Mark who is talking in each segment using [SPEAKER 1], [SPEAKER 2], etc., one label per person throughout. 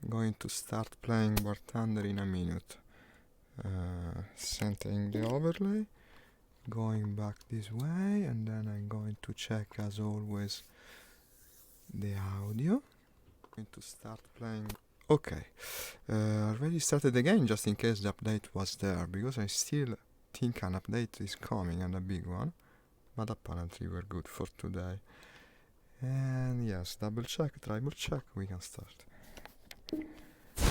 [SPEAKER 1] going to start playing War Thunder in a minute. Centering the overlay, going back this way, and then I'm going to check as always the audio. Going to start playing. Okay, already started again just in case the update was there, because I still think an update is coming, and a big one, but apparently we're good for today. And yes, double check, triple check, we can start.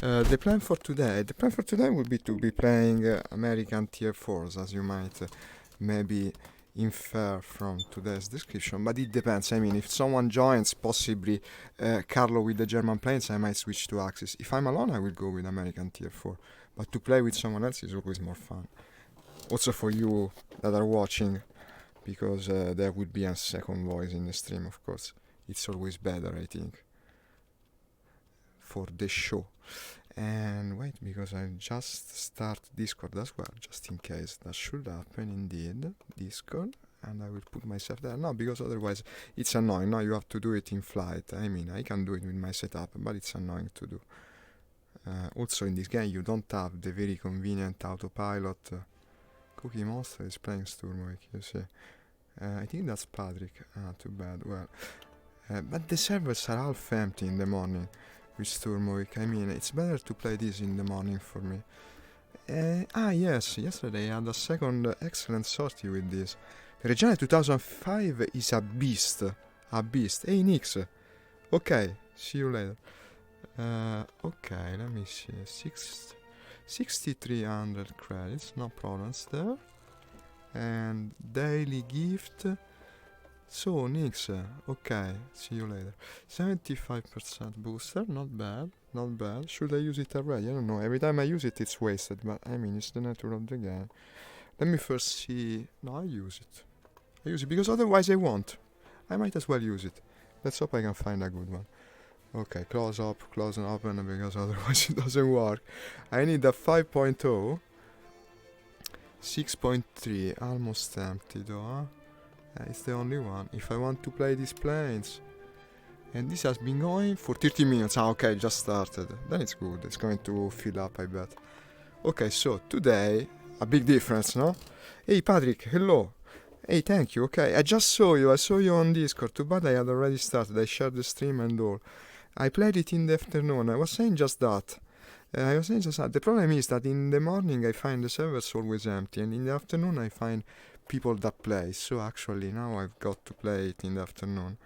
[SPEAKER 1] The plan for today would be to be playing American Tier 4s, as you might maybe infer from today's description, but it depends. I mean, if someone joins, possibly Carlo with the German planes, I might switch to Axis. If I'm alone, I will go with American Tier 4, but to play with someone else is always more fun. Also for you that are watching, because there would be a second voice in the stream, of course. It's always better, I think, for the show. And wait, because I just start Discord as well, just in case that should happen indeed. Discord, and I will put myself there. No, because otherwise it's annoying. No, you have to do it in flight. I mean, I can do it with my setup, but it's annoying to do. Also in this game you don't have the very convenient autopilot. Cookie Monster is playing Sturmovik, you see. I think that's Patrick. Too bad. Well, but the servers are half empty in the morning with Sturmovik. I mean, it's better to play this in the morning for me. Yes, yesterday I had a second excellent sortie with this. The Reggiana 2005 is a beast. A beast. Hey, Nix. Okay, see you later. Okay, let me see. 6,300 credits, no problems there. And daily gift. So, Nix, okay, see you later. 75% booster, not bad, not bad. Should I use it already? I don't know. Every time I use it, it's wasted, but I mean, it's the nature of the game. Let me first see. No, I use it. I use it because otherwise I won't. I might as well use it. Let's hope I can find a good one. Okay, close up, close and open, because otherwise it doesn't work. I need a 5.0. 6.3, almost empty though, huh? It's the only one. If I want to play these planes. And this has been going for 30 minutes. Okay, just started. Then it's good. It's going to fill up, I bet. Okay, so today, a big difference, no? Hey, Patrick, hello. Hey, thank you. Okay, I just saw you. I saw you on Discord. Too bad I had already started. I shared the stream and all. I played it in the afternoon. I was saying just that. The problem is that in the morning I find the servers always empty, and in the afternoon I find people that play. So actually now I've got to play it in the afternoon.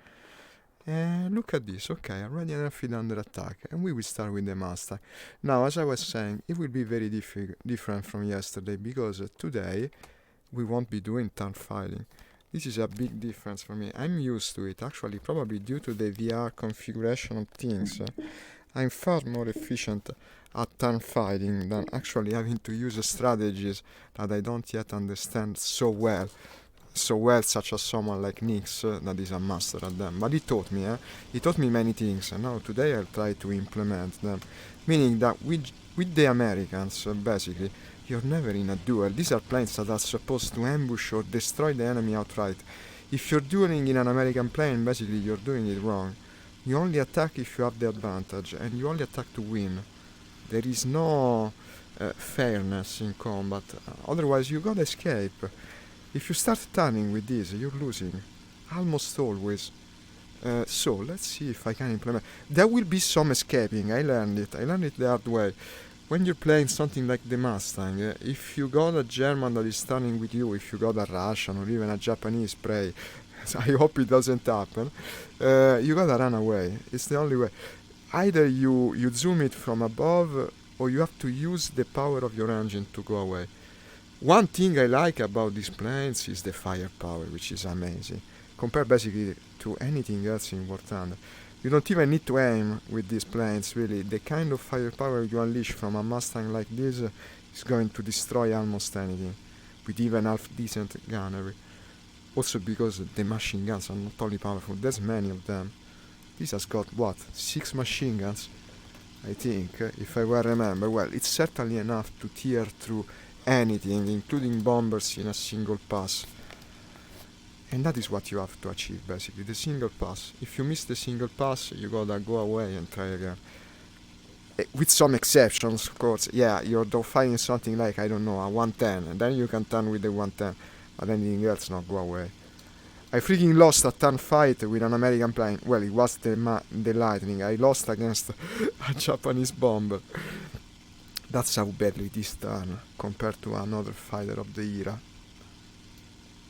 [SPEAKER 1] Look at this. Okay, already an airfield under attack, and we will start with the Mustang. Now, as I was saying, it will be very different from yesterday, because today we won't be doing turn fighting. This is a big difference for me. I'm used to it, actually, probably due to the VR configuration of things. I'm far more efficient at turn fighting than actually having to use strategies that I don't yet understand so well, such as someone like Nix, that is a master at them. But he taught me, he taught me many things, and now today I'll try to implement them. Meaning that with the Americans, basically, you're never in a duel. These are planes that are supposed to ambush or destroy the enemy outright. If you're dueling in an American plane, basically you're doing it wrong. You only attack if you have the advantage, and you only attack to win. There is no fairness in combat, otherwise you gotta escape. If you start turning with this, you're losing, almost always. So, let's see if I can implement. There will be some escaping, I learned it the hard way. When you're playing something like the Mustang, if you got a German that is turning with you, if you got a Russian or even a Japanese prey, I hope it doesn't happen, you gotta run away. It's the only way. Either you zoom it from above, or you have to use the power of your engine to go away. One thing I like about these planes is the firepower, which is amazing. Compared basically to anything else in War Thunder. You don't even need to aim with these planes, really. The kind of firepower you unleash from a Mustang like this is going to destroy almost anything, with even half-decent gunnery. Also because the machine guns are not only powerful, there's many of them. This has got, 6 machine guns? I think, if I well remember. Well, it's certainly enough to tear through anything, including bombers, in a single pass. And that is what you have to achieve, basically, the single pass. If you miss the single pass, you gotta go away and try again. With some exceptions, of course. Yeah, you're fighting something like, I don't know, a 110, and then you can turn with the 110, but anything else, not go away. I freaking lost a turn fight with an American plane. Well, it was the Lightning. I lost against a Japanese bomber. That's how badly this turn compared to another fighter of the era.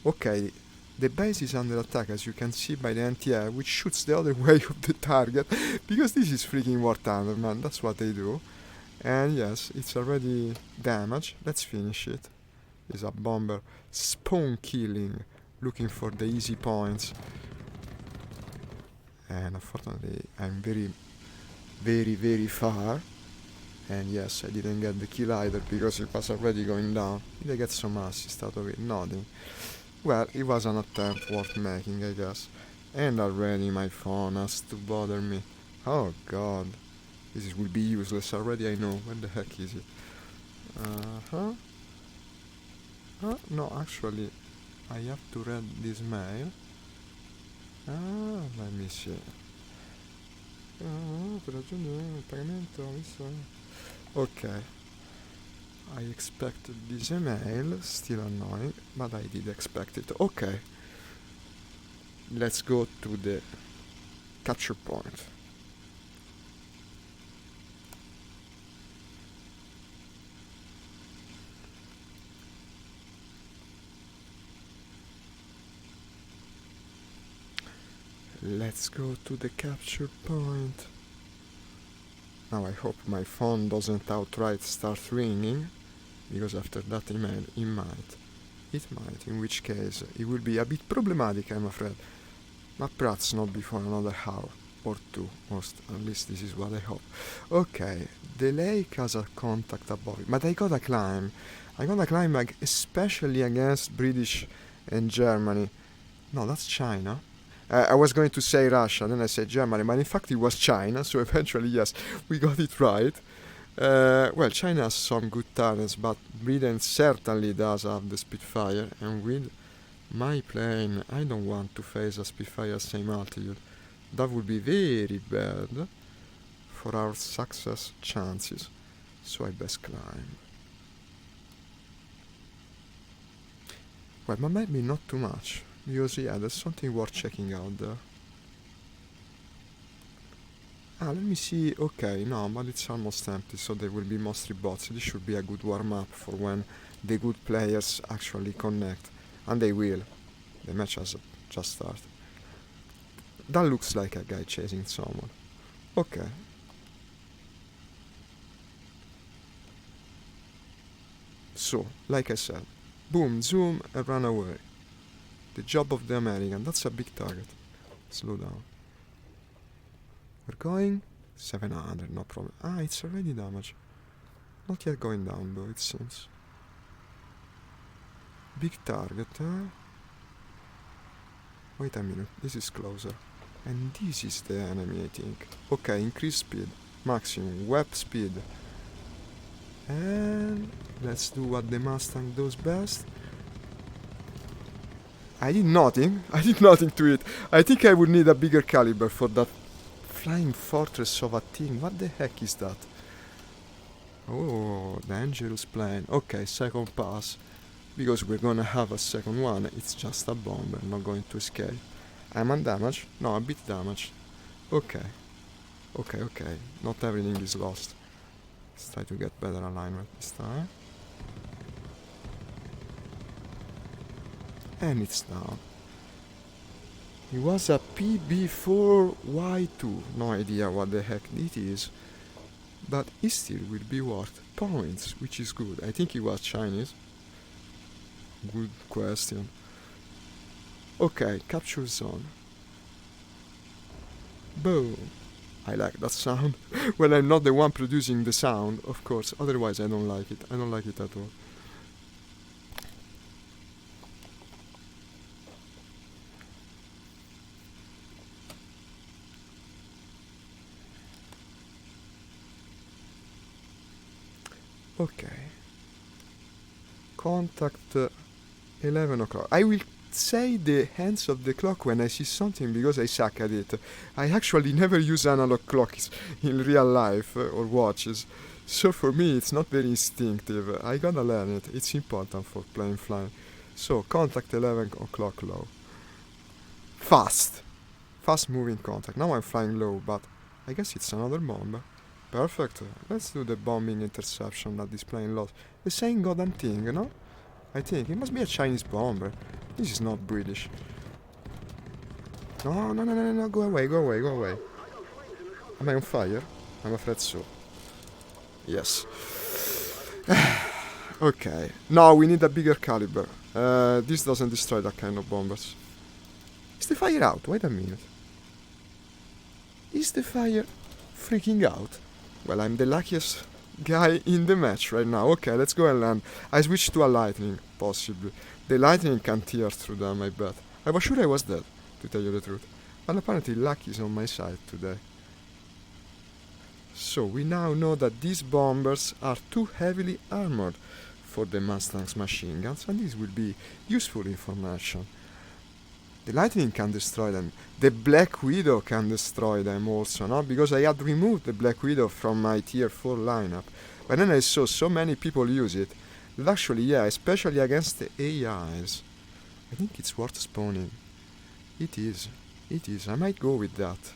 [SPEAKER 1] Okay, the base is under attack, as you can see by the anti-air, which shoots the other way of the target, because this is freaking War Thunder, man, that's what they do. And yes, it's already damaged. Let's finish it. It's a bomber spawn killing, looking for the easy points. And unfortunately, I'm very far. And yes, I didn't get the kill either because it was already going down. Did I get some assist out of it? Nothing. Well, it was an attempt worth making, I guess. And already my phone has to bother me. Oh god. This will be useless already, I know. Where the heck is it? No, actually, I have to read this mail. Let me see. Okay. I expected this email, still annoying, but I did expect it. Okay. Let's go to the capture point. Let's go to the capture point. Now I hope my phone doesn't outright start ringing, because after that email it might, in which case it will be a bit problematic, I'm afraid. But perhaps not before another hour or two, at least this is what I hope. Okay, the lake has a contact above it, but I gotta climb like, especially against British and Germany. No, that's China. I was going to say Russia, then I said Germany, but in fact it was China, so eventually, yes, we got it right. Well, China has some good talents, but Britain certainly does have the Spitfire, and with my plane, I don't want to face a Spitfire same altitude. That would be very bad for our success chances, so I best climb. Well, but maybe not too much. Because yeah, there's something worth checking out there. Let me see. Okay, no, but it's almost empty, so there will be mostly bots. This should be a good warm-up for when the good players actually connect. And they will. The match has just started. That looks like a guy chasing someone. Okay. So, like I said, boom, zoom, and run away. The job of the American, that's a big target. Slow down. We're going 700, no problem. It's already damaged. Not yet going down though, it seems. Big target, huh? Wait a minute, this is closer. And this is the enemy, I think. Okay, increase speed. Maximum, web speed. And let's do what the Mustang does best. I did nothing to it. I think I would need a bigger caliber for that flying fortress of a thing. What the heck is that? Oh, dangerous plane. Okay, second pass. Because we're gonna have a second one. It's just a bomber, not going to escape. I'm undamaged? No, a bit damaged. Okay. Not everything is lost. Let's try to get better alignment this time. And it's down. It was a PB4Y2. No idea what the heck it is. But it still will be worth points, which is good. I think it was Chinese. Good question. Okay, capture zone. Boom. I like that sound. Well, I'm not the one producing the sound, of course. Otherwise, I don't like it. I don't like it at all. Okay. Contact 11 o'clock. I will say the hands of the clock when I see something because I suck at it. I actually never use analog clocks in real life or watches. So for me it's not very instinctive. I gotta learn it. It's important for plane flying. So contact 11 o'clock low. Fast. Fast moving contact. Now I'm flying low, but I guess it's another bomber. Perfect. Let's do the bombing interception that this plane lost. The same goddamn thing, you know? I think. It must be a Chinese bomber. This is not British. No, no, no, no, no, go away, go away, go away. Am I on fire? I'm afraid so. Yes. Okay. Now we need a bigger caliber. This doesn't destroy that kind of bombers. Is the fire out? Wait a minute. Is the fire freaking out? Well, I'm the luckiest guy in the match right now. Okay, let's go and land. I switched to a lightning, possibly. The lightning can tear through them, I bet. I was sure I was dead, to tell you the truth. But apparently luck is on my side today. So we now know that these bombers are too heavily armored for the Mustang's machine guns, and this will be useful information. The lightning can destroy them. The Black Widow can destroy them also, no? Because I had removed the Black Widow from my tier 4 lineup. But then I saw so many people use it that actually, yeah, especially against the AIs, I think it's worth spawning. It is. It is. I might go with that.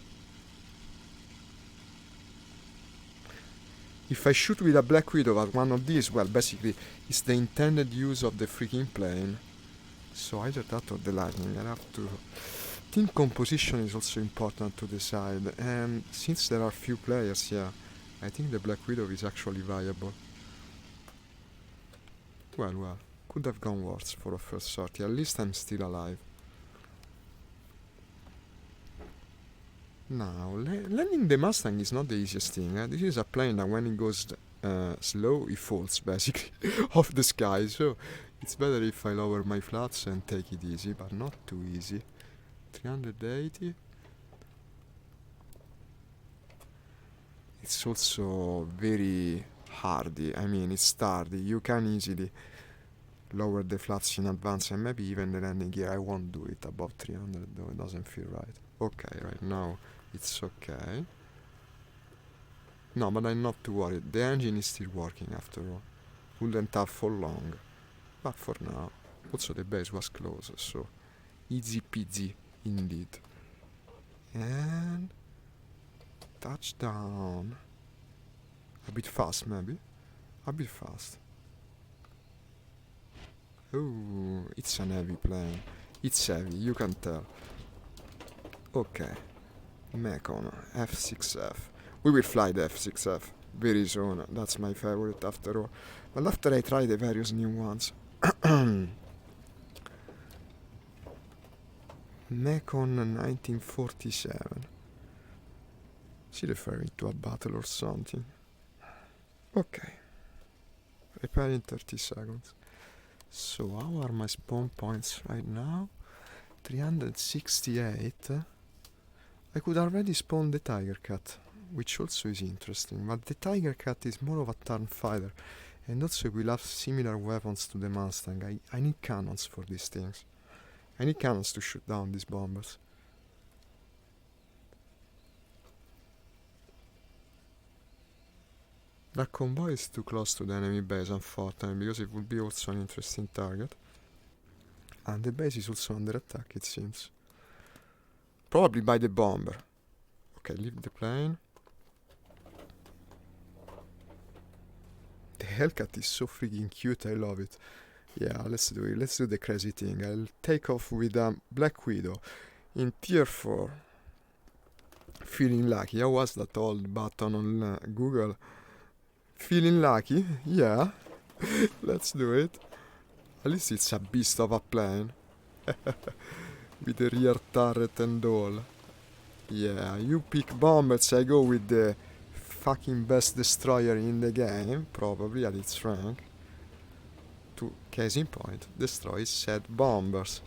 [SPEAKER 1] If I shoot with a Black Widow at one of these, well, basically, it's the intended use of the freaking plane. So either that or the lightning. I have to... Team composition is also important to decide. And since there are few players, yeah, I think the Black Widow is actually viable. Well, could have gone worse for a first sortie. At least I'm still alive. Now, landing the Mustang is not the easiest thing. This is a plane that when it goes slow, it falls basically off the sky. So it's better if I lower my flaps and take it easy, but not too easy. 380. It's also very hardy. I mean, it's sturdy. You can easily lower the flaps in advance, and maybe even the landing gear. I won't do it above 300 though. It doesn't feel right. Okay, right now it's okay. No, but I'm not too worried. The engine is still working after all. Wouldn't have for long. But for now. Also the base was close, so easy peasy indeed. And touchdown. A bit fast maybe. A bit fast. Oh, it's an heavy plane. It's heavy, you can tell. Okay. Mekon F6F. We will fly the F6F very soon. That's my favorite after all. But after I try the various new ones. Mekon 1947. Is he referring to a battle or something? Okay. Repair in 30 seconds. So how are my spawn points right now? 368. I could already spawn the Tiger Cat, which also is interesting, but the Tiger Cat is more of a turn fighter, and also will have similar weapons to the Mustang. I need cannons for these things. I need cannons to shoot down these bombers. That convoy is too close to the enemy base, unfortunately, because it would be also an interesting target. And the base is also under attack, it seems. Probably by the bomber. Okay, leave the plane. The Hellcat is so freaking cute, I love it. Yeah, let's do it. Let's do the crazy thing. I'll take off with a Black Widow in tier 4. Feeling lucky. How was that old button on Google? Feeling lucky? Yeah. Let's do it. At least it's a beast of a plane. With the rear turret and all. Yeah, you pick bombers, I go with the fucking best destroyer in the game, probably at its rank. To, case in point, destroy said bombers.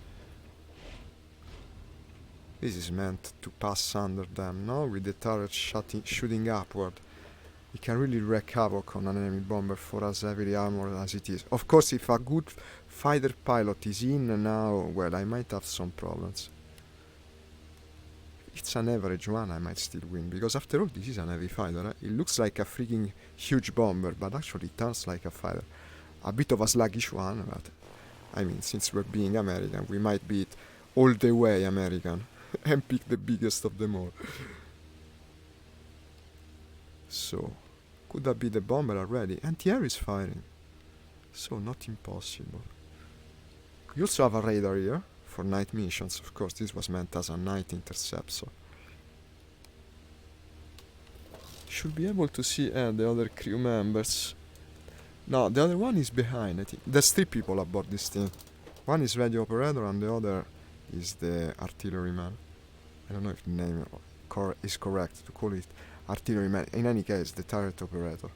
[SPEAKER 1] This is meant to pass under them, no? With the turret shooting upward. It can really wreak havoc on an enemy bomber for as heavily armored as it is. Of course, if a good fighter pilot is in now, well, I might have some problems. If it's an average one, I might still win, because after all, this is an heavy fighter. It looks like a freaking huge bomber, but actually it turns like a fighter. A bit of a sluggish one, but I mean, since we're being American, we might be it all the way American and pick the biggest of them all. So, could that be the bomber already? Anti-air is firing, so not impossible. We also have a radar here for night missions. Of course, this was meant as a night intercept, so should be able to see the other crew members. No, the other one is behind, I think. There's 3 people aboard this thing. One is radio operator and the other is the artilleryman. I don't know if the name is correct to call it artilleryman. In any case, the turret operator.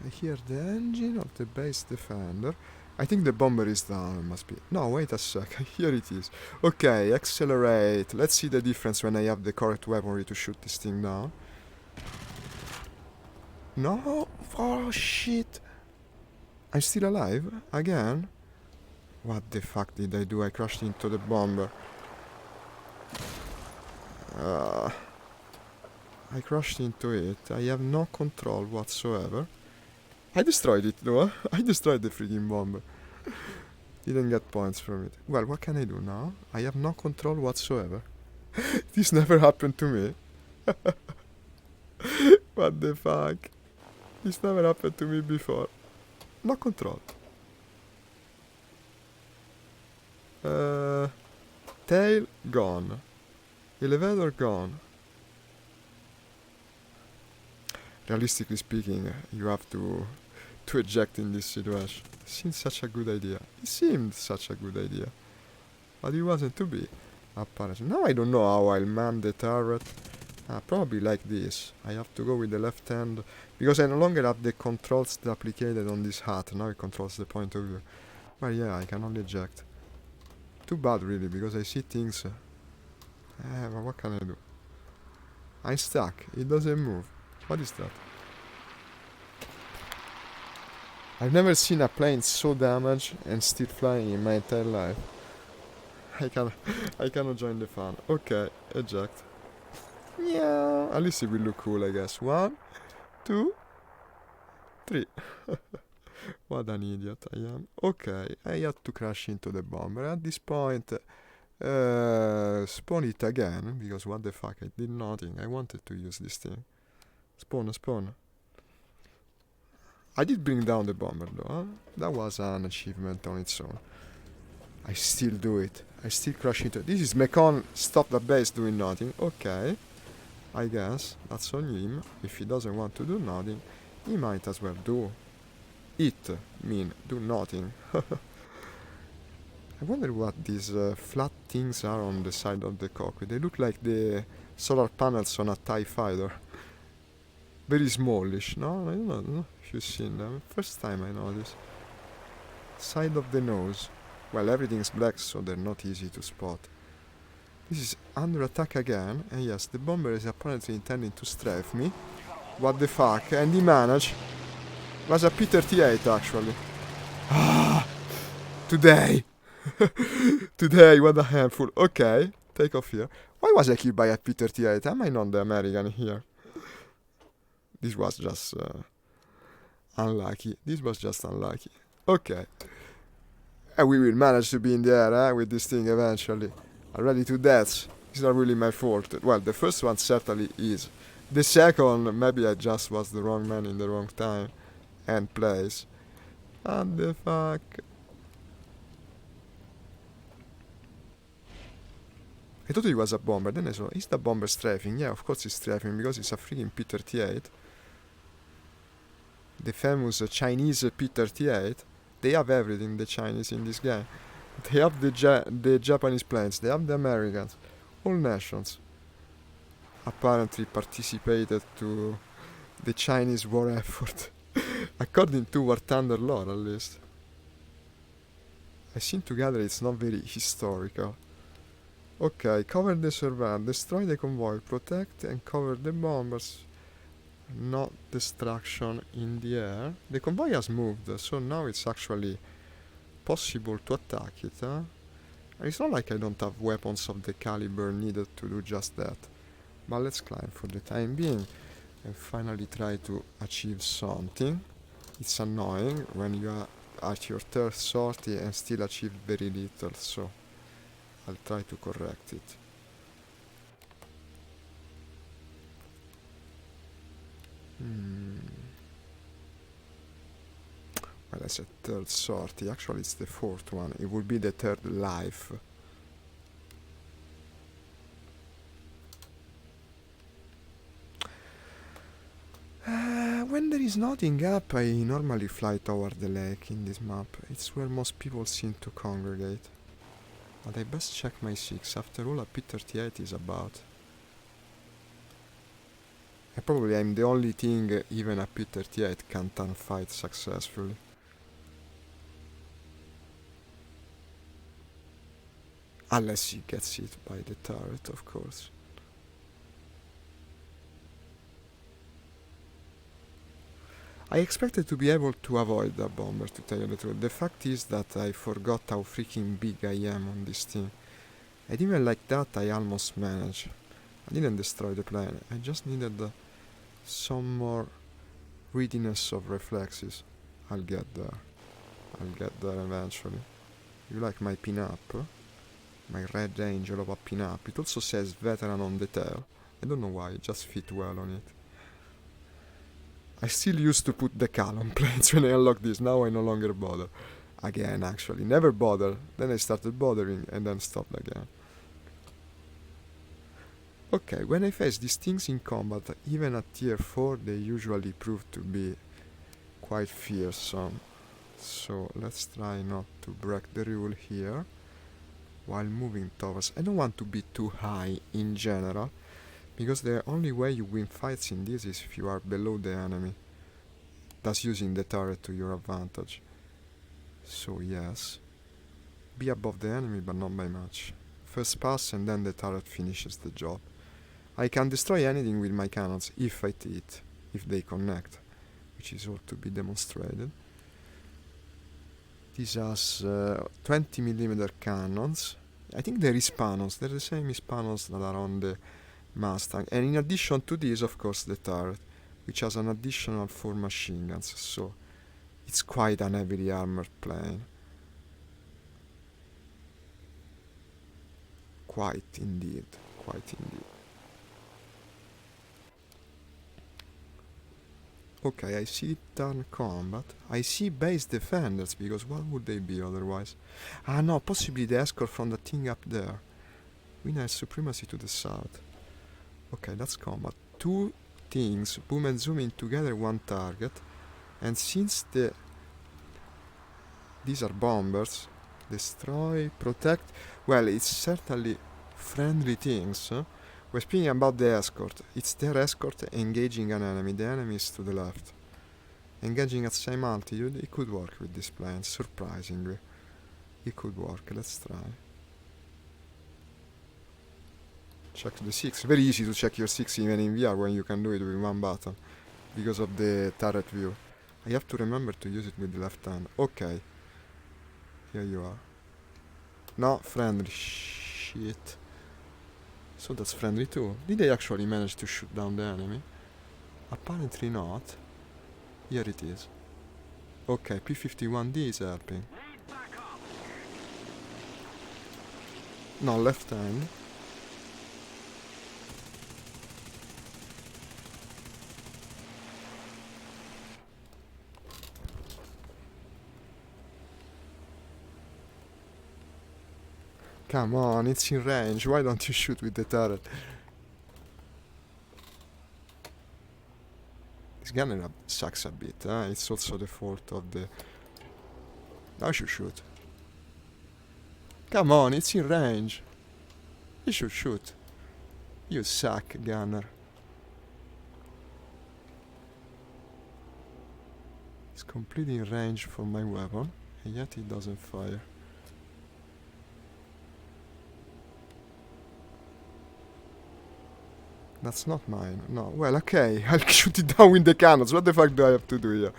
[SPEAKER 1] I hear the engine of the base defender. I think the bomber is down, must be. No, wait a sec, here it is. Okay, accelerate. Let's see the difference when I have the correct weaponry to shoot this thing down. No! Oh shit! I'm still alive? Again? What the fuck did I do? I crashed into the bomber. I crashed into it. I have no control whatsoever. I destroyed it though. I destroyed the freaking bomber. Didn't get points from it. Well, what can I do now? I have no control whatsoever. This never happened to me. What the fuck? This never happened to me before. No control. Tail gone. Elevator gone. Realistically speaking, you have to eject in this situation. It seems such a good idea. It seemed such a good idea. But it wasn't to be, apparently. Now I don't know how I'll man the turret. Probably like this. I have to go with the left hand, because I no longer have the controls applicated on this hat. Now it controls the point of view. Well, yeah, I can only eject. Too bad, really, because I see things. But what can I do? I'm stuck. It doesn't move. What is that? I've never seen a plane so damaged and still flying in my entire life. I cannot join the fun. Okay, eject. Yeah, at least it will look cool, I guess. 1, 2, 3. What an idiot I am. Okay, I had to crash into the bomber. At this point, spawn it again, because what the fuck, I did nothing. I wanted to use this thing. Spawn. I did bring down the bomber though, huh? That was an achievement on its own. I still do it. I still crash into it. This is Mekon stop the base doing nothing. Okay. I guess that's on him. If he doesn't want to do nothing, he might as well do nothing. I wonder what these flat things are on the side of the cockpit. They look like the solar panels on a TIE fighter. Very smallish, no? I don't know if you've seen them. First time I noticed. Side of the nose. Well, everything's black, so they're not easy to spot. This is under attack again, and yes, the bomber is apparently intending to strafe me. What the fuck? And he managed. It was a P-38 actually. Today! Today, what a handful. Okay, take off here. Why was I killed by a P-38? Am I not the American here? This was just unlucky. Okay. And we will manage to be in the air with this thing eventually. Already to death. It's not really my fault. Well, the first one certainly is. The second, maybe I just was the wrong man in the wrong time and place. What the fuck? I thought it was a bomber, then I saw, is the bomber strafing? Yeah, of course it's strafing, because it's a freaking P-38. The famous Chinese P-38. They have everything, the Chinese, in this game. They have the Japanese planes, they have the Americans. All nations. apparently participated to the Chinese war effort. According to War Thunder lore, at least. I seem to gather it's not very historical. Okay, cover the surveillance, destroy the convoy, protect and cover the bombers. Not destruction in the air. The convoy has moved, so now it's actually possible to attack it, huh? It's not like I don't have weapons of the caliber needed to do just that. But let's climb for the time being and finally try to achieve something. It's annoying when you are at your third sortie and still achieve very little, so I'll try to correct it. Well, I said third sortie. Actually, it's the fourth one. It will be the third life. When there is nothing up, I normally fly toward the lake in this map. It's where most people seem to congregate. But I best check my 6. After all, a P-38 is about. And probably I'm the only thing even a P-38 can't unfight successfully. Unless he gets hit by the turret, of course. I expected to be able to avoid that bomber, to tell you the truth. The fact is that I forgot how freaking big I am on this thing. And even like that, I almost managed. I didn't destroy the plane. I just needed some more readiness of reflexes. I'll get there. I'll get there eventually. You like my pin-up? My red angel of a pin-up. It also says veteran on the tail. I don't know why, it just fit well on it. I still used to put decal on planes when I unlocked this, now I no longer bother. Again, actually, never bother. Then I started bothering and then stopped again. Okay, when I face these things in combat, even at tier 4, they usually prove to be quite fearsome. So let's try not to break the rule here while moving towards. I don't want to be too high in general, because the only way you win fights in this is if you are below the enemy, thus using the turret to your advantage. So yes, be above the enemy but not by much. First pass and then the turret finishes the job. I can destroy anything with my cannons if I hit, if they connect, which is all to be demonstrated. This has 20mm cannons. I think they're Hispanos, they're the same Hispanos that are on the Mustang. And in addition to this, of course, the turret, which has an additional 4 machine guns, so it's quite an heavily armored plane. Quite indeed, quite indeed. Okay, I see turn combat. I see base defenders, because what would they be otherwise? Ah no, possibly the escort from the thing up there. Win air supremacy to the south. Okay, that's combat. 2 things, boom and zoom in together, 1 target. And since these are bombers, destroy, protect, well, it's certainly friendly things. We're speaking about the escort. It's their escort engaging an enemy. The enemy is to the left. Engaging at same altitude, it could work with this plane, surprisingly. It could work, let's try. Check the 6. Very easy to check your 6 even in VR when you can do it with 1 button, because of the turret view. I have to remember to use it with the left hand. Okay. Here you are. No, friendly. Shit. So that's friendly too. Did they actually manage to shoot down the enemy? Apparently not. Here it is. Okay, P-51D is helping. No, left hand. Come on, it's in range. Why don't you shoot with the turret? This gunner sucks a bit, huh? It's also the fault of the... Now you should shoot. Come on, it's in range. You should shoot. You suck, gunner. It's completely in range for my weapon, and yet it doesn't fire. That's not mine. No. Well, okay. I'll shoot it down with the cannons. What the fuck do I have to do here?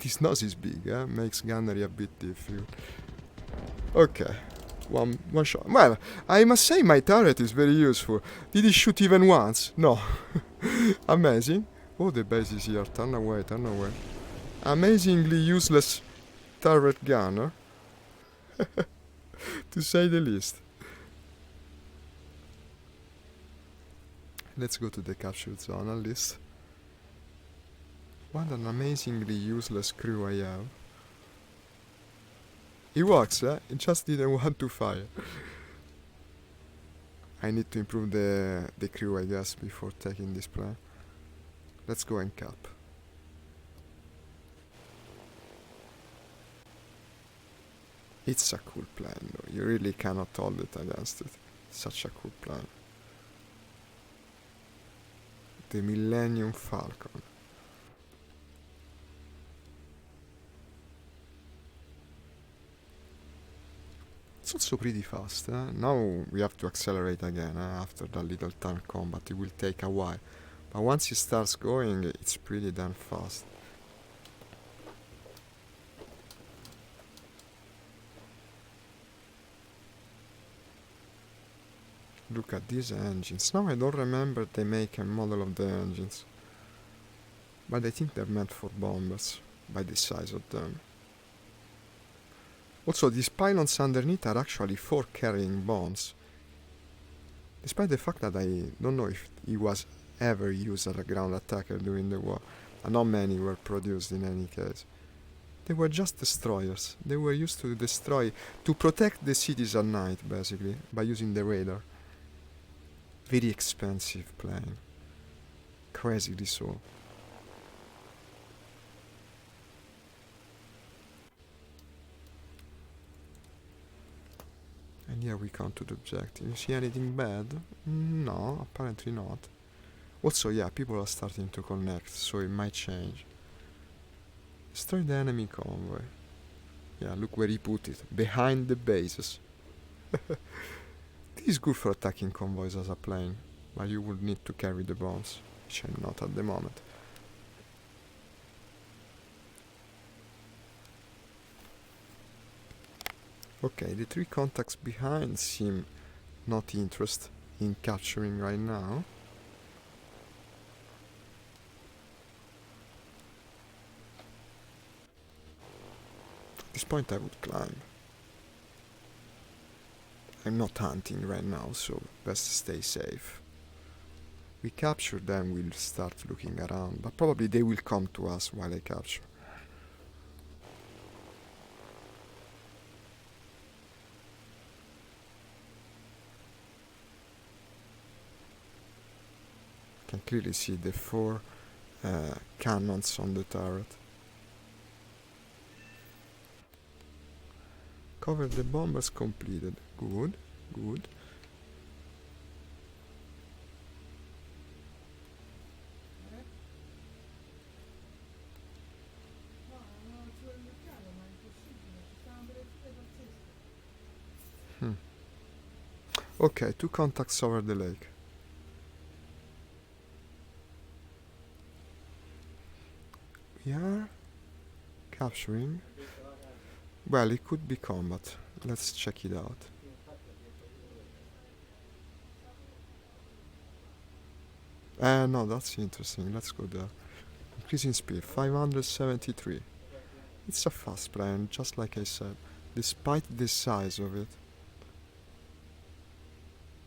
[SPEAKER 1] This nose is big, makes gunnery a bit difficult. Okay. One shot. Well, I must say my turret is very useful. Did it shoot even once? No. Amazing. Oh, the base is here. Turn away, turn away. Amazingly useless turret gunner. To say the least. Let's go to the captured zone at least. What an amazingly useless crew I have. It works, eh? It just didn't want to fire. I need to improve the crew, I guess, before taking this plan. Let's go and cap. It's a cool plan, though. You really cannot hold it against it. Such a cool plan. The Millennium Falcon. It's also pretty fast. Now we have to accelerate again after that little tank combat. It will take a while. But once it starts going, it's pretty damn fast. Look at these engines. Now I don't remember the make and model of the engines. But I think they're meant for bombers, by the size of them. Also, these pylons underneath are actually for carrying bombs. Despite the fact that I don't know if he was ever used as a ground attacker during the war, and not many were produced in any case. They were just destroyers. They were used to destroy, to protect the cities at night, basically, by using the radar. Very expensive plane. Crazily so. And here we come to the objective. You see anything bad? No, apparently not. Also, yeah, people are starting to connect, so it might change. Destroy the enemy convoy. Yeah, look where he put it. Behind the bases. This is good for attacking convoys as a plane, but you would need to carry the bombs, which I'm not at the moment. Okay, the 3 contacts behind seem not interested in capturing right now. At this point I would climb. I'm not hunting right now, so best stay safe. We capture them, we'll start looking around, but probably they will come to us while I capture. Can clearly see the 4 cannons on the turret. Cover the bombers completed. Good, good. Okay, 2 contacts over the lake. We are capturing. Well, it could be combat. Let's check it out. No, that's interesting. Let's go there. Increasing speed, 573. It's a fast plane, just like I said, despite the size of it.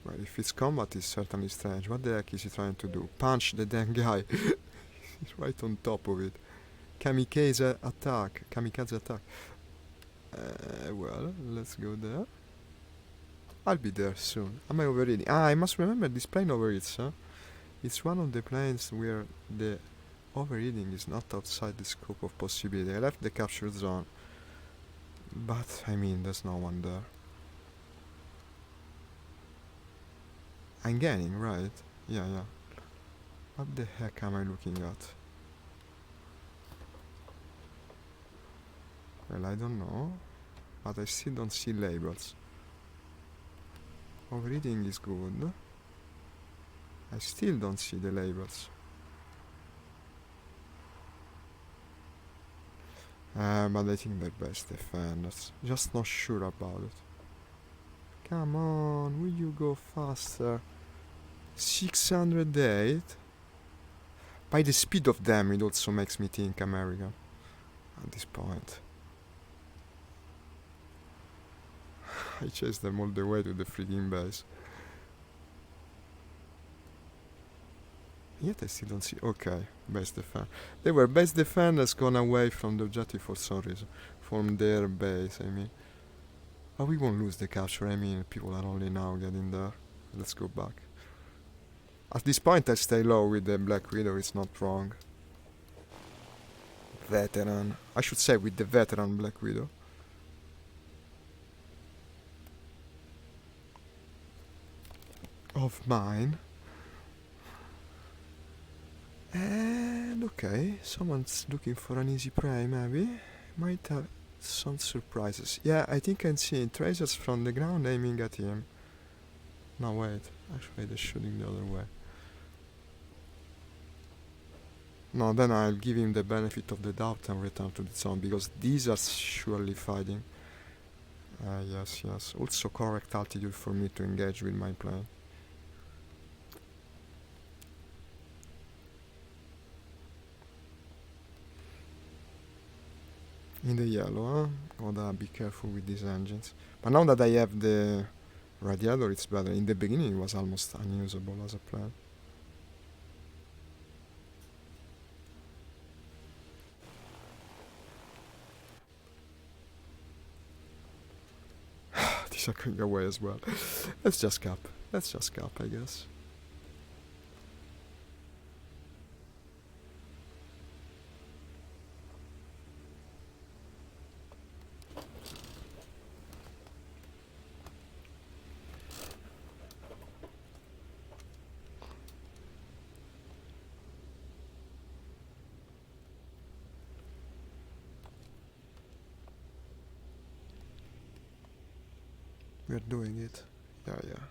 [SPEAKER 1] Well, if it's combat, it's certainly strange. What the heck is he trying to do? Punch the damn guy. He's right on top of it. Kamikaze attack. Well, let's go there. I'll be there soon. Am I overheating? I must remember this plane overheats, huh? It's one of the planes where the overheating is not outside the scope of possibility. I left the capture zone, but I mean, there's no one there. I'm gaining, right? Yeah. What the heck am I looking at? Well, I don't know, but I still don't see labels. Overreading is good. I still don't see the labels. But I think they're best defenders. Just not sure about it. Come on, will you go faster? 608? By the speed of them, it also makes me think American at this point. I chased them all the way to the freaking base. Yet I still don't see... Okay, base defense. They were base defenders gone away from the objective for some reason. From their base, I mean. But we won't lose the capture, I mean, people are only now getting there. Let's go back. At this point I stay low with the Black Widow, it's not wrong. Veteran. I should say with the veteran Black Widow. Of mine. And okay, someone's looking for an easy prey maybe. Might have some surprises. Yeah, I think I'm seeing tracers from the ground aiming at him. No, wait. Actually, they're shooting the other way. No, then I'll give him the benefit of the doubt and return to the zone, because these are surely fighting. Yes. Also correct altitude for me to engage with my plane. In the yellow, huh? Gotta be careful with these engines. But now that I have the radiator, it's better. In the beginning, it was almost unusable as a plane. These are going away as well. Let's just cap, I guess. We're doing it. Yeah.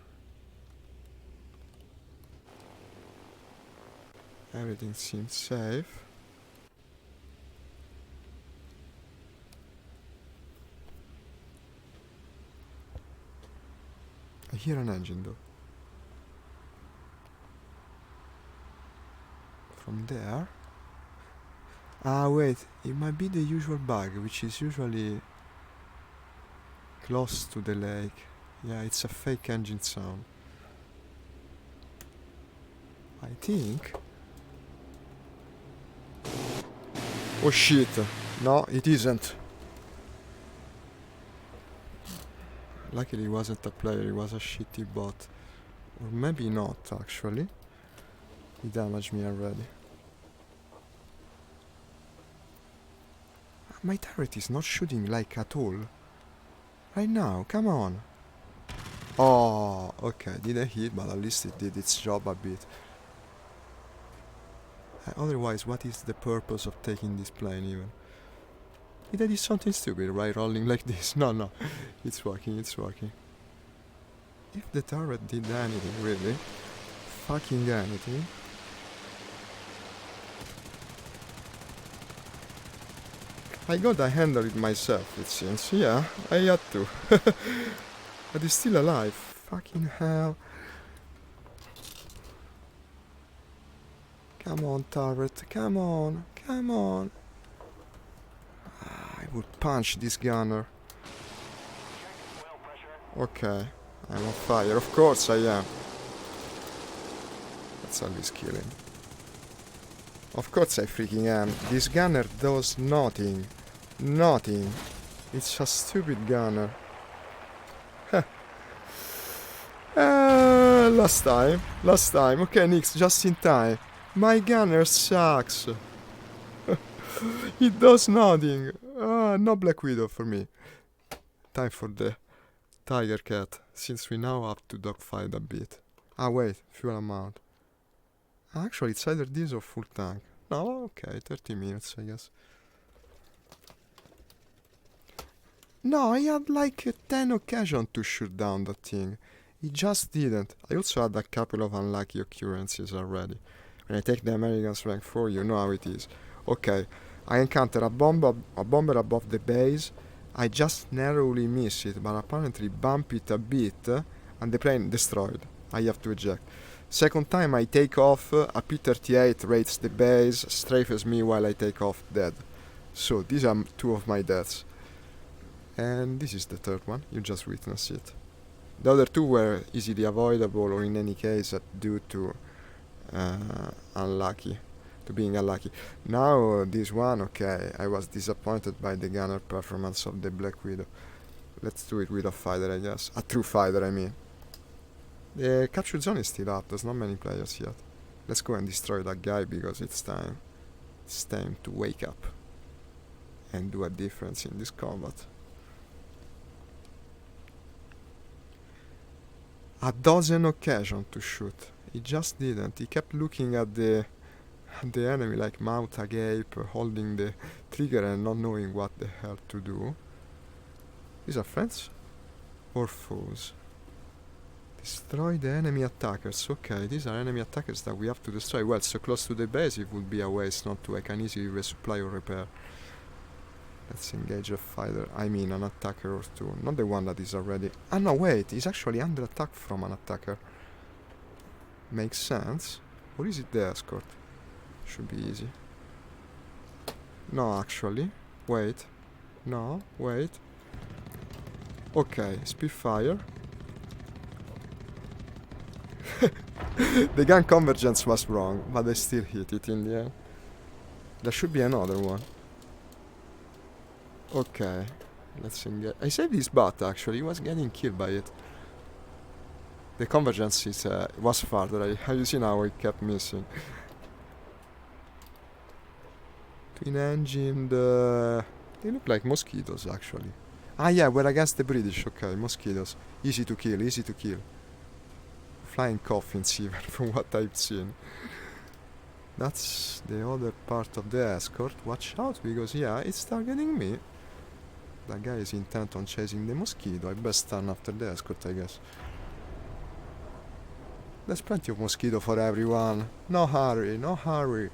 [SPEAKER 1] Everything seems safe. I hear an engine though. From there. Ah, wait, it might be the usual bug, which is usually close to the lake. Yeah, it's a fake engine sound. I think. Oh shit. No, it isn't. Luckily it wasn't a player, it was a shitty bot. Or maybe not, actually. He damaged me already. My turret is not shooting like at all. Right now, come on. Oh, okay, didn't hit, but at least it did its job a bit. Otherwise, what is the purpose of taking this plane even? It is something stupid, right? Rolling like this. No, it's working. If the turret did anything, really, fucking anything. I gotta handle it myself, it seems. Yeah, I had to. But he's still alive. Fucking hell. Come on, turret. Come on. I would punch this gunner. Okay. I'm on fire. Of course I am. Let's at least kill him. Of course I freaking am. This gunner does nothing. It's a stupid gunner. Last time. Okay, Nix, just in time. My gunner sucks. It does nothing. No Black Widow for me. Time for the Tiger Cat, since we now have to dogfight a bit. Wait, fuel amount. Actually, it's either this or full tank. No, okay, 30 minutes, I guess. No, I had like 10 occasions to shoot down that thing. It just didn't. I also had a couple of unlucky occurrences already. When I take the Americans rank 4, you know how it is. Okay, I encounter a bomber above the base. I just narrowly miss it, but apparently bump it a bit, and the plane destroyed. I have to eject. Second time I take off, a P-38 raids the base, strafes me while I take off dead. So these are 2 of my deaths. And this is the third one, you just witnessed it. The other 2 were easily avoidable, or in any case due to being unlucky. Now this one, okay, I was disappointed by the gunner performance of the Black Widow. Let's do it with a fighter, I guess. A true fighter, I mean. The capture zone is still up, there's not many players yet. Let's go and destroy that guy because it's time. It's time to wake up and do a difference in this combat. A dozen occasions to shoot. He just didn't. He kept looking at the enemy like mouth agape, holding the trigger and not knowing what the hell to do. These are friends or foes? Destroy the enemy attackers. Okay, these are enemy attackers that we have to destroy. Well, so close to the base it would be a waste not to. I can easily resupply or repair. Let's engage a fighter. I mean an attacker or 2. Not the one that is already... no, wait. He's actually under attack from an attacker. Makes sense. Or is it the escort? Should be easy. No, actually. Wait. No, wait. Okay, Spitfire. The gun convergence was wrong, but I still hit it in the end. There should be another one. Okay, let's engage. I saved his butt actually, he was getting killed by it. The convergence was farther, you see now it kept missing. Twin engine, they look like mosquitoes actually. Yeah, we're against the British, okay, mosquitoes. Easy to kill, easy to kill. Flying coffins even, from what I've seen. That's the other part of the escort. Watch out, because yeah, it's targeting me. That guy is intent on chasing the mosquito. I best turn after the escort, I guess. There's plenty of mosquito for everyone. No hurry, no hurry.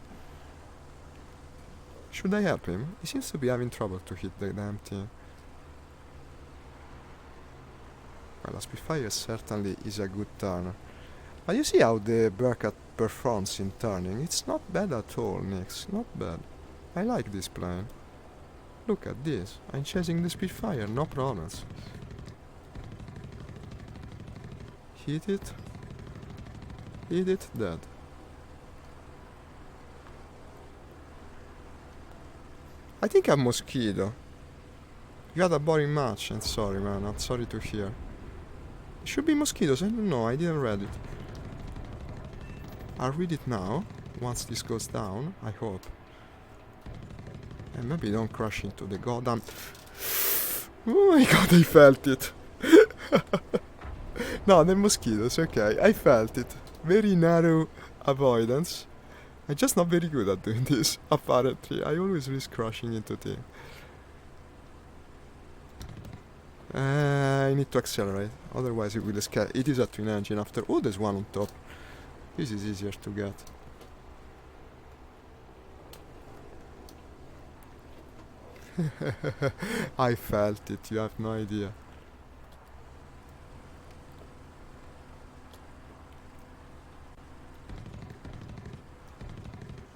[SPEAKER 1] Should I help him? He seems to be having trouble to hit the damn thing. Well, a Spitfire certainly is a good turner. But you see how the Bearcat performs in turning? It's not bad at all, Nix. Not bad. I like this plane. Look at this. I'm chasing the Spitfire, no problems. Hit it. Hit it, dead. I think I'm mosquito. You had a boring match, and sorry man, I'm sorry to hear. It should be mosquitoes, I don't know, I didn't read it. I'll read it now, once this goes down, I hope. And maybe don't crash into the goddamn... Oh my god, I felt it! No, the mosquitoes, okay, I felt it. Very narrow avoidance. I'm just not very good at doing this, apparently. I always risk crashing into things. I need to accelerate, otherwise it will escape. It is a twin engine after... Oh, there's one on top. This is easier to get. I felt it, you have no idea.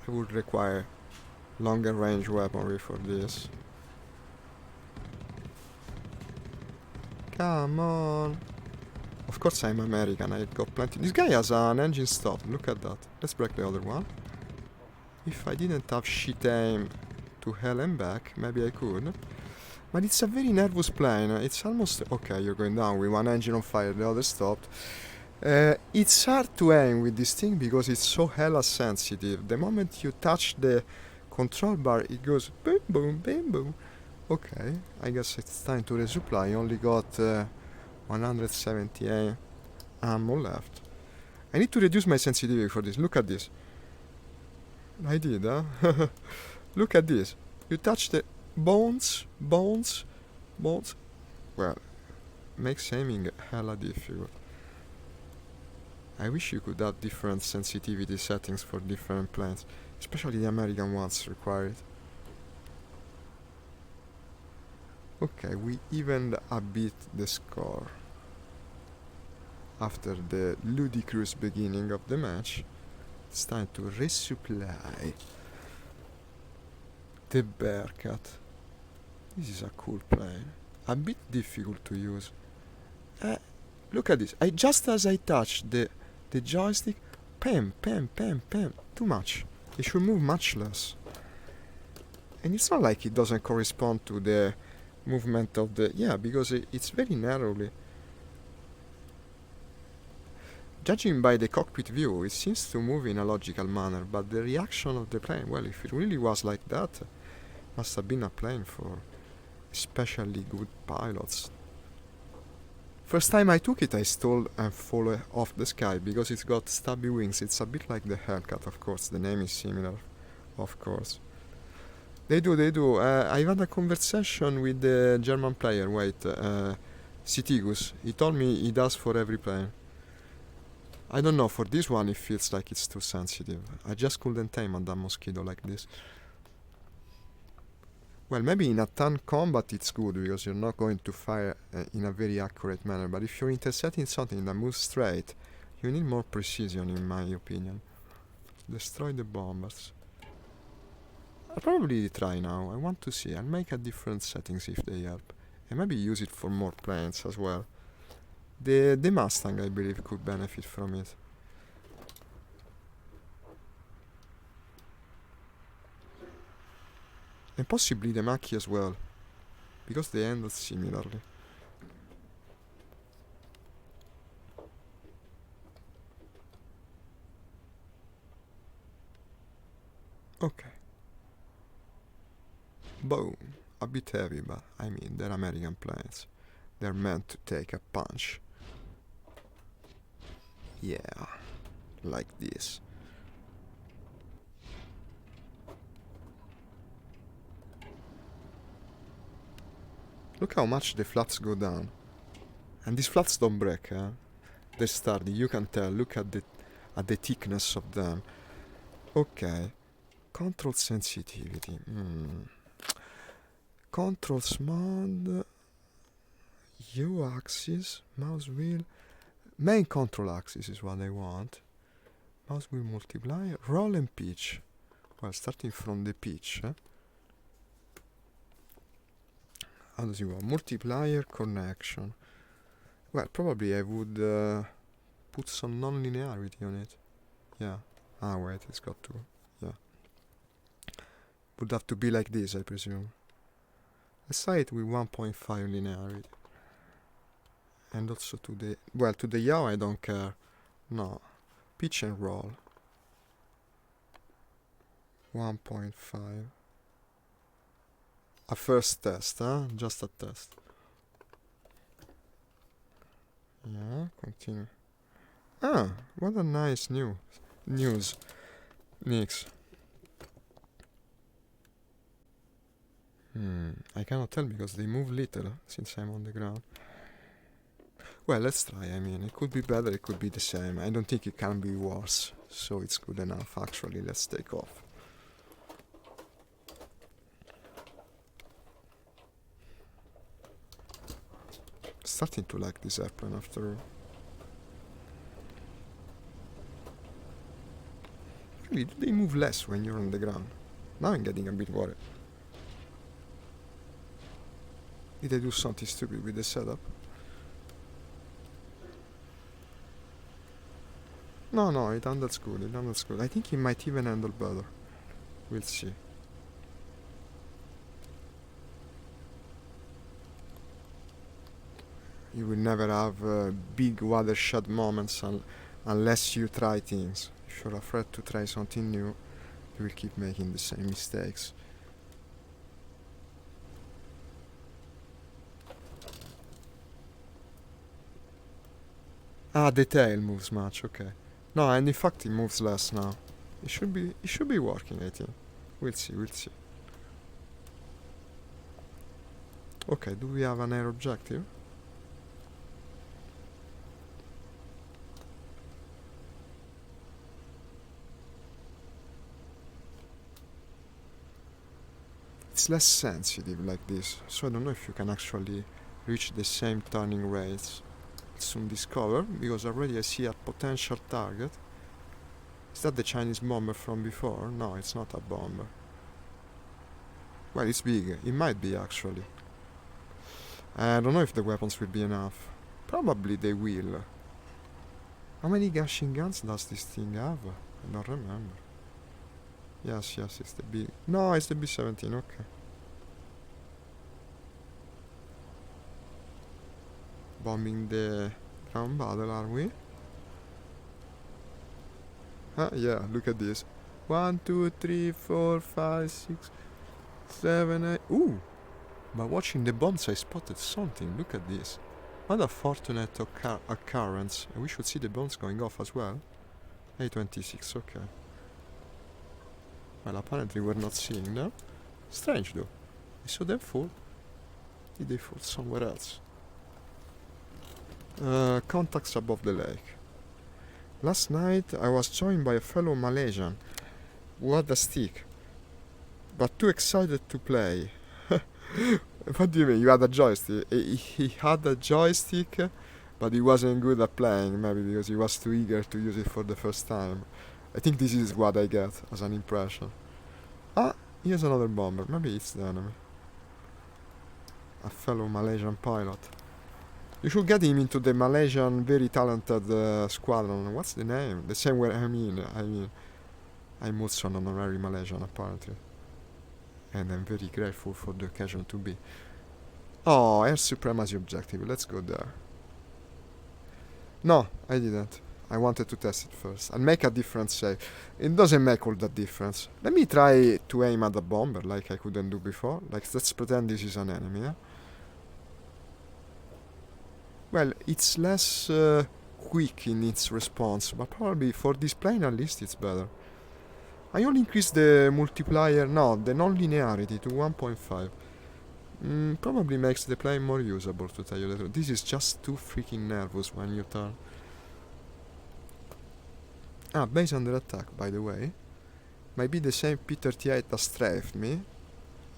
[SPEAKER 1] I would require longer range weaponry for this. Come on! Of course I'm American, I got plenty. This guy has an engine stop, look at that. Let's break the other one. If I didn't have shit aim to hell and back, maybe I could. But it's a very nervous plane, it's almost... Okay, you're going down with one engine on fire, the other stopped. It's hard to aim with this thing because it's so hella sensitive. The moment you touch the control bar, it goes boom, boom, boom, boom. Okay, I guess it's time to resupply. I only got 170 ammo left. I need to reduce my sensitivity for this. Look at this. I did, huh? Look at this. You touch the bones. Well, makes aiming hella difficult. I wish you could have different sensitivity settings for different planes, especially the American ones require it. Okay, we evened a bit the score. After the ludicrous beginning of the match, it's time to resupply. The Bearcat. This is a cool plane. A bit difficult to use. Look at this. Just as I touch the joystick, pam. Too much. It should move much less. And it's not like it doesn't correspond to the movement of the... Yeah, because it's very narrowly. Judging by the cockpit view, it seems to move in a logical manner, but the reaction of the plane, well, if it really was like that, must have been a plane for especially good pilots. First time I took it, I stalled and fell off the sky because it's got stubby wings. It's a bit like the Hellcat, of course. The name is similar, of course. They do. I've had a conversation with the German player, Citigus. He told me he does for every plane. I don't know, for this one it feels like it's too sensitive. I just couldn't aim at that mosquito like this. Well, maybe in a turn combat it's good because you're not going to fire in a very accurate manner, but if you're intercepting something that moves straight, you need more precision in my opinion. Destroy the bombers. I'll probably try now. I want to see. I'll make a different settings if they help. And maybe use it for more planes as well. The Mustang, I believe, could benefit from it. And possibly the Macchi as well, because they handle similarly. Okay. Boom. A bit heavy, but I mean, they're American planes. They're meant to take a punch. Yeah, like this. Look how much the flaps go down. And these flaps don't break, eh? They're sturdy, you can tell. Look at the thickness of them. Okay. Control sensitivity. Controls mode. U-axis. Mouse wheel. Main control axis is what I want. Mouse wheel multiplier. Roll and pitch. Well, starting from the pitch. How does it go? Multiplier connection. Well, probably I would put some non-linearity on it. Yeah. Ah, wait, it's got to. Yeah. Would have to be like this, I presume. Let's say it with 1.5 linearity. And also to the... Well, to the yaw I don't care. No. Pitch and roll. 1.5. A first test, huh? Just a test. Yeah, continue. Ah, what a nice news. Nix. I cannot tell because they move little since I'm on the ground. Well, let's try. I mean, it could be better, it could be the same. I don't think it can be worse. So it's good enough, actually. Let's take off. Starting to like this airplane after all. Really, do they move less when you're on the ground? Now I'm getting a bit worried. Did I do something stupid with the setup? No, it handles good, I think it might even handle better. We'll see. you will never have big watershed moments unless you try things. If you're afraid to try something new, you will keep making the same mistakes. Ah, the tail moves much, okay. No, and in fact it moves less now. It should be working, I think. We'll see. Okay, do we have an air objective? It's less sensitive like this, so I don't know if you can actually reach the same turning rates. Soon discover, because already I see a potential target. Is that the Chinese bomber from before? No, it's not a bomber. Well, it's big. It might be, actually. I don't know if the weapons will be enough. Probably they will. How many machine guns does this thing have? I don't remember. Yes, it's the B... No, it's the B-17, okay. Bombing the ground battle, are we? Yeah, look at this. 1, 2, 3, 4, 5, 6, 7, 8... Ooh! By watching the bombs I spotted something, look at this. What a fortunate occurrence. We should see the bombs going off as well. A26, okay. Well, apparently we're not seeing them. Strange though. I saw them fall. Did they fall somewhere else? Contacts above the lake. Last night I was joined by a fellow Malaysian who had a stick, but too excited to play. What do you mean? You had a joystick? He had a joystick, but he wasn't good at playing, maybe because he was too eager to use it for the first time. I think this is what I get as an impression. Ah, here's another bomber. Maybe it's the enemy. A fellow Malaysian pilot. You should get him into the Malaysian very talented squadron. What's the name? The same way I'm also an honorary Malaysian apparently. And I'm very grateful for the occasion to be. Oh, air supremacy objective. Let's go there. No, I didn't. I wanted to test it first and make a different save. It doesn't make all that difference. Let me try to aim at the bomber like I couldn't do before. Like, let's pretend this is an enemy, yeah? Well, it's less quick in its response, but probably for this plane at least it's better. I only increased the multiplier, no, the non-linearity to 1.5. Probably makes the plane more usable, to tell you the truth. This is just too freaking nervous when you turn. Ah, base under attack, by the way. Might be the same P-38 that strafed me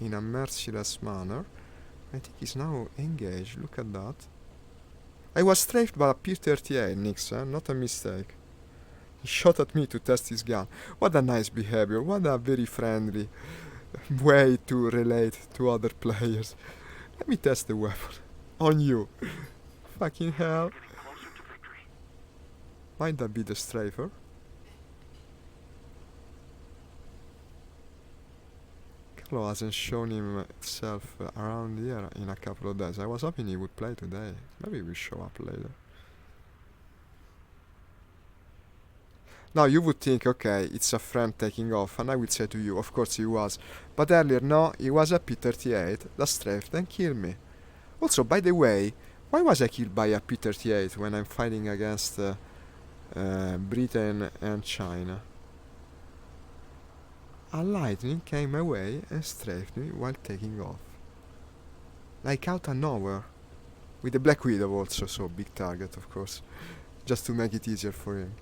[SPEAKER 1] in a merciless manner. I think he's now engaged, look at that. I was strafed by a P-38, Nix, not a mistake. He shot at me to test his gun. What a nice behavior, what a very friendly way to relate to other players. Let me test the weapon. On you. Fucking hell. Might that be the strafer? Carlo hasn't shown himself around here in a couple of days. I was hoping he would play today. Maybe we'll show up later. Now you would think, okay, it's a friend taking off, and I would say to you, of course he was. But earlier, no, he was a P-38 that strafed and killed me. Also, by the way, why was I killed by a P-38 when I'm fighting against Britain and China? A lightning came my way and strafed me while taking off. Like out of nowhere. With the Black Widow also, so big target of course. Just to make it easier for him.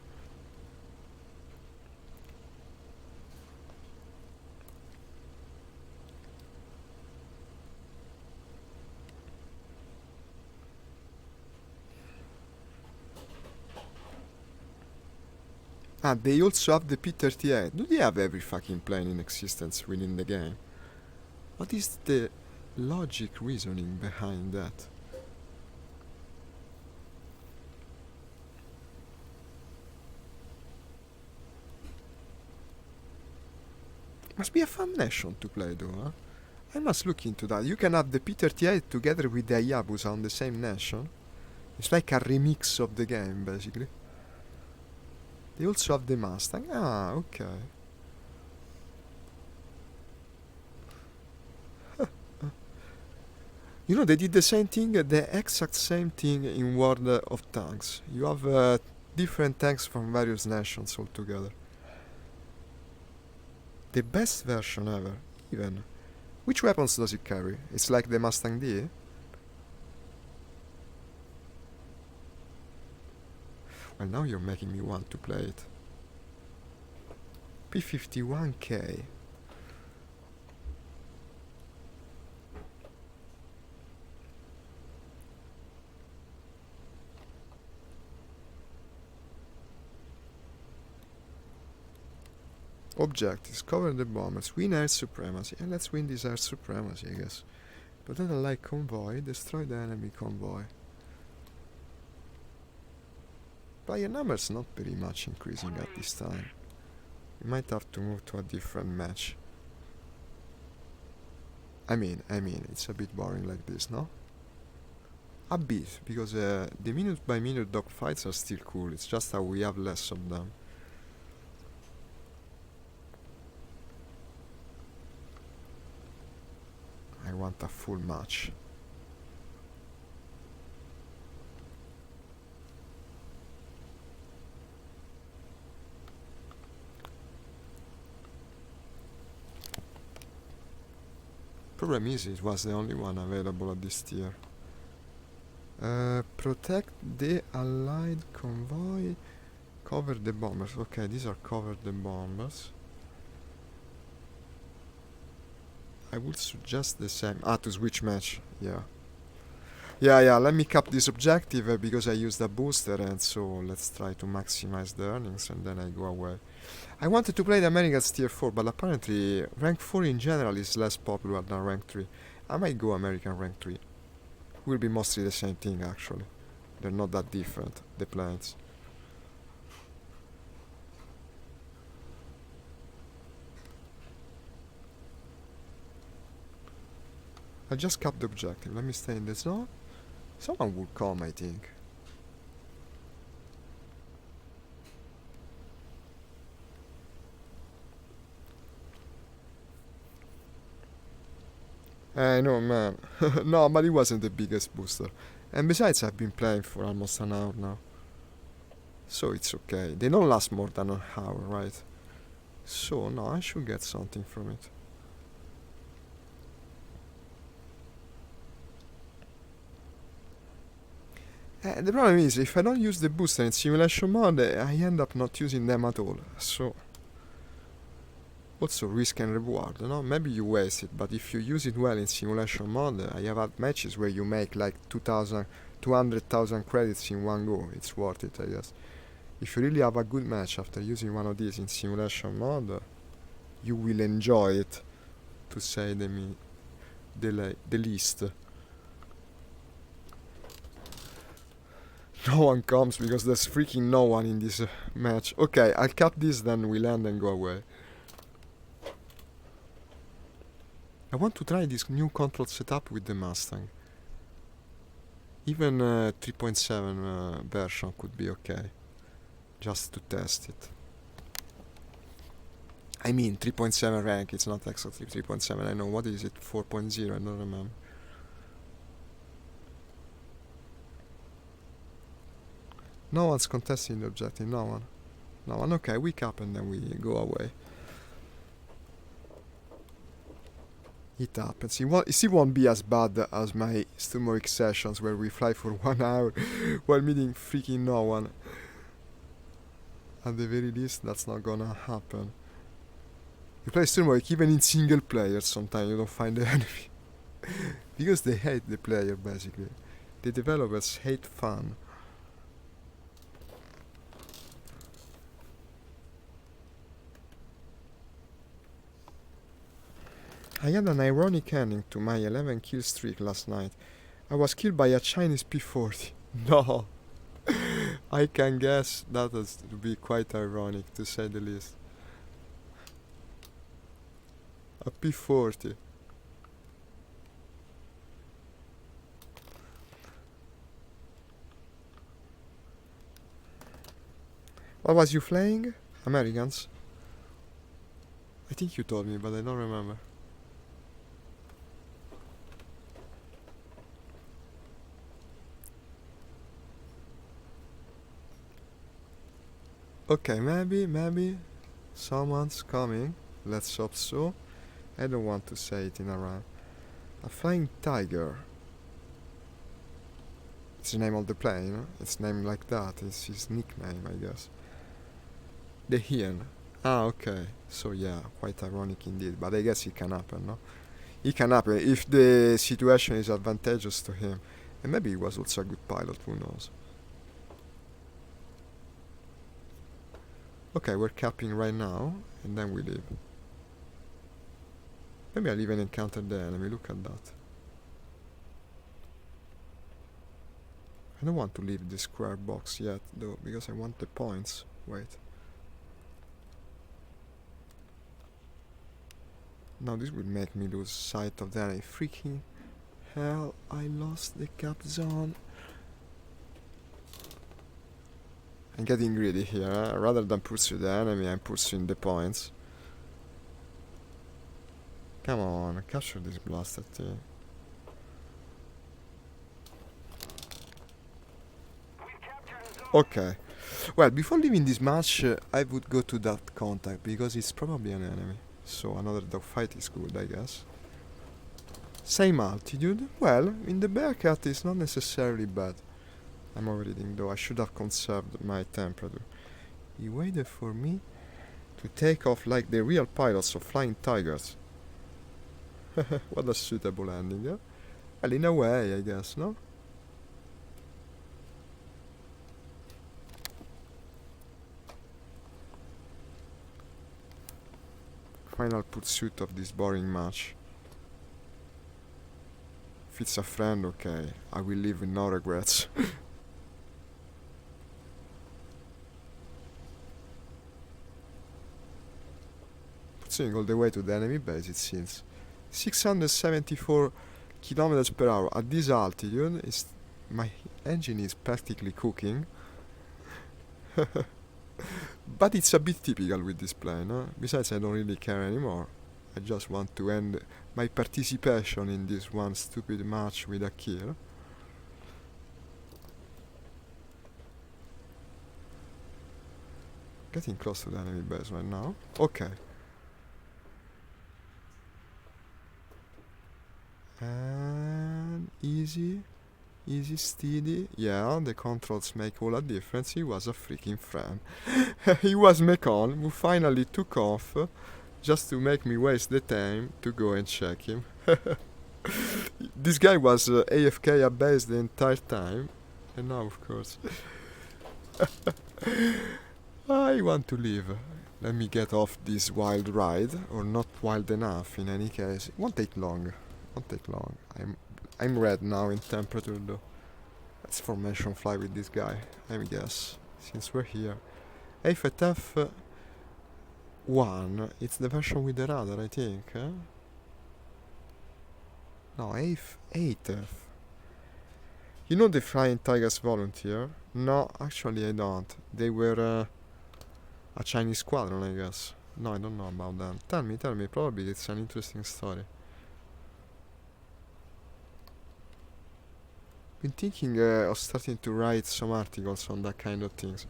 [SPEAKER 1] Ah, they also have the P-38. Do they have every fucking plane in existence within the game? What is the logic reasoning behind that? Must be a fun nation to play though, huh? I must look into that. You can have the P-38 together with the Hayabusa on the same nation. It's like a remix of the game, basically. They also have the Mustang. Ah, okay. You know, they did the same thing, the exact same thing in World of Tanks. You have different tanks from various nations altogether. The best version ever, even. Which weapons does it carry? It's like the Mustang D? Well, now you're making me want to play it. P51K. Objectives, cover the bombers, win air supremacy. And let's win this air supremacy, I guess. But then I like convoy, destroy the enemy convoy. Player numbers not very much increasing at this time. We might have to move to a different match. I mean, it's a bit boring like this, no? A bit, because the minute by minute dogfights are still cool, it's just that we have less of them. I want a full match. Problem is, it was the only one available at this tier. Protect the allied convoy. Cover the bombers. Okay, these are cover the bombers. I would suggest the same. To switch match. Yeah, let me cap this objective because I used a booster, and so let's try to maximize the earnings and then I go away. I wanted to play the Americans tier 4, but apparently rank 4 in general is less popular than rank 3. I might go American rank 3. Will be mostly the same thing actually. They're not that different, the planes. I just capped the objective. Let me stay in the zone. Someone will come, I think. I know, man. No, but it wasn't the biggest booster. And besides, I've been playing for almost an hour now. So it's okay. They don't last more than an hour, right? So, no, I should get something from it. The problem is, if I don't use the booster in simulation mode, I end up not using them at all. So, also risk and reward, no? Maybe you waste it, but if you use it well in simulation mode, I have had matches where you make like 200,000 credits in one go. It's worth it, I guess. If you really have a good match after using one of these in simulation mode, you will enjoy it, to say the least. No one comes because there's freaking no one in this match. Okay, I'll cut this, then we land and go away. I want to try this new control setup with the Mustang. Even 3.7 version could be okay. Just to test it. I mean 3.7 rank, it's not exactly 3.7, I know. What is it? 4.0, I don't remember. No one's contesting the objective, no one. No one, okay, we cap and then we go away. It happens. It won't be as bad as my Sturmovik sessions where we fly for 1 hour while meeting freaking no one. At the very least, that's not gonna happen. You play Sturmovik even in single player sometimes, you don't find the enemy. Because they hate the player, basically. The developers hate fun. I had an ironic ending to my 11 kill streak last night. I was killed by a Chinese P40. No! I can guess that has to be quite ironic, to say the least. A P40. What was you flying? Americans? I think you told me, but I don't remember. Okay, maybe someone's coming. Let's hope so. I don't want to say it in a rhyme. A flying tiger. It's the name of the plane. It's named like that. It's his nickname, I guess. The Hen. Ah, okay. So yeah, quite ironic indeed. But I guess it can happen, no? It can happen if the situation is advantageous to him. And maybe he was also a good pilot, who knows? Okay, we're capping right now, and then we leave. Maybe I'll even encounter the enemy, look at that. I don't want to leave the square box yet, though, because I want the points. Wait. Now this will make me lose sight of the enemy. Freaking hell, I lost the cap zone. I'm getting greedy here, rather than pursue the enemy, I'm pursuing the points. Come on, capture this blasted thing. Okay. Well, before leaving this match, I would go to that contact, because it's probably an enemy. So another dogfight is good, I guess. Same altitude. Well, in the Bearcat it's not necessarily bad. I'm overreading though, I should have conserved my temperature. He waited for me to take off like the real pilots of flying tigers. What a suitable ending, eh? Well, in a way, I guess, no? Final pursuit of this boring match. If it's a friend, okay, I will leave with no regrets. Pursuing all the way to the enemy base, it seems. 674 kilometers per hour at this altitude. My engine is practically cooking. But it's a bit typical with this plane, huh? Besides, I don't really care anymore. I just want to end my participation in this one stupid match with a kill. Getting close to the enemy base right now. Okay. And easy, steady. Yeah, the controls make all a difference. He was a freaking friend. He was Mekon, who finally took off just to make me waste the time to go and check him. This guy was AFK at base the entire time. And now, of course, I want to leave. Let me get off this wild ride, or not wild enough in any case. It won't take long. I'm red now in temperature though. Let's formation fly with this guy, I guess, since we're here. AFTF 1, it's the version with the radar, I think, eh? No, AFF. You know the Flying Tigers volunteer? No, actually I don't. They were a Chinese squadron, I guess. No, I don't know about them. Tell me, probably it's an interesting story. Been thinking of starting to write some articles on that kind of things.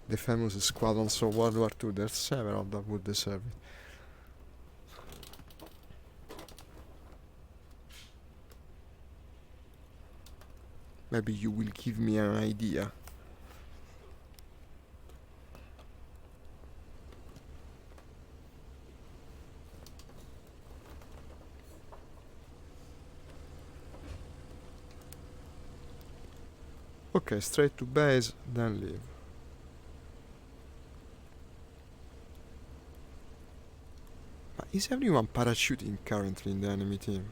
[SPEAKER 1] The famous squadrons of World War II, there's several that would deserve it. Maybe you will give me an idea. Okay, straight to base, then leave. But is everyone parachuting currently in the enemy team?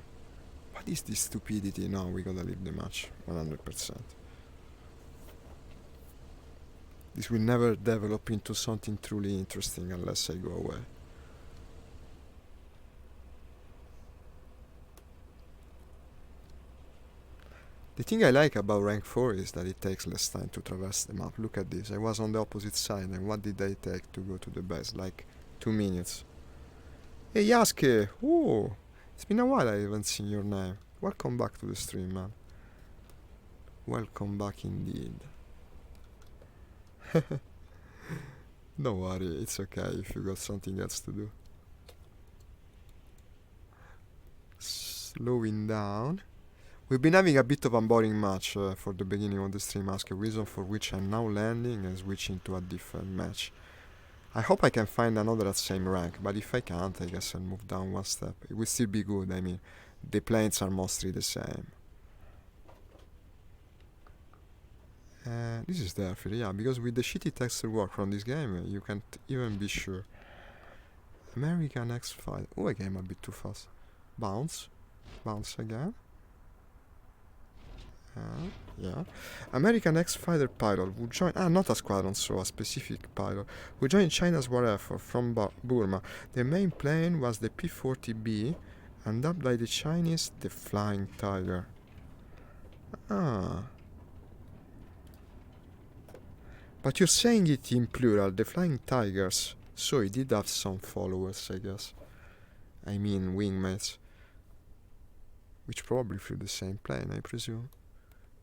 [SPEAKER 1] What is this stupidity? No, we gotta leave the match, 100%. This will never develop into something truly interesting unless I go away. The thing I like about rank 4 is that it takes less time to traverse the map. Look at this, I was on the opposite side, and what did I take to go to the base? Like 2 minutes. Hey Yasuke! Oh! It's been a while I haven't seen your name. Welcome back to the stream, man. Welcome back indeed. Don't worry, it's okay if you got something else to do. Slowing down. We've been having a bit of a boring match for the beginning of the stream, Ask, a reason for which I'm now landing and switching to a different match. I hope I can find another at same rank, but if I can't, I guess I'll move down one step. It will still be good, I mean, the planes are mostly the same. This is the airfield, yeah, because with the shitty texture work from this game, you can't even be sure. American X-Fighter. Oh, I came a bit too fast. Bounce. Bounce again. Yeah. American X-Fighter pilot would join... not a squadron, so a specific pilot. Would join China's war effort from Burma. The main plane was the P-40B, and dubbed by the Chinese, the Flying Tiger. But you're saying it in plural, the Flying Tigers. So he did have some followers, I guess. I mean, wingmates. Which probably flew the same plane, I presume.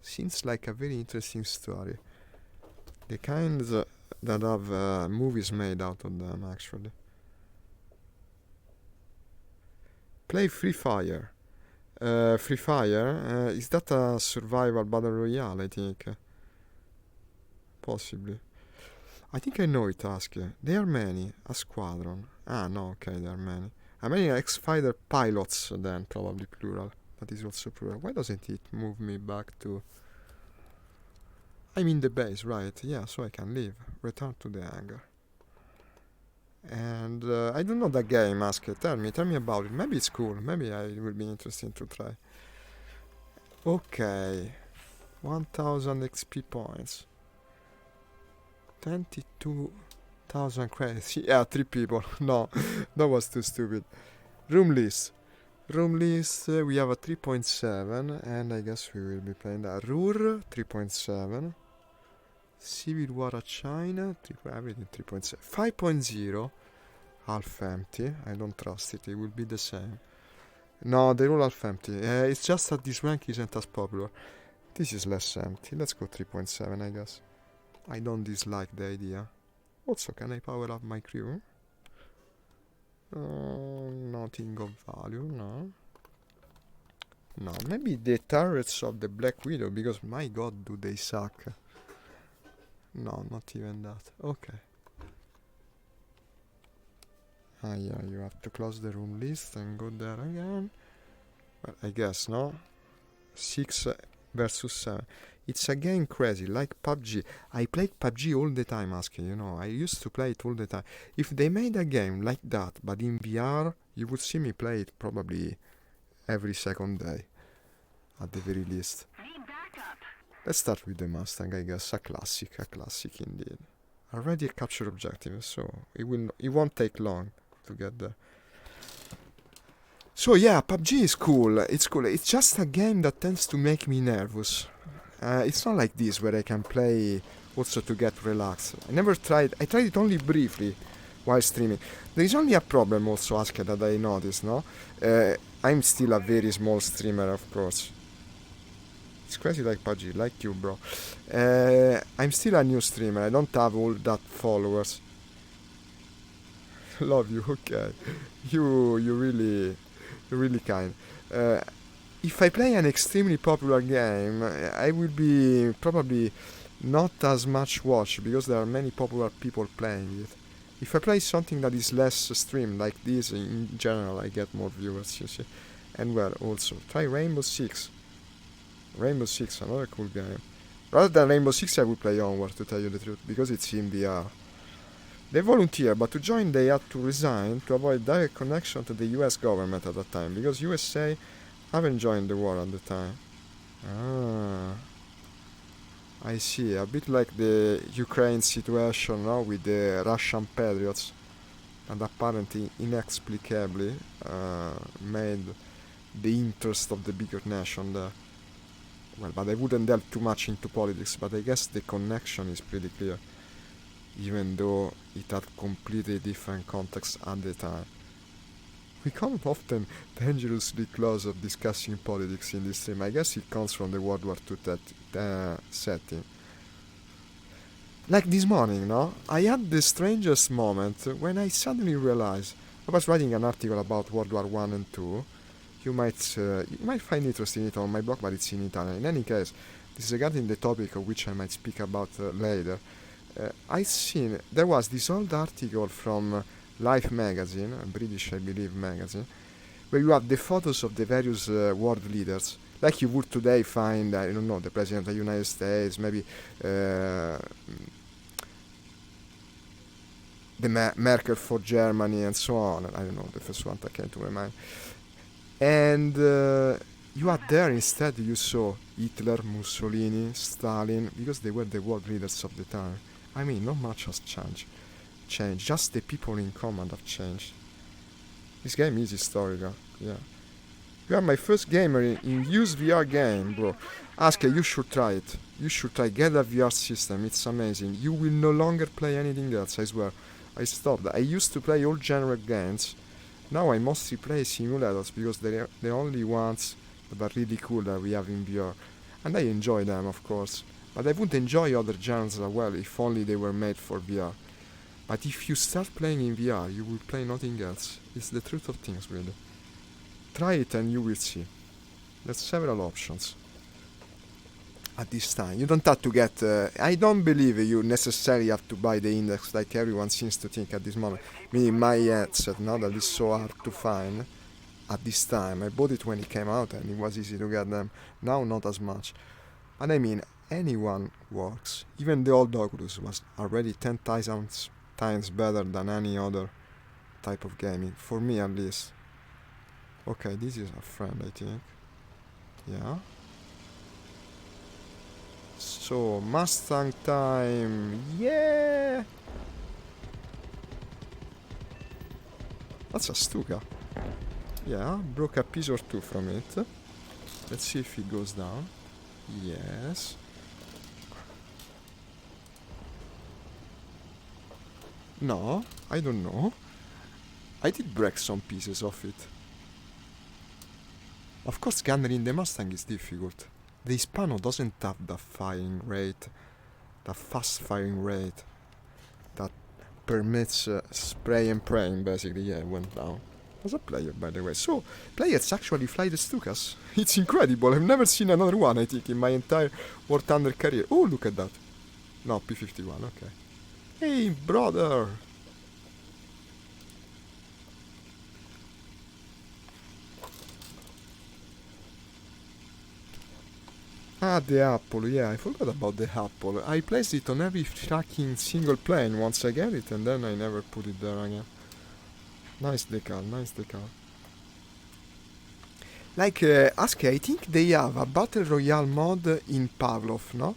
[SPEAKER 1] Seems like a very interesting story. The kinds that have movies made out of them, actually. Play Free Fire. Free Fire? Is that a survival battle royale, I think? Possibly. I think I know it, Ask. There are many. A squadron. No, okay, there are many. How many X-Fighter pilots, then, probably plural. That is also plural. Why doesn't it move me back to... I'm in the base, right? Yeah, so I can leave. Return to the hangar. And I don't know that game, Ask. Tell me about it. Maybe it's cool. Maybe I will be interesting to try. Okay. 1000 XP points. 22,000 credits. Yeah, 3 people. No, that was too stupid. Room list. Room list, we have a 3.7, and I guess we will be playing that. Ruhr, 3.7. Civil War at China, everything 3.7. 5.0, half empty. I don't trust it, it will be the same. No, they're all half empty. It's just that this rank isn't as popular. This is less empty. Let's go 3.7, I guess. I don't dislike the idea. Also, can I power up my crew? Nothing of value, no. No, maybe the turrets of the Black Widow, because my god, do they suck. No, not even that. Okay. Yeah, you have to close the room list and go there again. Well, I guess, no? 6 versus 7. It's a game crazy, like PUBG. I played PUBG all the time, asking, you know. I used to play it all the time. If they made a game like that, but in VR, you would see me play it probably every second day, at the very least. Let's start with the Mustang, I guess. A classic indeed. Already a capture objective, so it won't take long to get there. So yeah, PUBG is cool. It's cool. It's just a game that tends to make me nervous. It's not like this where I can play also to get relaxed. I tried it only briefly while streaming. There is only a problem also, Aska, that I noticed, no? I'm still a very small streamer, of course. It's crazy like PUBG, like you, bro. I'm still a new streamer. I don't have all that followers. Love you, okay. You're really kind. If I play an extremely popular game, I will be probably not as much watched because there are many popular people playing it. If I play something that is less streamed like this, in general, I get more viewers, you see. And well, also, try Rainbow Six. Rainbow Six, another cool game. Rather than Rainbow Six, I would play Onward, to tell you the truth, because it's in VR. They volunteered, but to join they had to resign to avoid direct connection to the US government at that time, because USA haven't joined the war at the time. I see, a bit like the Ukraine situation now with the Russian patriots, and apparently inexplicably made the interest of the bigger nation there. Well, but I wouldn't delve too much into politics, but I guess the connection is pretty clear, even though it had completely different context at the time. We come often dangerously close of discussing politics in this stream. I guess it comes from the World War II setting. Like this morning, no? I had the strangest moment when I suddenly realized I was writing an article about World War One and Two. You might find interesting it on my blog, but it's in Italian. In any case, this is regarding the topic of which I might speak about later. I seen there was this old article from Life magazine, a British, I believe, magazine, where you have the photos of the various world leaders, like you would today find, I don't know, the President of the United States, maybe the Merkel for Germany, and so on. I don't know, the first one that came to my mind. And you had there instead, you saw Hitler, Mussolini, Stalin, because they were the world leaders of the time. I mean, not much has changed. Just the people in command have changed. This game is historical, yeah. You are my first gamer in used VR game, bro. Aske, you should try it. You should try. Get a VR system. It's amazing. You will no longer play anything else, I swear. I stopped. I used to play all genre games. Now I mostly play simulators because they're the only ones that are really cool that we have in VR. And I enjoy them, of course. But I would enjoy other genres as well if only they were made for VR. But if you start playing in VR, you will play nothing else. It's the truth of things, really. Try it and you will see. There's several options. At this time, you don't have to get... I don't believe you necessarily have to buy the index like everyone seems to think at this moment. Meaning my headset, now that it's so hard to find at this time. I bought it when it came out and it was easy to get them. Now not as much. But I mean, anyone works. Even the old Oculus was already 10,000 times better than any other type of gaming. For me at least. Okay, this is a friend, I think. Yeah. So, Mustang time. Yeah! That's a Stuka. Yeah, broke a piece or two from it. Let's see if it goes down. Yes. No, I don't know. I did break some pieces of it. Of course, gunnery the Mustang is difficult. The Hispano doesn't have the firing rate, the fast firing rate that permits spray and praying, basically. Yeah, it went down. Was a player, by the way. So, players actually fly the Stukas. It's incredible. I've never seen another one, I think, in my entire War Thunder career. Oh, look at that. No, P-51, okay. Hey, brother! Ah, the apple, yeah, I forgot about the apple. I placed it on every tracking single plane once I get it, and then I never put it there again. Nice decal, nice decal. Like, Aske, I think they have a Battle Royale mod in Pavlov, no?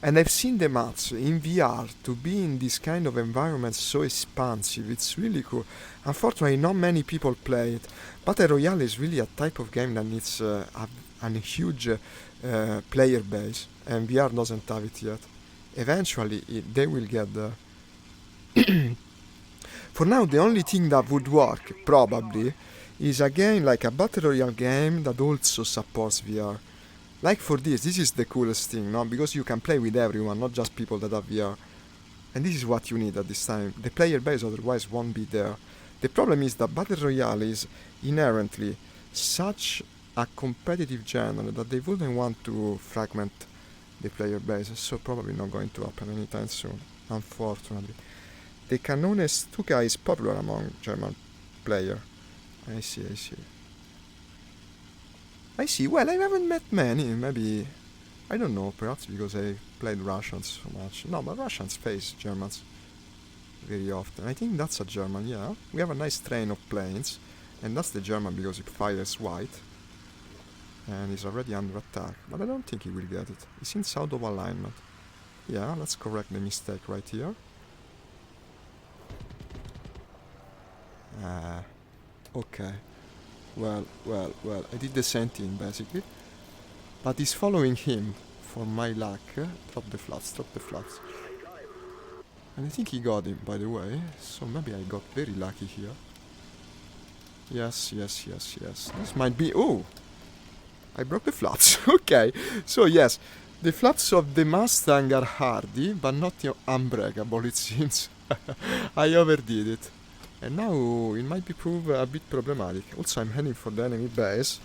[SPEAKER 1] And I've seen the maps in VR to be in this kind of environment so expansive. It's really cool. Unfortunately, not many people play it. Battle Royale is really a type of game that needs a huge player base, and VR doesn't have it yet. Eventually, they will get there. For now, the only thing that would work, probably, is a game like a Battle Royale game that also supports VR. Like for this is the coolest thing, no? Because you can play with everyone, not just people that have VR. And this is what you need at this time. The player base otherwise won't be there. The problem is that Battle Royale is inherently such a competitive genre that they wouldn't want to fragment the player base, so probably not going to happen anytime soon, unfortunately. The Cannone Stuka is popular among German players. I see. Well, I haven't met many. Maybe, I don't know, perhaps because I played Russians so much. No, but Russians face Germans very often. I think that's a German, yeah. We have a nice train of planes, and that's the German because it fires white. And he's already under attack, but I don't think he will get it. He's in south of alignment. Yeah, let's correct the mistake right here. Okay. Well, I did the same thing, basically. but he's following him. For my luck, drop the flats, drop the flats. And I think he got him, by the way, so maybe I got very lucky here. Yes, yes, yes, yes. This might be... Oh! I broke the flaps. Okay, so yes, the flaps of the Mustang are hardy, but not unbreakable, it seems. I overdid it. And now it might be proved a bit problematic. Also, I'm heading for the enemy base.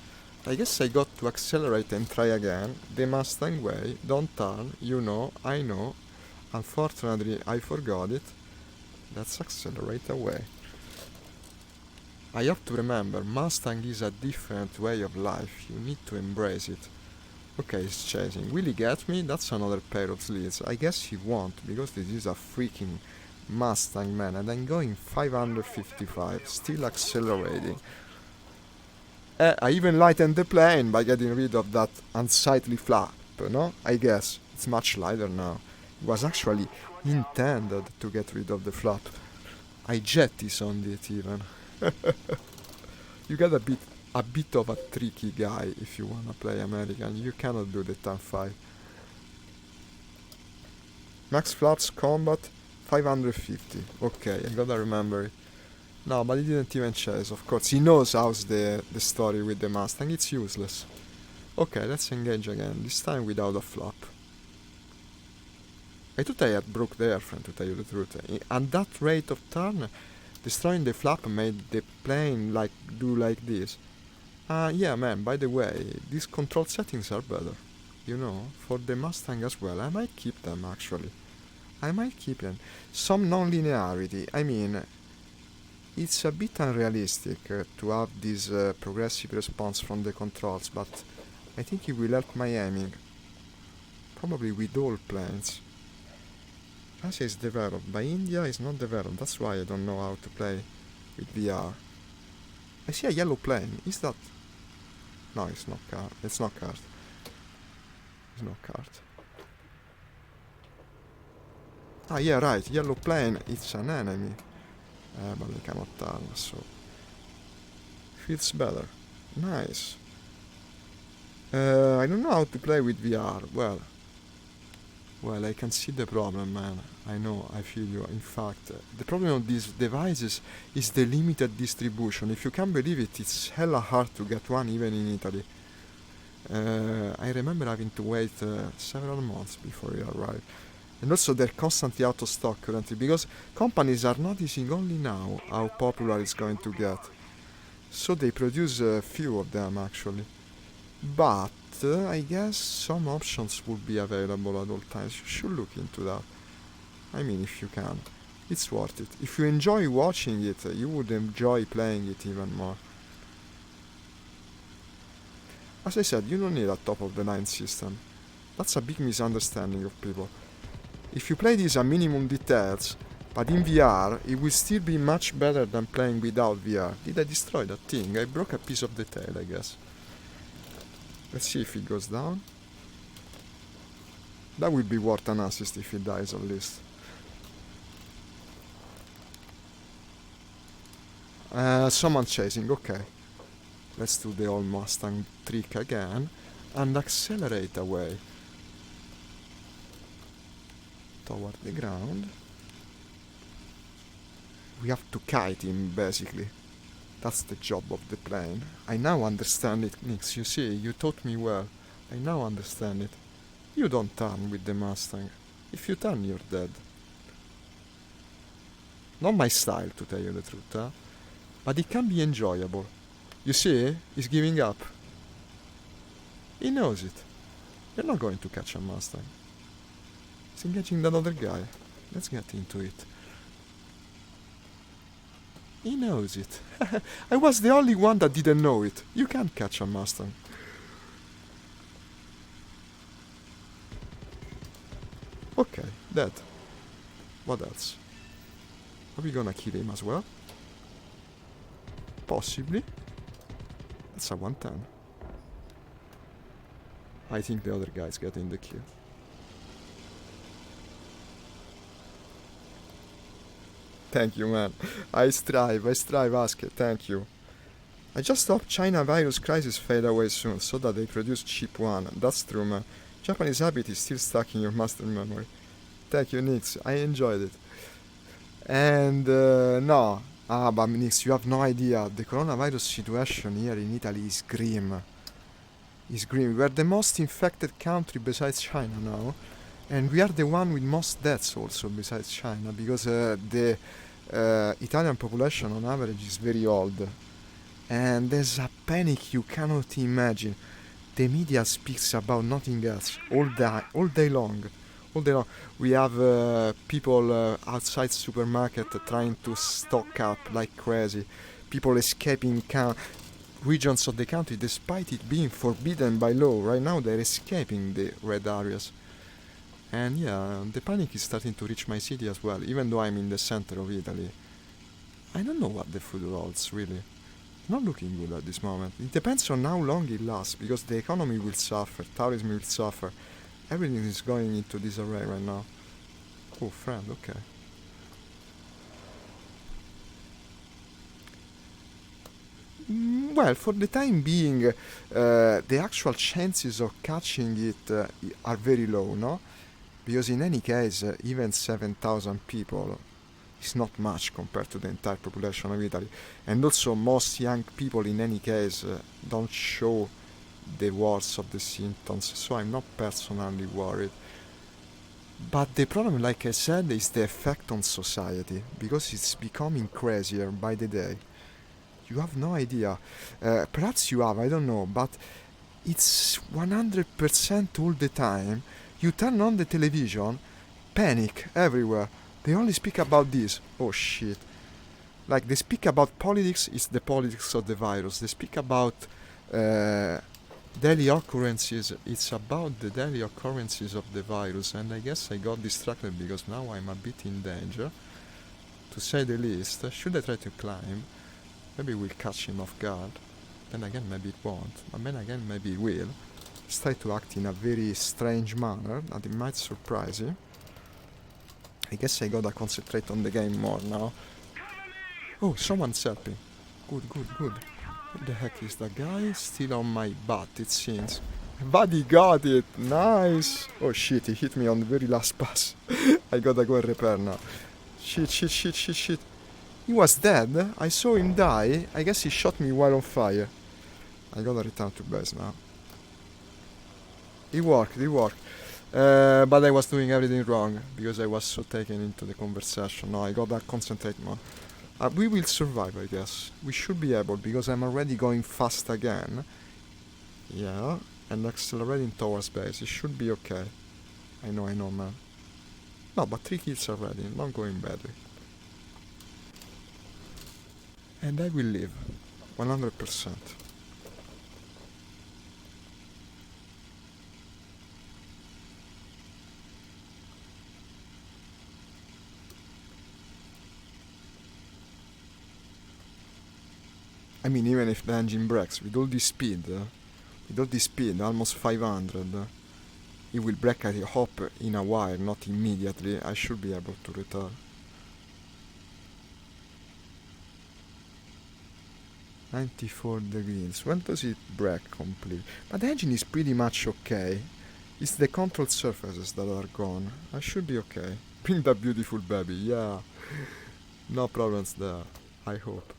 [SPEAKER 1] I guess I got to accelerate and try again. The Mustang way, don't turn, you know, I know. Unfortunately, I forgot it. Let's accelerate away. I have to remember, Mustang is a different way of life. You need to embrace it. Okay, he's chasing. Will he get me? That's another pair of slits. I guess he won't, because this is a freaking Mustang, man. And I'm going 555, still accelerating. I even lightened the plane by getting rid of that unsightly flap, no? I guess. It's much lighter now. It was actually intended to get rid of the flap. I jettisoned it even. You get a bit of a tricky guy if you wanna play American. You cannot do the turn 5. Max flaps combat 550. Okay, I gotta remember it. No, but he didn't even chase, of course. He knows how's the story with the Mustang. It's useless. Okay, let's engage again. This time without a flap. I thought I had broke the airframe, to tell you the truth. At that rate of turn, destroying the flap made the plane do like this. Yeah, man, by the way, these control settings are better. You know, for the Mustang as well. I might keep them, actually. I might keep them. Some non-linearity. I mean, it's a bit unrealistic to have this progressive response from the controls, but I think it will help my aiming. Probably with all planes. Asia is developed, but India is not developed. That's why I don't know how to play with VR. I see a yellow plane. Is that... No, it's not car. It's not cart. It's not cart. Ah, yeah, right. Yellow plane. It's an enemy. But they cannot turn, so... Feels better. Nice. I don't know how to play with VR. Well, I can see the problem, man. I know, I feel you. In fact, the problem of these devices is the limited distribution. If you can believe it, it's hella hard to get one even in Italy. I remember having to wait several months before it arrived. And also they're constantly out of stock currently, because companies are noticing only now how popular it's going to get. So they produce a few of them, actually. But I guess some options will be available at all times. You should look into that. I mean, if you can. It's worth it. If you enjoy watching it, you would enjoy playing it even more. As I said, you don't need a top-of-the-line system. That's a big misunderstanding of people. If you play this at minimum details, but in VR, it will still be much better than playing without VR. Did I destroy that thing? I broke a piece of the tail, I guess. Let's see if it goes down. That would be worth an assist if it dies at least. Someone chasing, okay. Let's do the old Mustang trick again and accelerate away toward the ground. We have to kite him, basically. That's the job of the plane. I now understand it, Nix. You see, you taught me well. I now understand it. You don't turn with the Mustang. If you turn, you're dead. Not my style, to tell you the truth, huh? But it can be enjoyable. You see, he's giving up. He knows it. You're not going to catch a Mustang. He's engaging that other guy. Let's get into it. He knows it. I was the only one that didn't know it. You can't catch a Mustang. Okay, dead. What else? Are we gonna kill him as well? Possibly. That's a 110. I think the other guy's getting the kill. Thank you, man. I strive, ask it. Thank you. I just hope China virus crisis fade away soon, so that they produce cheap one. That's true, man. Japanese habit is still stuck in your master memory. Thank you, Nix. I enjoyed it. And no, but Nix, you have no idea. The coronavirus situation here in Italy is grim. Is grim. We are the most infected country besides China now, and we are the one with most deaths also besides China, because the Italian population on average is very old, and there's a panic you cannot imagine. The media speaks about nothing else all day long. All day long. We have people outside supermarket trying to stock up like crazy. People escaping regions of the country despite it being forbidden by law. Right now they're escaping the red areas. And yeah, the panic is starting to reach my city as well, even though I'm in the center of Italy. I don't know what the food holds, really. Not looking good at this moment. It depends on how long it lasts, because the economy will suffer, tourism will suffer. Everything is going into disarray right now. Oh, friend, okay. Well, for the time being, the actual chances of catching it are very low, no? Because in any case, even 7,000 people is not much compared to the entire population of Italy. And also, most young people, in any case, don't show the worst of the symptoms, so I'm not personally worried. But the problem, like I said, is the effect on society, because it's becoming crazier by the day. You have no idea. Perhaps you have, I don't know, but it's 100% all the time. You turn on the television, panic everywhere. They only speak about this. Oh shit. Like, they speak about politics, it's the politics of the virus. They speak about daily occurrences, it's about the daily occurrences of the virus. And I guess I got distracted because now I'm a bit in danger, to say the least. Should I try to climb? Maybe we'll catch him off guard. Then again, maybe it won't. But then again, maybe it will. Let's try to act in a very strange manner that it might surprise you. I guess I gotta concentrate on the game more now. Oh, someone's helping. Good, good, good. What the heck is that guy? Still on my butt, it seems. But he got it! Nice! Oh shit, he hit me on the very last pass. I gotta go and repair now. Shit, shit, shit, shit, shit. He was dead. I saw him die. I guess he shot me while on fire. I gotta return to base now. It worked, it worked. But I was doing everything wrong because I was so taken into the conversation. No, I gotta concentrate more. We will survive, I guess. We should be able, because I'm already going fast again. Yeah, and accelerating towards base. It should be okay. I know, man. No, but 3 kills already, not going badly. And I will live. 100%. I mean, even if the engine breaks, with all this speed, almost 500, it will break, I hope, in a while, not immediately. I should be able to return. 94 degrees. When does it break completely? But the engine is pretty much okay. It's the control surfaces that are gone. I should be okay. Bring that beautiful baby, yeah. No problems there, I hope.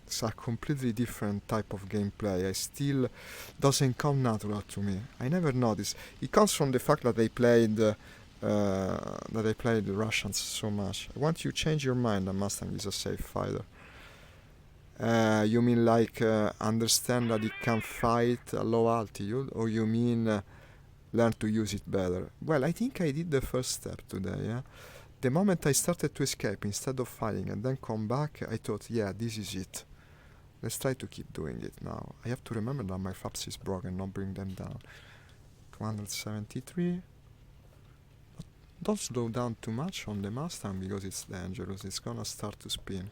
[SPEAKER 1] It's a completely different type of gameplay. I still doesn't come natural to me. I never noticed. It comes from the fact that I played the Russians so much. Once you change your mind, a Mustang is a safe fighter. You mean like understand that it can fight at low altitude, or you mean learn to use it better? Well, I think I did the first step today. Yeah? The moment I started to escape instead of fighting and then come back, I thought, yeah, this is it. Let's try to keep doing it now. I have to remember that my flaps is broken, not bring them down. 273. Don't slow down too much on the Mustang because it's dangerous. It's gonna start to spin.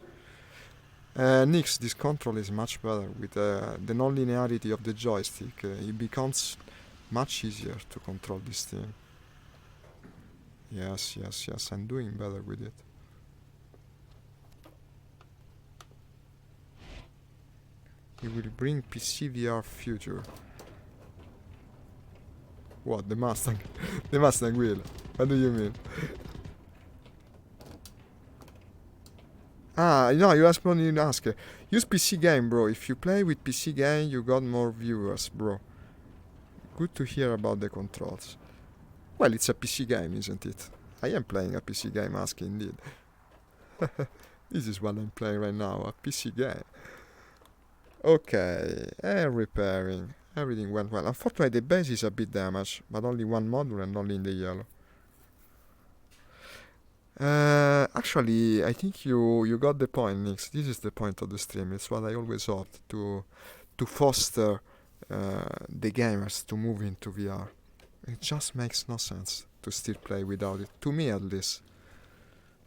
[SPEAKER 1] Nix, this control is much better with the non-linearity of the joystick. It becomes much easier to control this thing. Yes, I'm doing better with it. It will bring PC VR future. What, the Mustang? The Mustang will. What do you mean? No, you asked me, you ask. Use PC game, bro. If you play with PC game, you got more viewers, bro. Good to hear about the controls. Well, it's a PC game, isn't it? I am playing a PC game, ask indeed. This is what I'm playing right now, a PC game. Okay, and repairing. Everything went well. Unfortunately, the base is a bit damaged, but only one module and only in the yellow. Actually, I think you got the point, Nix. This is the point of the stream. It's what I always hoped to foster the gamers to move into VR. It just makes no sense to still play without it. To me, at least.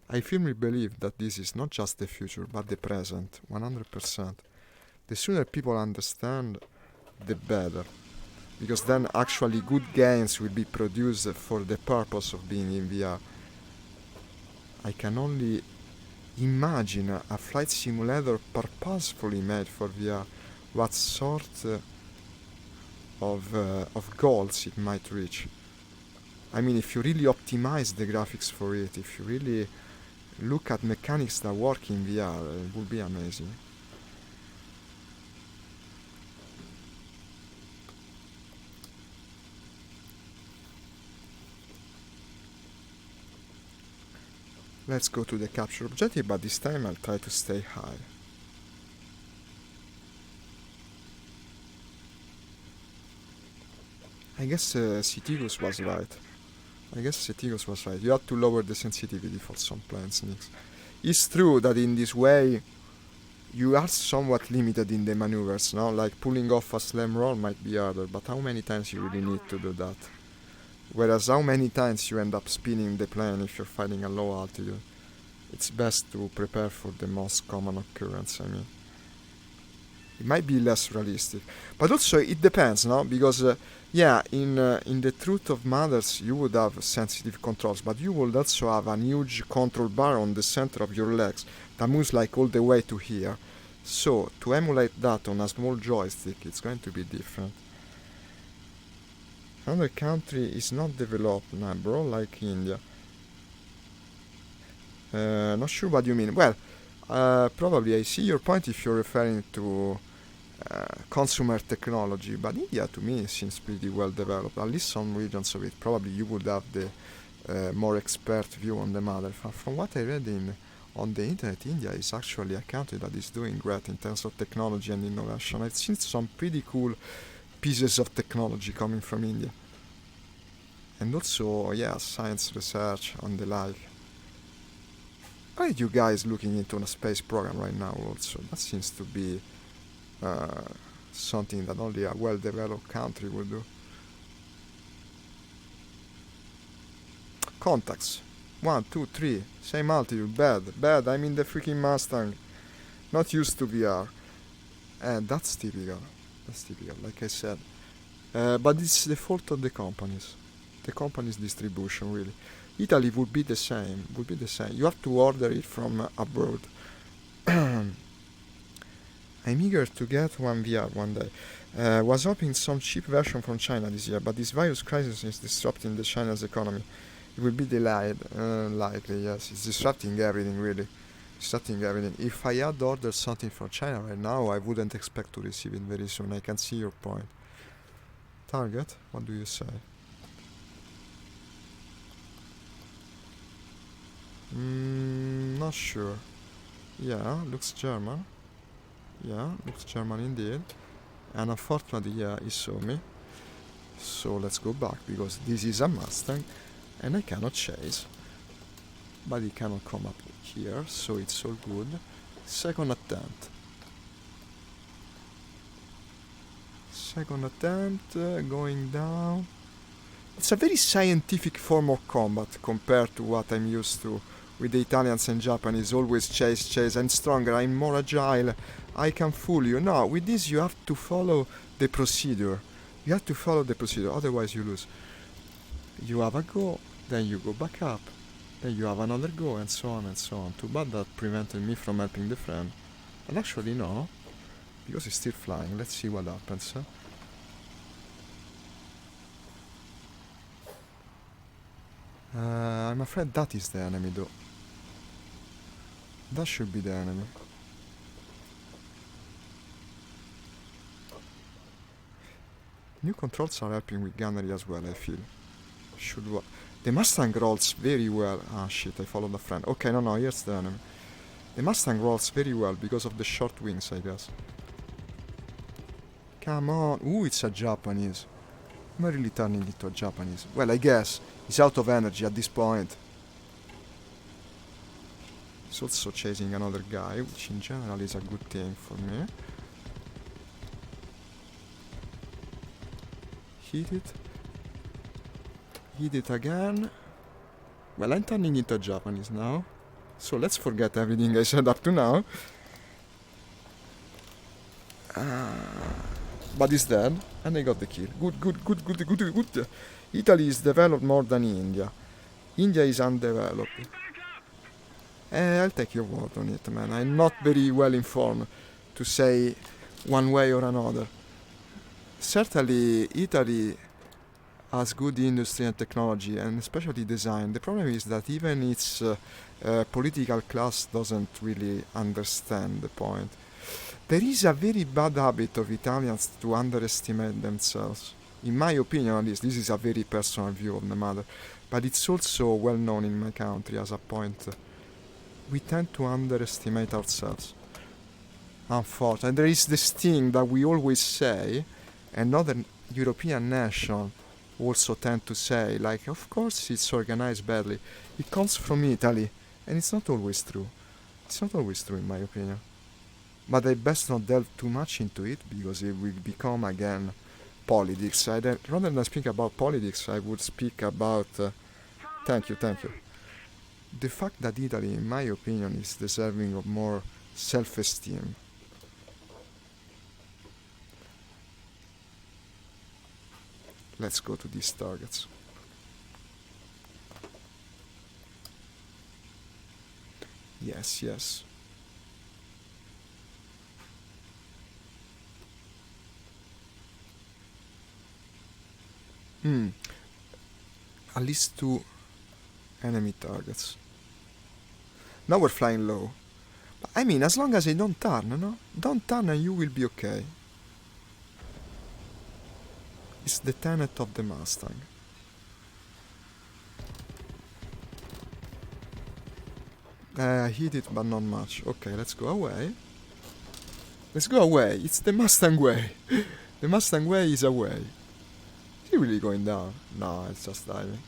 [SPEAKER 1] I firmly believe that this is not just the future, but the present, 100%. The sooner people understand, the better. Because then actually good games will be produced for the purpose of being in VR. I can only imagine a flight simulator purposefully made for VR. What sort of goals it might reach. I mean, if you really optimize the graphics for it, if you really look at mechanics that work in VR, it would be amazing. Let's go to the capture objective, but this time I'll try to stay high. I guess Citigos was right. You have to lower the sensitivity for some planes, Nix. It's true that in this way you are somewhat limited in the maneuvers, no? Like pulling off a slam roll might be harder, but how many times you really need to do that? Whereas how many times you end up spinning the plane if you're fighting a low altitude? It's best to prepare for the most common occurrence, I mean. It might be less realistic. But also it depends, no? Because, in the truth of matters, you would have sensitive controls, but you would also have a huge control bar on the center of your legs that moves like all the way to here. So, to emulate that on a small joystick, it's going to be different. Another country is not developed now, bro, like India. Not sure what you mean. Well, probably I see your point if you're referring to consumer technology, but India to me seems pretty well developed, at least some regions of it. Probably you would have the more expert view on the matter. From what I read on the internet, India is actually a country that is doing great in terms of technology and innovation. I've seen some pretty cool pieces of technology coming from India. And also, science research and the like. Are you guys looking into a space program right now also? That seems to be something that only a well-developed country would do. Contacts. 1, 2, 3. Same altitude. Bad. I'm in the freaking Mustang. Not used to VR. And that's typical. Like I said. But it's the fault of the companies. The company's distribution, really. Italy would be the same. You have to order it from abroad. I'm eager to get one VR one day. Was hoping some cheap version from China this year, but this virus crisis is disrupting the China's economy. It will be delayed, likely, yes. It's disrupting everything, really. If I had ordered something from China right now, I wouldn't expect to receive it very soon. I can see your point. Target? What do you say? Not sure. Yeah, looks German. Indeed. And unfortunately, he saw me. So let's go back, because this is a Mustang, and I cannot chase. But he cannot come up here, so it's all good. Second attempt, going down. It's a very scientific form of combat compared to what I'm used to with the Italians and Japanese. Always chase, I'm stronger, I'm more agile, I can fool you. No, with this you have to follow the procedure. Otherwise you lose. You have a go, then you go back up, then you have another go, and so on and so on. Too bad that prevented me from helping the friend. And actually no, Because it's still flying. Let's see what happens. I'm afraid that is the enemy though. That should be the enemy. New controls are helping with gunnery as well, I feel. Should work. The Mustang rolls very well. Ah shit, I followed a friend. Okay, no, here's the enemy. The Mustang rolls very well because of the short wings, I guess. Come on. Ooh, it's a Japanese. Am I really turning into a Japanese? Well, I guess. He's out of energy at this point. He's also chasing another guy, which in general is a good thing for me. Hit it. Hit it again. Well, I'm turning into a Japanese now. So let's forget everything I said up to now. But he's dead, and I got the kill. Good. Italy is developed more than India. India is undeveloped. I'll take your word on it, man. I'm not very well informed to say one way or another. Certainly, Italy has good industry and technology, and especially design. The problem is that even its political class doesn't really understand the point. There is a very bad habit of Italians to underestimate themselves. In my opinion, at least, this is a very personal view of the matter, but it's also well known in my country as a point. We tend to underestimate ourselves. Unfortunately, there is this thing that we always say, and other European nations also tend to say, like, of course it's organized badly. It comes from Italy, and it's not always true. It's not always true, in my opinion. But I best not delve too much into it, because it will become again politics. Rather than speak about politics, I would speak about... Thank you. The fact that Italy, in my opinion, is deserving of more self-esteem. Let's go to these targets. Yes. At least 2 enemy targets. Now we're flying low. I mean, as long as I don't turn, no? Don't turn and you will be okay. It's the tenet of the Mustang. I hit it, but not much. Okay, let's go away. It's the Mustang way. The Mustang way is away. Is he really going down? No, it's just diving.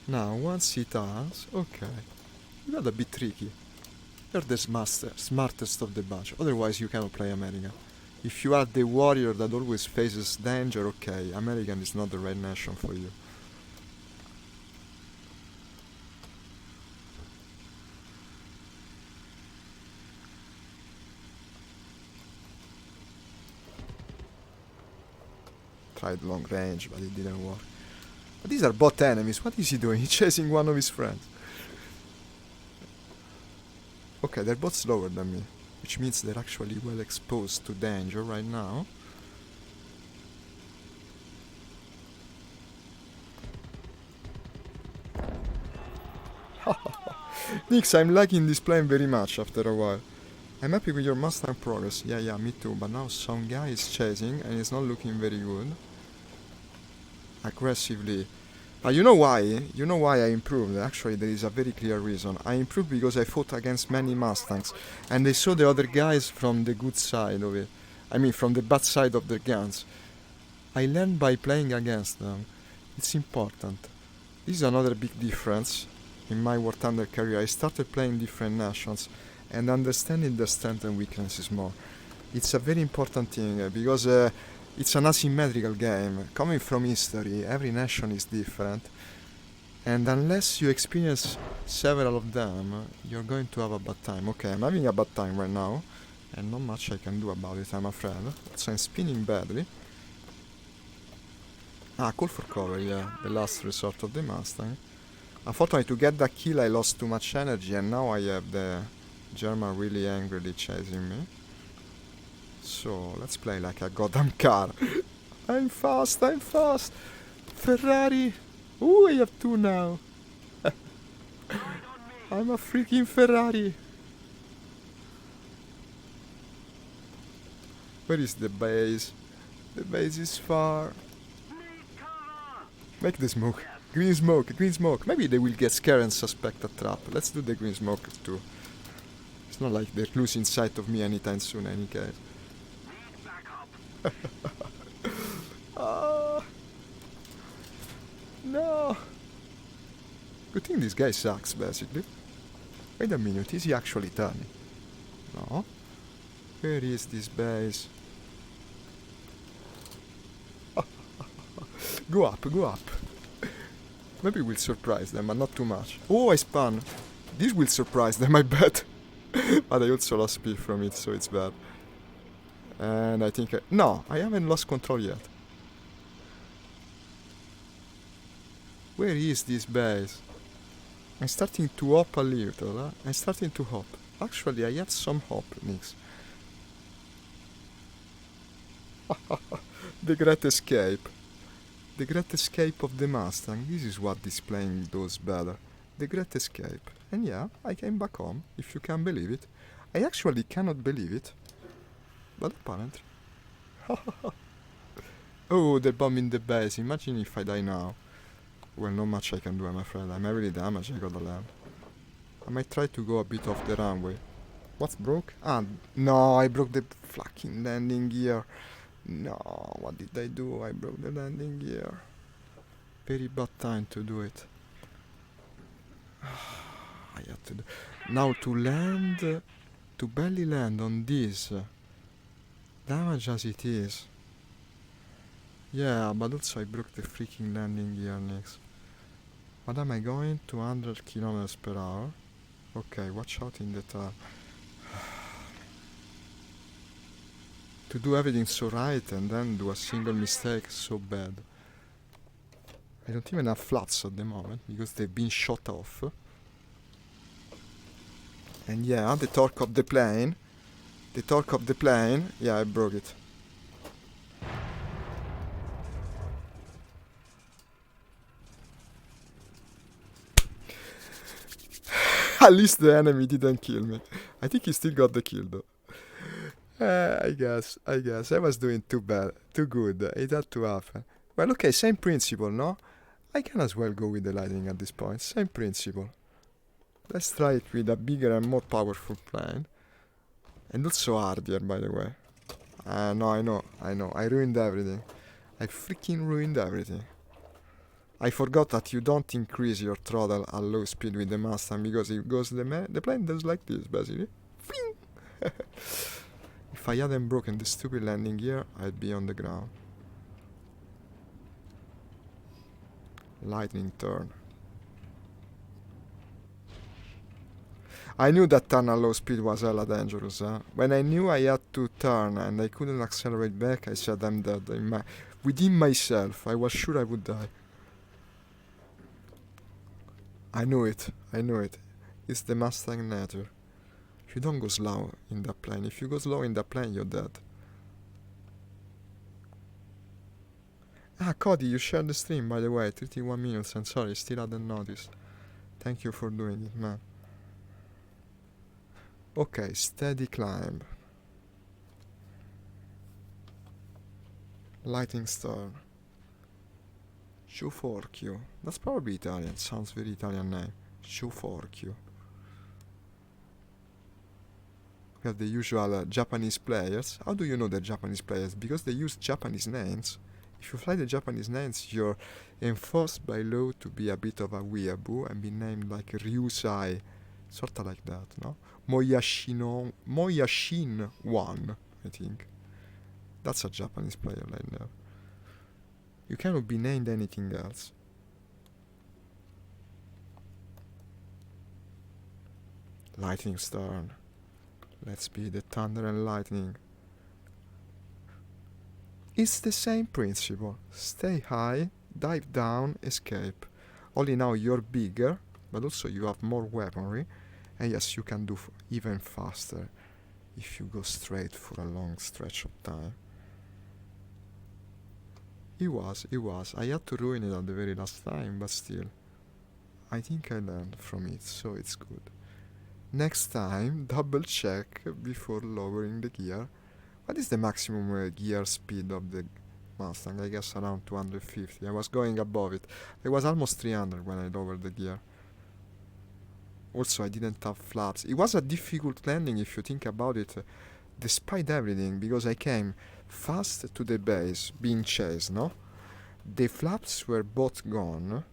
[SPEAKER 1] Now, once he turns, okay. You got a bit tricky. You're the smartest of the bunch. Otherwise, you cannot play American. If you are the warrior that always faces danger, okay, American is not the right nation for you. Tried long range, but it didn't work. But these are bot enemies. What is he doing? He's chasing one of his friends. Okay, they're both slower than me, which means they're actually well exposed to danger right now. Nix, I'm liking this plane very much after a while. I'm happy with your Mustang progress. Yeah, me too, but now some guy is chasing and it's not looking very good. Aggressively. You know why? You know why I improved? Actually, there is a very clear reason. I improved because I fought against many Mustangs, and I saw the other guys from the good side of it. I mean, from the bad side of their guns. I learned by playing against them. It's important. This is another big difference in my War Thunder career. I started playing different nations and understanding their strengths and weaknesses more. It's a very important thing because it's an asymmetrical game. Coming from history, every nation is different, and unless you experience several of them, you're going to have a bad time. Okay, I'm having a bad time right now, and not much I can do about it, I'm afraid. So I'm spinning badly. Call for cover, yeah, the last resort of the Mustang. Unfortunately, to get that kill, I lost too much energy, and now I have the German really angrily chasing me. So, let's play like a goddamn car. I'm fast, I'm fast! Ferrari! Ooh, I have two now! I'm a freaking Ferrari! Where is the base? The base is far. Make the smoke. Green smoke, green smoke. Maybe they will get scared and suspect a trap. Let's do the green smoke too. It's not like they're losing sight of me anytime soon, any case. Ah, no. Good thing this guy sucks, basically. Wait a minute, is he actually turning? No. Where is this base? Go up, go up. Maybe we'll surprise them, but not too much. Oh, I spun. This will surprise them, I bet. But I also lost speed from it, so it's bad. And I think no, I haven't lost control yet. Where is this base? I'm starting to hop a little, huh? I'm starting to hop. Actually, I have some hop, Nix. The great escape. The great escape of the Mustang. This is what this plane does better. The great escape. And yeah, I came back home, if you can believe it. I actually cannot believe it. But apparently. Oh, they're bombing the base. Imagine if I die now. Well, not much I can do, I'm afraid. I'm heavily damaged, I gotta land. I might try to go a bit off the runway. What's broke? Ah, no, I broke the fucking landing gear. No, what did I do? I broke the landing gear. Very bad time to do it. I had to do. Now to land, to belly land on this, damage as it is. Yeah, but also I broke the freaking landing gear next. What am I going? 200 kilometers per hour. Okay, watch out in the turn. To do everything so right and then do a single mistake so bad. I don't even have flats at the moment because they've been shot off. And yeah, the torque of the plane. The torque of the plane. Yeah, I broke it. At least the enemy didn't kill me. I think he still got the kill though. I guess. I was doing too bad, too good. It had to happen. Well, okay, same principle, no? I can as well go with the lightning at this point. Same principle. Let's try it with a bigger and more powerful plane. And also hardier, by the way. No, I know. I ruined everything. I freaking ruined everything. I forgot that you don't increase your throttle at low speed with the Mustang because it goes the plane does like this, basically. If I hadn't broken the stupid landing gear, I'd be on the ground. Lightning turn. I knew that turn at low speed was hella dangerous. When I knew I had to turn and I couldn't accelerate back, I said I'm dead. Within myself, I was sure I would die. I knew it. It's the Mustang nature. You don't go slow in that plane. If you go slow in that plane, you're dead. Ah, Cody, you shared the stream, by the way. 31 minutes, and sorry, still hadn't noticed. Thank you for doing it, man. Okay, steady climb. Lightning stern. Ciuforchio. That's probably Italian. Sounds very Italian name. Ciuforchio. We have the usual Japanese players. How do you know they're Japanese players? Because they use Japanese names. If you fly the Japanese names, you're enforced by law to be a bit of a weeaboo and be named like Ryusai. Sorta like that, no? Moyashin 1, I think. That's a Japanese player right now. You cannot be named anything else. Lightning stern. Let's be the thunder and lightning. It's the same principle. Stay high, dive down, escape. Only now you're bigger, but also you have more weaponry. And yes, you can do even faster if you go straight for a long stretch of time. It was. I had to ruin it at the very last time, but still. I think I learned from it, so it's good. Next time, double check before lowering the gear. What is the maximum gear speed of the Mustang? I guess around 250. I was going above it. It was almost 300 when I lowered the gear. Also, I didn't have flaps. It was a difficult landing if you think about it, despite everything, because I came fast to the base, being chased, no? The flaps were both gone,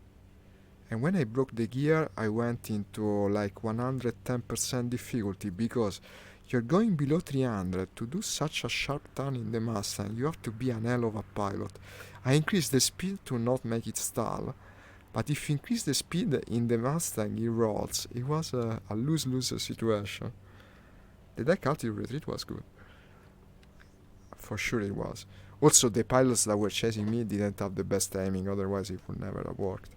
[SPEAKER 1] and when I broke the gear, I went into like 110% difficulty, because you're going below 300 to do such a sharp turn in the Mustang. You have to be an hell of a pilot. I increased the speed to not make it stall, but if you increase the speed in the Mustang, it rolls. It was a lose-lose situation. The deck altitude retreat was good. For sure it was. Also, the pilots that were chasing me didn't have the best aiming, otherwise it would never have worked.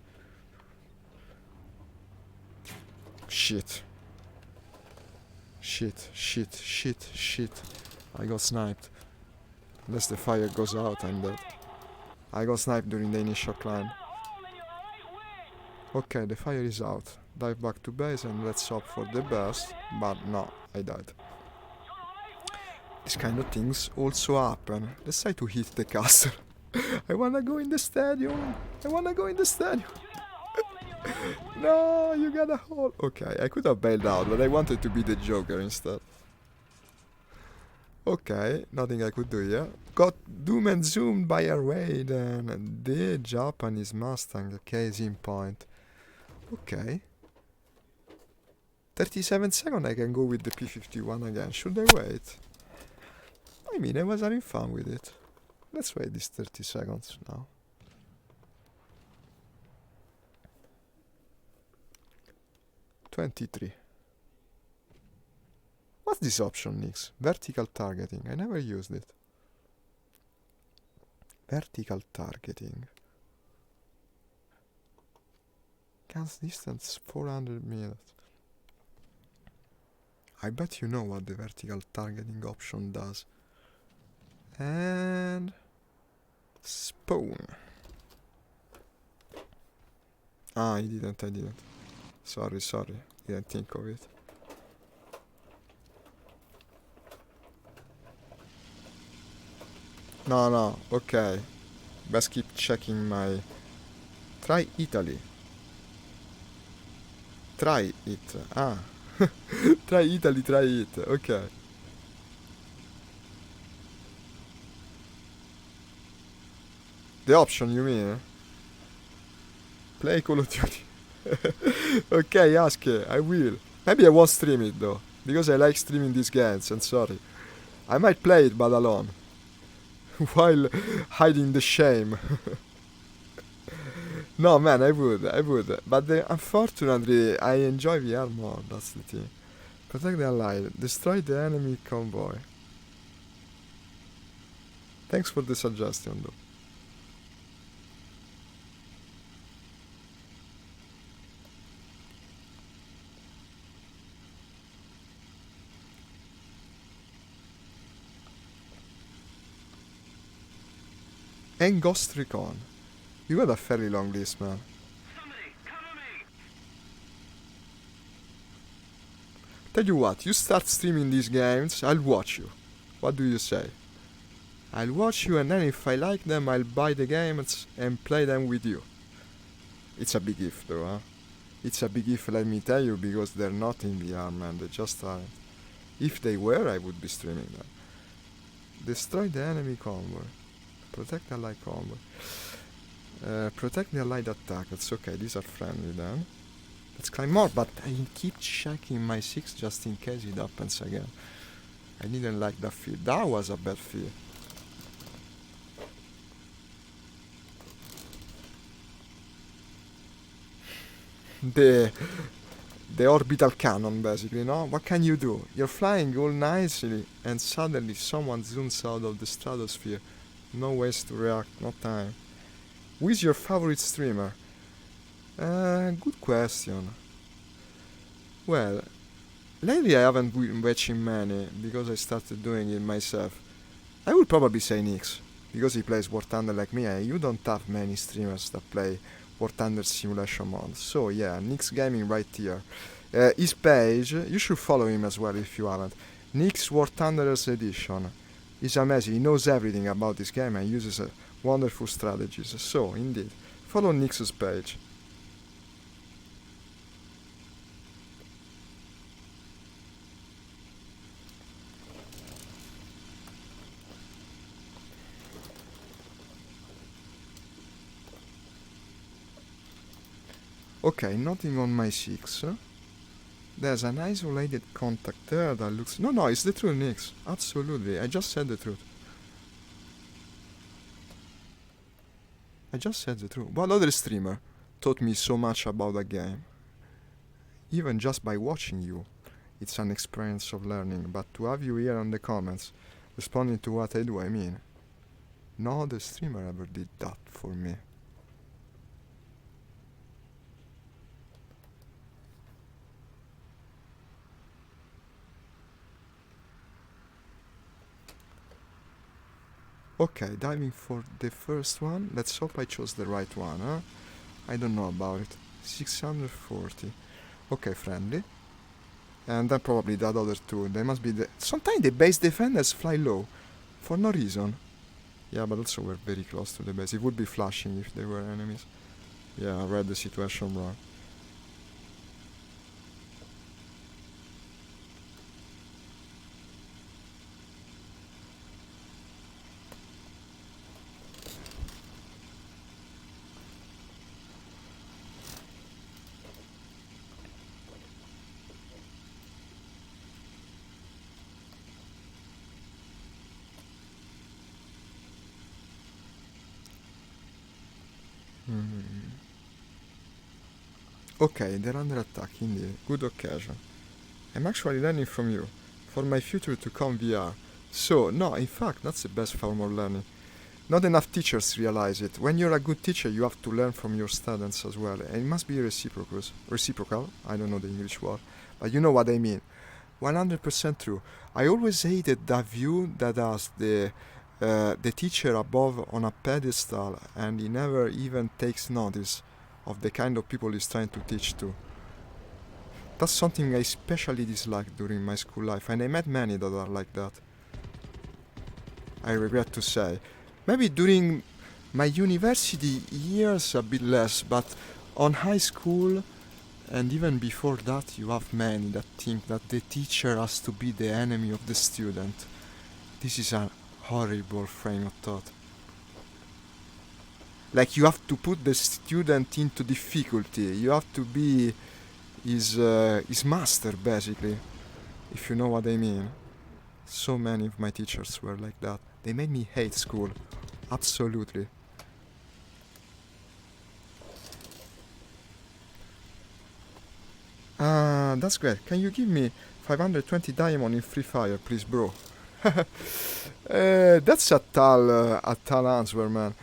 [SPEAKER 1] Shit. I got sniped. Unless the fire goes out, I'm dead. I got sniped during the initial climb. Okay, the fire is out. Dive back to base and let's hope for the best. But no, I died. These kind of things also happen. Let's try to hit the castle. I wanna go in the stadium. No, you got a hole. Okay, I could have bailed out, but I wanted to be the Joker instead. Okay, nothing I could do here. Got doom and zoomed by a raid and the Japanese Mustang, case in point. Okay. 37 seconds I can go with the P51 again. Should I wait? I mean, I was having fun with it. Let's wait these 30 seconds now. $23. What's this option, Nix? Vertical targeting. I never used it. Vertical targeting. Guns distance 400 meters. I bet you know what the vertical targeting option does. And spawn. I didn't. Sorry. Didn't think of it. No, okay. Best keep checking my... Try Italy. Try it. Try Italy, try it. Okay. The option, you mean? Play Call of Duty. Okay, ask it. I will. Maybe I won't stream it though, because I like streaming these games, and sorry. I might play it but alone. While hiding the shame. No man, I would. But unfortunately, I enjoy VR more, that's the thing. Protect the allied. Destroy the enemy convoy. Thanks for the suggestion though. And Ghost Recon. You got a fairly long list, man.
[SPEAKER 2] Somebody, cover me!
[SPEAKER 1] Tell you what, you start streaming these games, I'll watch you. What do you say? I'll watch you, and then if I like them, I'll buy the games and play them with you. It's a big if though, huh? It's a big if, let me tell you, because they're not in VR, man, they just aren't. If they were, I would be streaming them. Destroy the enemy convoy. Protect the allied convoy. Protect the allied attack. That's okay, these are friendly then. Let's climb more, but I keep checking my 6 just in case it happens again. I didn't like that field. That was a bad field. The orbital cannon, basically, no? What can you do? You're flying all nicely, and suddenly someone zooms out of the stratosphere. No ways to react, no time. Who is your favorite streamer? Good question. Well, lately I haven't been watching many because I started doing it myself. I would probably say Nix because he plays War Thunder like me, and you don't have many streamers that play War Thunder simulation mode. So yeah, Nix Gaming right here. His page, you should follow him as well if you haven't. Nix War Thunderers Edition. He's amazing. He knows everything about this game and uses wonderful strategies. So indeed, follow Nix's page. Okay, nothing on my 6. There's an isolated contact there that looks... No, it's the truth, Nix. Absolutely, I just said the truth. I just said the truth. What other streamer taught me so much about a game? Even just by watching you, it's an experience of learning. But to have you here on the comments, responding to what I do, I mean, no other streamer ever did that for me. Okay, diving for the first one. Let's hope I chose the right one, huh? I don't know about it. 640. Okay, friendly. And then probably that other two. They must be the... Sometimes the base defenders fly low. For no reason. Yeah, but also we're very close to the base. It would be flashing if they were enemies. Yeah, I read the situation wrong. Okay, they're under attack indeed. Good occasion. I'm actually learning from you. For my future to come VR. So, no, in fact, that's the best form of learning. Not enough teachers realize it. When you're a good teacher, you have to learn from your students as well. And it must be reciprocal. I don't know the English word. But you know what I mean. 100% true. I always hated that view that has the teacher above on a pedestal and he never even takes notice of the kind of people he's trying to teach to. That's something I especially disliked during my school life, and I met many that are like that. I regret to say. Maybe during my university years a bit less, but on high school and even before that you have many that think that the teacher has to be the enemy of the student. This is a horrible frame of thought. Like you have to put the student into difficulty. You have to be his master, basically. If you know what I mean. So many of my teachers were like that. They made me hate school. Absolutely. That's great. Can you give me 520 diamond in Free Fire, please, bro? That's a tall answer, man.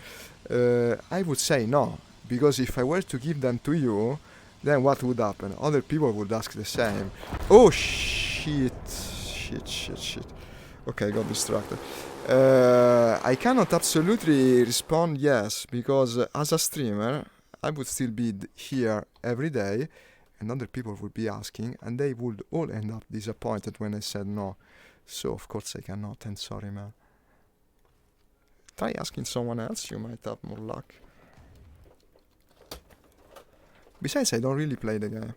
[SPEAKER 1] I would say no, because if I were to give them to you, then what would happen? Other people would ask the same. Oh shit. Okay, I got distracted. I cannot absolutely respond yes, because as a streamer, I would still be here every day, and other people would be asking, and they would all end up disappointed when I said no. So of course I cannot, and sorry, man. Try asking someone else, you might have more luck. Besides, I don't really play the game.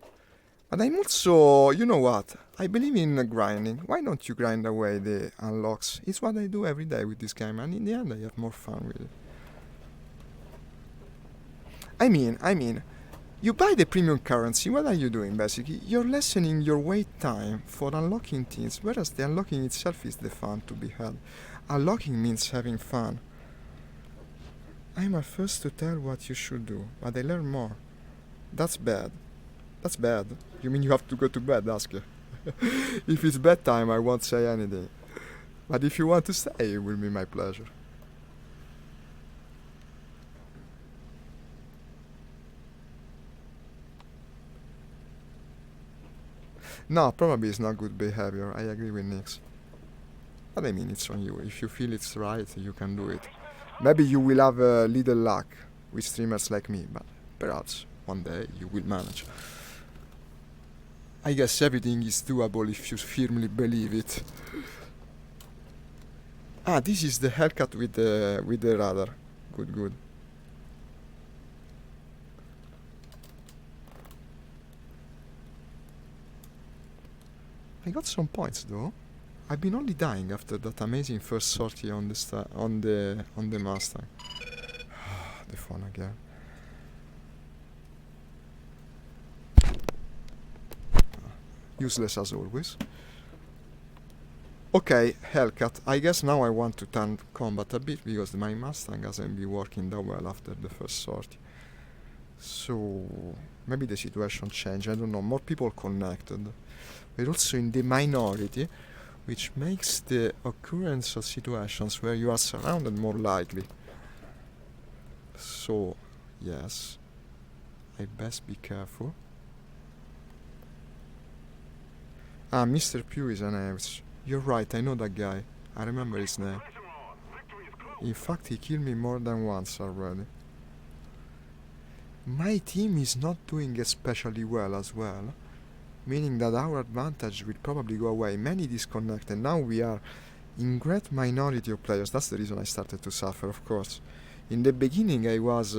[SPEAKER 1] But I'm also, you know what? I believe in grinding. Why don't you grind away the unlocks? It's what I do every day with this game, and in the end I have more fun with it. I mean, you buy the premium currency, what are you doing basically? You're lessening your wait time for unlocking things, whereas the unlocking itself is the fun to be had. Unlocking means having fun. I'm a first to tell what you should do, but I learn more. That's bad. That's bad. You mean you have to go to bed, Asker? If it's bedtime, I won't say anything. But if you want to stay, it will be my pleasure. No, probably it's not good behavior. I agree with Nix. But I mean, it's on you. If you feel it's right, you can do it. Maybe you will have a little luck with streamers like me, but perhaps one day you will manage. I guess everything is doable if you firmly believe it. Ah, this is the haircut with the radar. Good, good. I got some points though. I've been only dying after that amazing first sortie on the Mustang. The phone again. Useless as always. Okay, Hellcat. I guess now I want to turn combat a bit because my Mustang hasn't been working that well after the first sortie. So maybe the situation changed. I don't know. More people connected. We're also in the minority, which makes the occurrence of situations where you are surrounded more likely. So, yes, I best be careful. Ah, Mr. Pugh is an ace. You're right, I know that guy. I remember his name. In fact, he killed me more than once already. My team is not doing especially well as well, meaning that our advantage will probably go away. Many disconnect, and now we are in great minority of players. That's the reason I started to suffer, of course. In the beginning, it was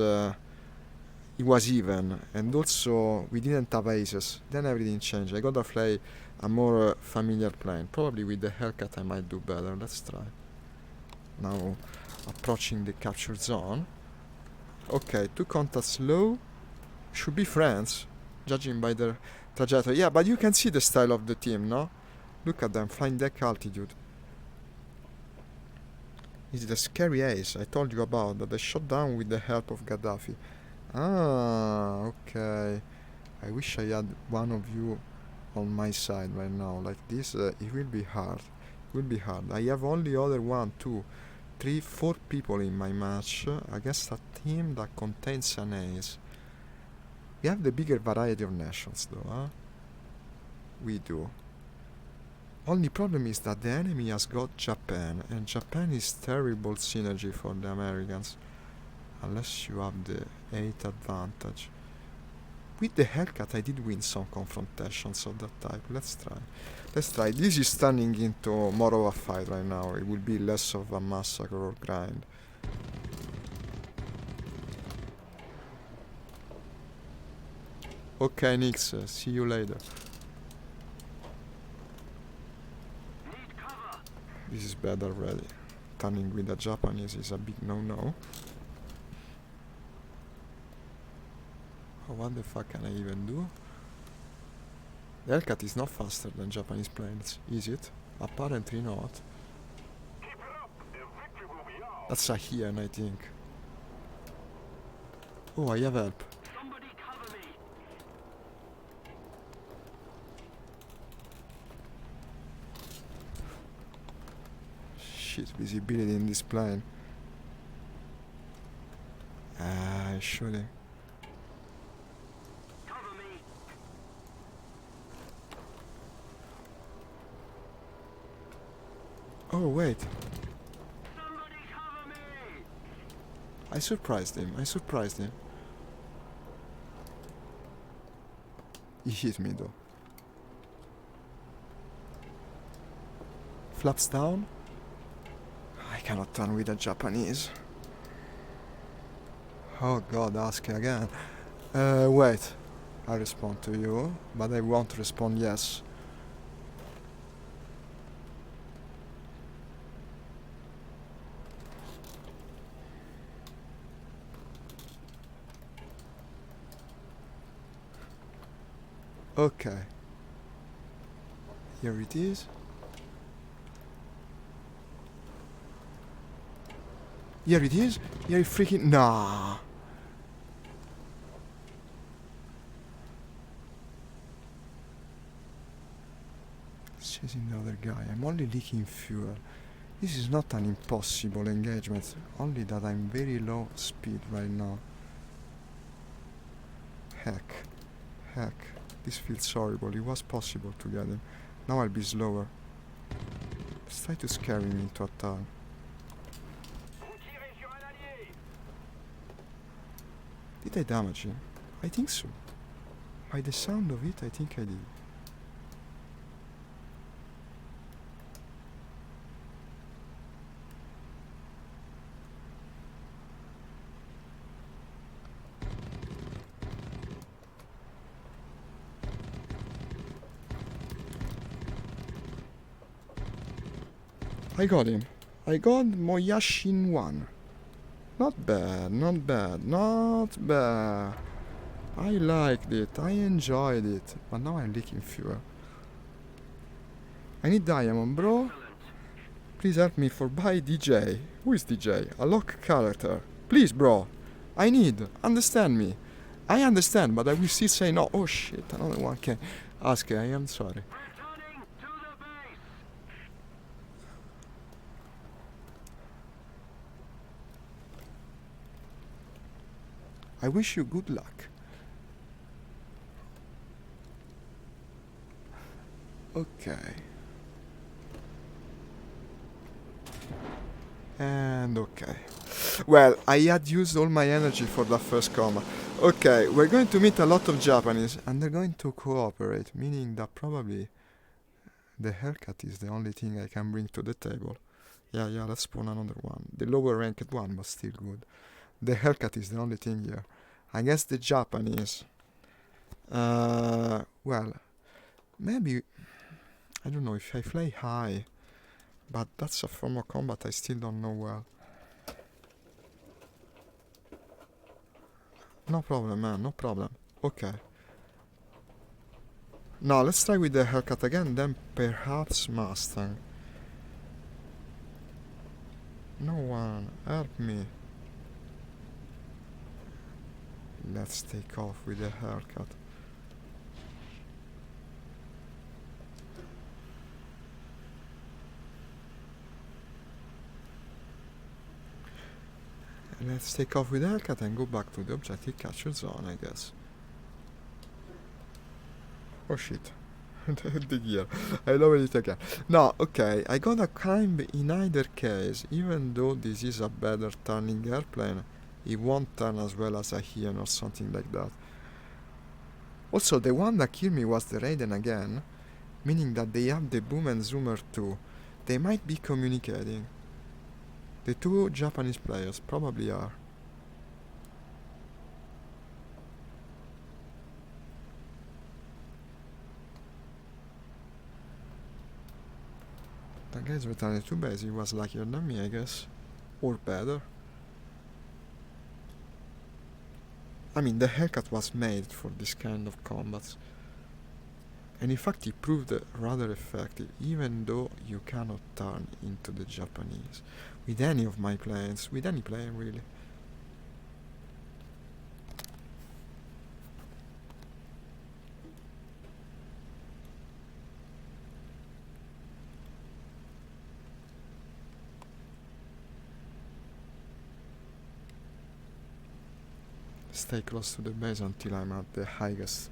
[SPEAKER 1] even, and also we didn't have aces. Then everything changed. I gotta play a more familiar plane. Probably with the haircut I might do better. Let's try. Now, approaching the capture zone. Okay, 2 contacts low. Should be friends, judging by their trajectory. Yeah, but you can see the style of the team, no? Look at them, flying deck altitude. It's the scary ace I told you about that I shot down with the help of Gaddafi. Ah, okay. I wish I had one of you on my side right now. Like this, it will be hard. It will be hard. I have only other 1, 2, 3, 4 people in my match against a team that contains an ace. We have the bigger variety of nations though, huh? We do. Only problem is that the enemy has got Japan, and Japan is terrible synergy for the Americans. Unless you have the 8 advantage. With the haircut I did win some confrontations of that type. Let's try. Let's try. This is turning into more of a fight right now. It will be less of a massacre or grind. Okay, Nix, see you later.
[SPEAKER 2] Need cover.
[SPEAKER 1] This is bad already. Turning with the Japanese is a big no-no. Oh, what the fuck can I even do? The Hellcat is not faster than Japanese planes, is it? Apparently not.
[SPEAKER 2] Keep it up. The victory will be ours.
[SPEAKER 1] That's a Hien, I think. Oh, I have help.
[SPEAKER 2] Somebody cover me.
[SPEAKER 1] Shit, visibility in this plane. Ah, shooting.
[SPEAKER 2] Cover me.
[SPEAKER 1] Oh, wait.
[SPEAKER 2] Somebody cover me.
[SPEAKER 1] I surprised him. He hit me though. Flaps down. I cannot turn with a Japanese. Oh god, ask again. Wait. I respond to you, but I won't respond yes. Okay. Here it is. Here it is. Here it freaking... Nah. It's chasing the other guy. I'm only leaking fuel. This is not an impossible engagement. Only that I'm very low speed right now. Heck. This feels horrible. It was possible to get him. Now I'll be slower. Let's try to scare him into attack.
[SPEAKER 2] Vous tirez sur un allié.
[SPEAKER 1] Did I damage him? I think so. By the sound of it, I think I did. I got him. I got Moyashin 1. Not bad, not bad, not bad. I liked it, I enjoyed it. But now I'm leaking fuel. I need diamond, bro. Please help me for buy DJ. Who is DJ? A lock character. Please, bro. I need. Understand me. I understand, but I will still say no. Oh shit, another one can ask. I am sorry.
[SPEAKER 2] Returning to the base.
[SPEAKER 1] I wish you good luck. Okay. And okay. Well, I had used all my energy for that first combat. Okay, we're going to meet a lot of Japanese and they're going to cooperate, meaning that probably the haircut is the only thing I can bring to the table. Yeah, let's spawn another one. The lower ranked one, but still good. The haircut is the only thing here. I guess the Japanese. Well, maybe, I don't know if I fly high, but that's a form of combat I still don't know well. No problem, man, no problem. Okay. Now, let's try with the haircut again, then perhaps Mustang. No one, help me. Let's take off with the haircut. Let's take off with the haircut and go back to the objective capture zone, I guess. Oh shit. The gear. I lowered it again. No, okay, I gotta climb in either case, even though this is a better turning airplane, it won't turn as well as a Hien or something like that. Also, the one that killed me was the Raiden again, meaning that they have the boom and zoomer too. They might be communicating. The two Japanese players probably are. That guy's returned to base, he was luckier than me, I guess. Or better. I mean, the haircut was made for this kind of combats. And in fact, it proved rather effective, even though you cannot turn into the Japanese. With any of my planes, with any plane really. Stay close to the base until I'm at the highest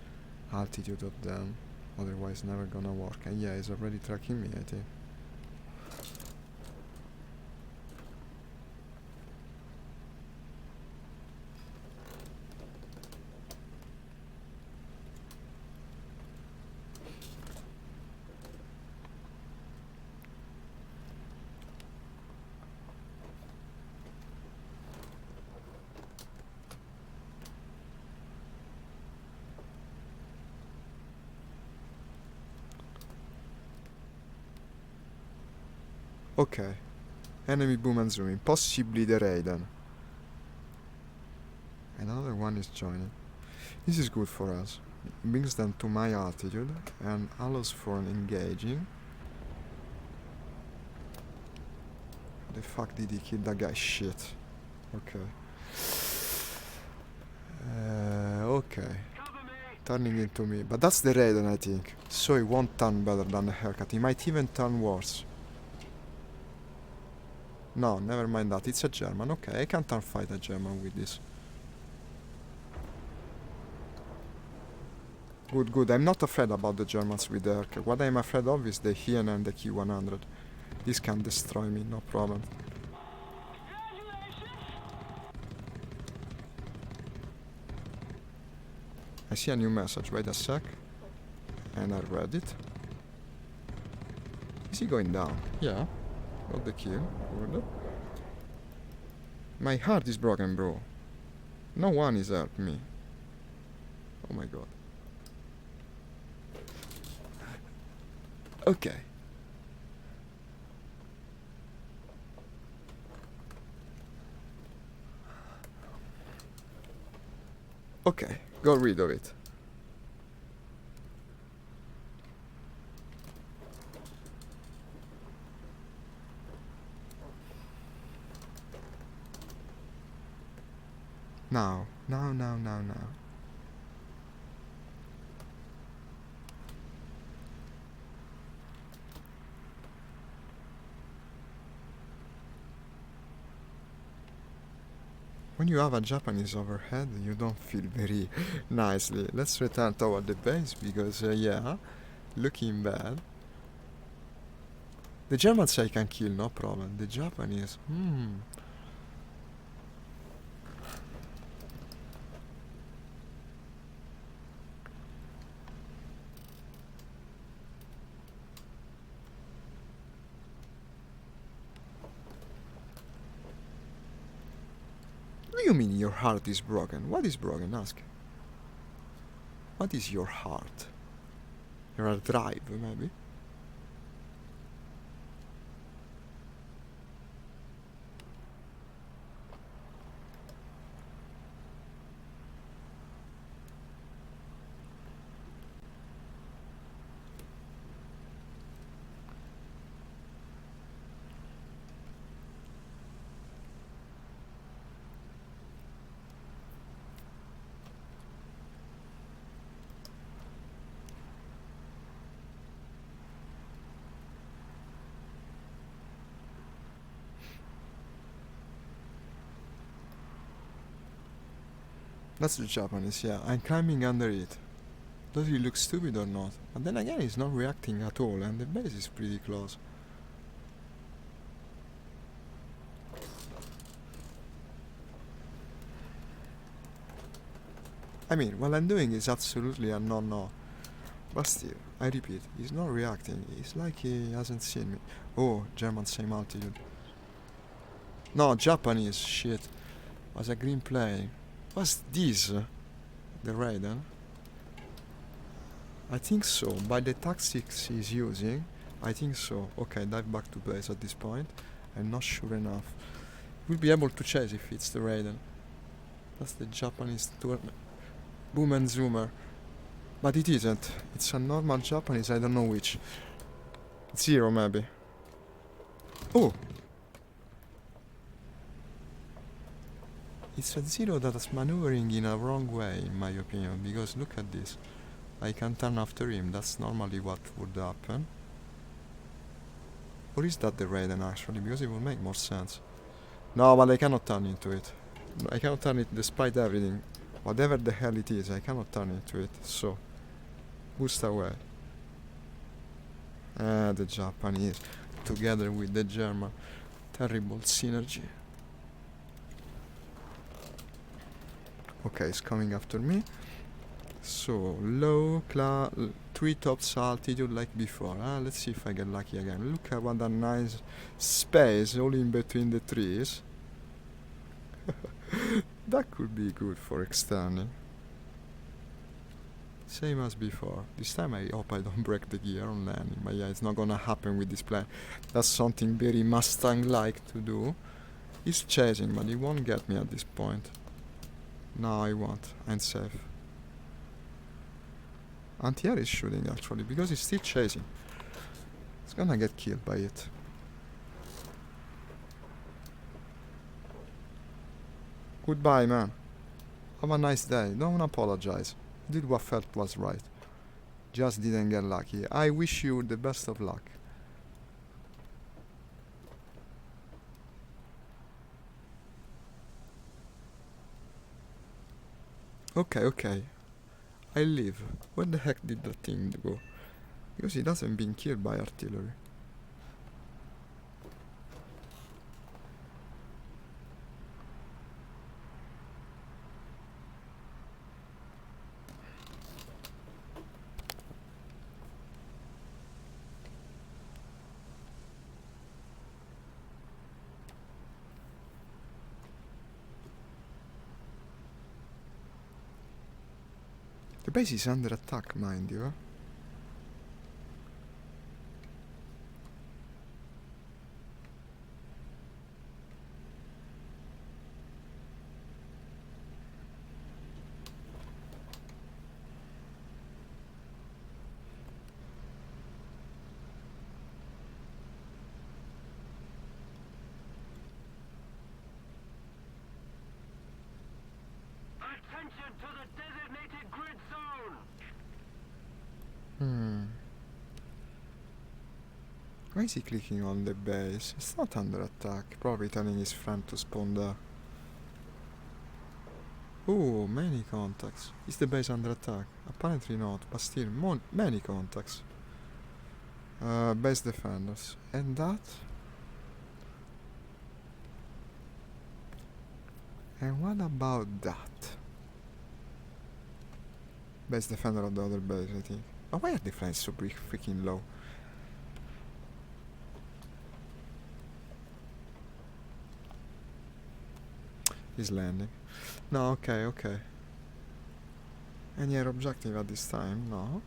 [SPEAKER 1] altitude of them, otherwise never gonna work. And yeah, he's already tracking me, I think. Okay. Enemy boom and zooming. Possibly the Raiden. Another one is joining. This is good for us. It brings them to my altitude and allows for an engaging. How the fuck did he kill that guy? Shit. Okay. Okay. Turning into me. But that's the Raiden, I think. So he won't turn better than the haircut. He might even turn worse. No, never mind that. It's a German. Okay, I can't fight a German with this. Good, good. I'm not afraid about the Germans with the aircraft. What I'm afraid of is the Hien and the Q100. This can destroy me, no problem. I see a new message. Wait a sec. And I read it. Is he going down? Yeah. Got the kill. Good. My heart is broken, bro. No one is helping me. Oh my god. Okay. Okay, got rid of it. Now. When you have a Japanese overhead, you don't feel very nicely. Let's return toward the base because, yeah, looking bad. The Germans I can kill, no problem. The Japanese, What do you mean your heart is broken? What is broken? Ask. What is your heart? Your drive, maybe? That's the Japanese, yeah. I'm climbing under it. Does he look stupid or not? But then again, he's not reacting at all, and the base is pretty close. I mean, what I'm doing is absolutely a no-no. But still, I repeat, he's not reacting. It's like he hasn't seen me. Oh, German same altitude. No, Japanese, shit. Was a green plane. What's this? The Raiden? I think so. By the tactics he's using, I think so. Okay, dive back to base at this point. I'm not sure enough. We'll be able to chase if it's the Raiden. That's the Japanese boom and zoomer. But it isn't. It's a normal Japanese, I don't know which. Zero maybe. Oh! It's a Zero that is maneuvering in a wrong way, in my opinion, because look at this. I can turn after him, that's normally what would happen. Or is that the Raiden actually, because it would make more sense. No, but I cannot turn into it. I cannot turn it despite everything. Whatever the hell it is, I cannot turn into it, so... boost away. The Japanese, together with the German. Terrible synergy. Okay, it's coming after me. So, low, treetops altitude like before. Let's see if I get lucky again. Look at what a nice space all in between the trees. That could be good for extending. Same as before. This time I hope I don't break the gear on landing. But yeah, it's not gonna happen with this plane. That's something very Mustang-like to do. He's chasing, but he won't get me at this point. No, I won't. I'm safe. Anti-air is shooting actually, because he's still chasing. He's gonna get killed by it. Goodbye, man. Have a nice day. Don't apologize. You did what felt was right. Just didn't get lucky. I wish you the best of luck. Okay. I live. Where the heck did that thing go? Because he doesn't been killed by artillery. The base is under attack, mind you.
[SPEAKER 2] Attention to the designated grid zone!
[SPEAKER 1] Why is he clicking on the base? It's not under attack. Probably telling his friend to spawn there. Oh, many contacts. Is the base under attack? Apparently not, but still, many contacts. Base defenders. And that? And what about that? Base defender of the other base, I think. Oh, why are the flames so freaking low? He's landing. No, okay, okay. Any air objective at this time? No.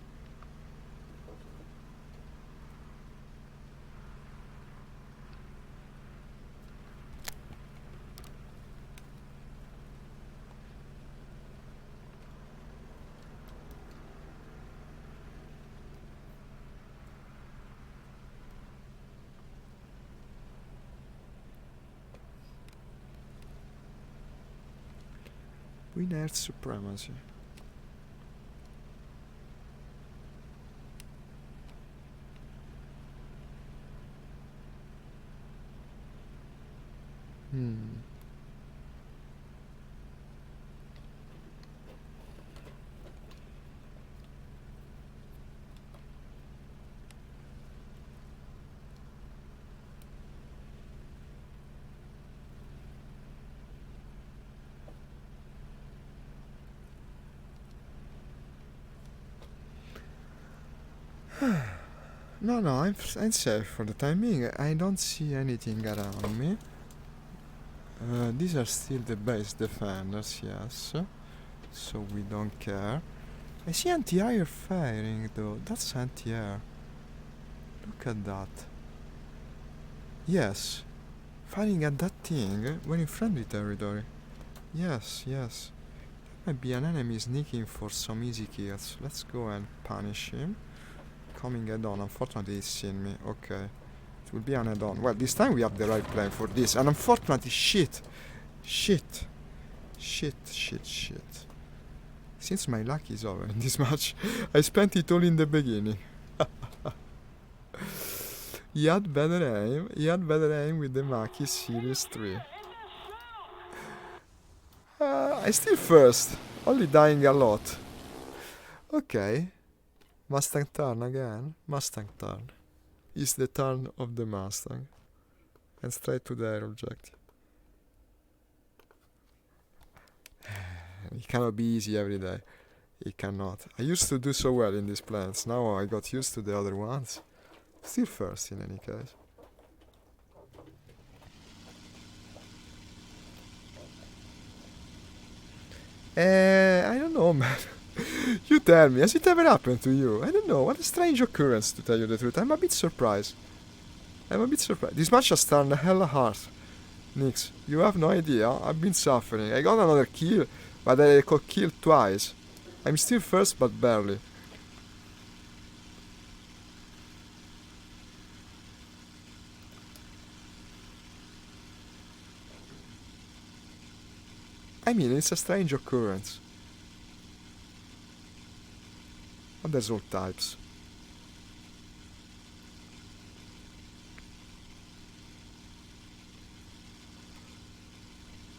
[SPEAKER 1] Win Earth supremacy. No, no, I'm safe for the time being. I don't see anything around me. These are still the base defenders, yes. So we don't care. I see anti-air firing though. That's anti-air. Look at that. Yes. Firing at that thing when in friendly territory. Yes, yes. That might be an enemy sneaking for some easy kills. Let's go and punish him. Coming head-on. Unfortunately he's seen me. Okay. It will be an head-on. Well, this time we have the right plan for this. And unfortunately, shit. Shit. Shit, shit, shit. Since my luck is over in this match, I spent it all in the beginning. He had better aim. He had better aim with the Maki Series 3. I still first. Only dying a lot. Okay. Mustang turn again. Mustang turn. It's the turn of the Mustang. And straight to the air objective. It cannot be easy every day. It cannot. I used to do so well in these plants. Now I got used to the other ones. Still first in any case. I don't know, man. You tell me, has it ever happened to you? I don't know, what a strange occurrence, to tell you the truth. I'm a bit surprised. This match has turned hella hard. Nix, you have no idea. I've been suffering. I got another kill, but I got killed twice. I'm still first, but barely. I mean, it's a strange occurrence. But there's all types.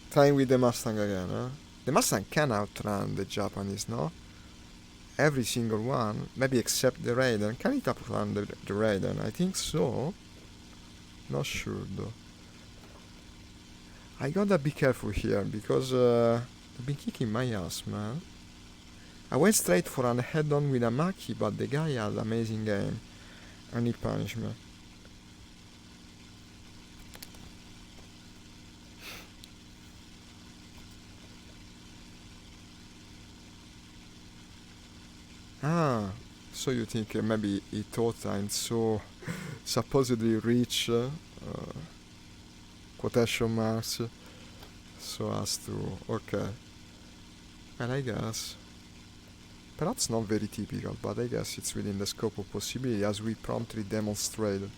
[SPEAKER 1] Trying with the Mustang again, huh? The Mustang can outrun the Japanese, no? every single one, maybe except the Raiden. Can it outrun the Raiden? I think so. Not sure though. I gotta be careful here because they've been kicking my ass, man. I went straight for an head-on with a Maki, but the guy had amazing aim. I need punishment. Ah, so you think maybe he thought I'm so supposedly rich, quotation marks, so as to, okay. And I guess, perhaps not very typical, but I guess it's within the scope of possibility as we promptly demonstrated.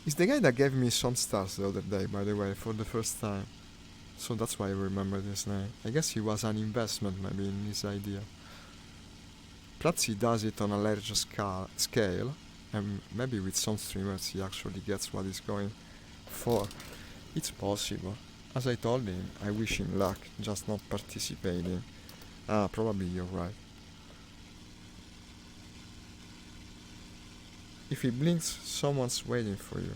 [SPEAKER 1] It's the guy that gave me some stars the other day, by the way, for the first time. So that's why I remember his name. I guess he was an investment maybe in his idea. Perhaps he does it on a larger scale, and maybe with some streamers he actually gets what he's going for. It's possible. As I told him, I wish him luck, just not participating. Ah, probably you're right. If he blinks, someone's waiting for you.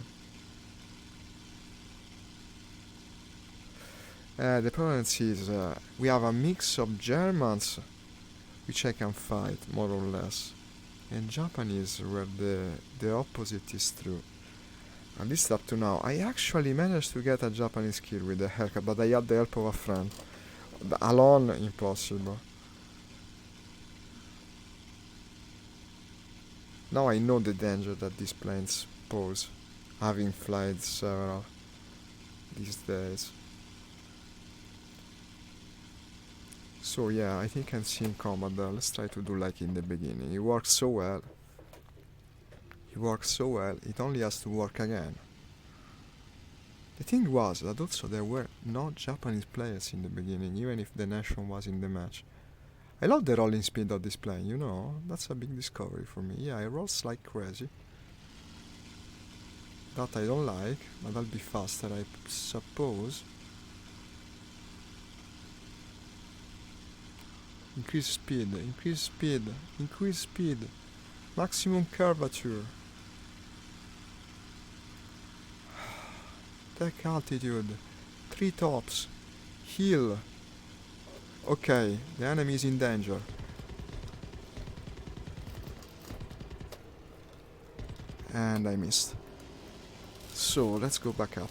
[SPEAKER 1] The problem is we have a mix of Germans, which I can fight, more or less, and Japanese, where the opposite is true. At least up to now. I actually managed to get a Japanese kill with the haircut, but I had the help of a friend. Alone, impossible. Now I know the danger that these planes pose, having flight several these days. So yeah, I think I'm seeing combat there. Let's try to do like in the beginning. It works so well. It only has to work again. The thing was that also there were no Japanese players in the beginning, even if the nation was in the match. I love the rolling speed of this plane, you know, that's a big discovery for me. Yeah, it rolls like crazy. That I don't like, but I'll be faster, I suppose. Increase speed, maximum curvature. Take altitude, 3 tops, heal. Okay, the enemy is in danger. And I missed. So, let's go back up.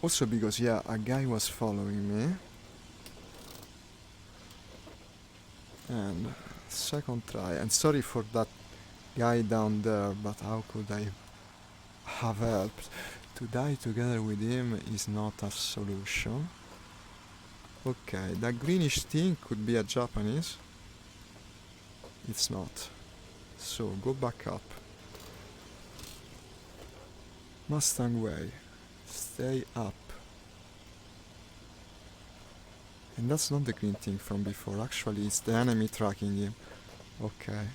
[SPEAKER 1] Also because, yeah, a guy was following me. And second try. And sorry for that guy down there, but how could I have helped? To die together with him is not a solution. Okay, that greenish thing could be a Japanese. It's not. So, go back up. Mustang way. Stay up. And that's not the green thing from before. Actually, it's the enemy tracking him. Okay.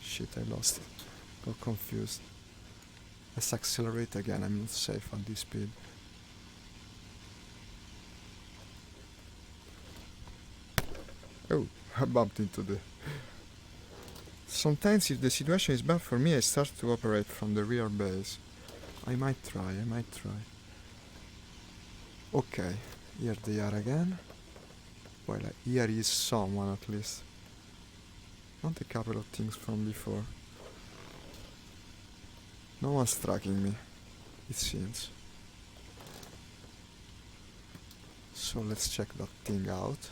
[SPEAKER 1] Shit, I lost it. Got confused. Let's accelerate again. I'm not safe at this speed. Oh, I bumped into the... Sometimes if the situation is bad for me, I start to operate from the rear base. I might try. Okay, here they are again. Well, here is someone at least. Not a couple of things from before. No one's tracking me, it seems. So let's check that thing out.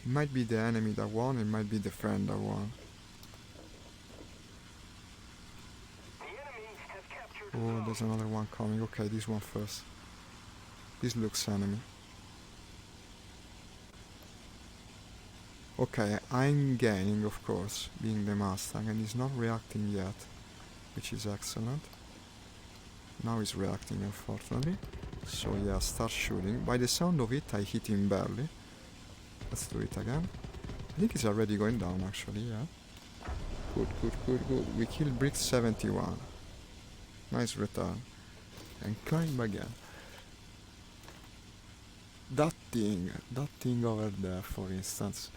[SPEAKER 1] It might be the enemy that won, it might be the friend that won. Oh, there's another one coming. Okay, this one first. This looks enemy. Okay, I'm gaining, of course, being the Mustang, and he's not reacting yet, which is excellent. Now he's reacting, unfortunately. So yeah, start shooting. By the sound of it, I hit him barely. Let's do it again. I think he's already going down, actually, yeah. Good, good, good, good. We killed Brick 71. Nice return. And climb again. That thing over there, for instance.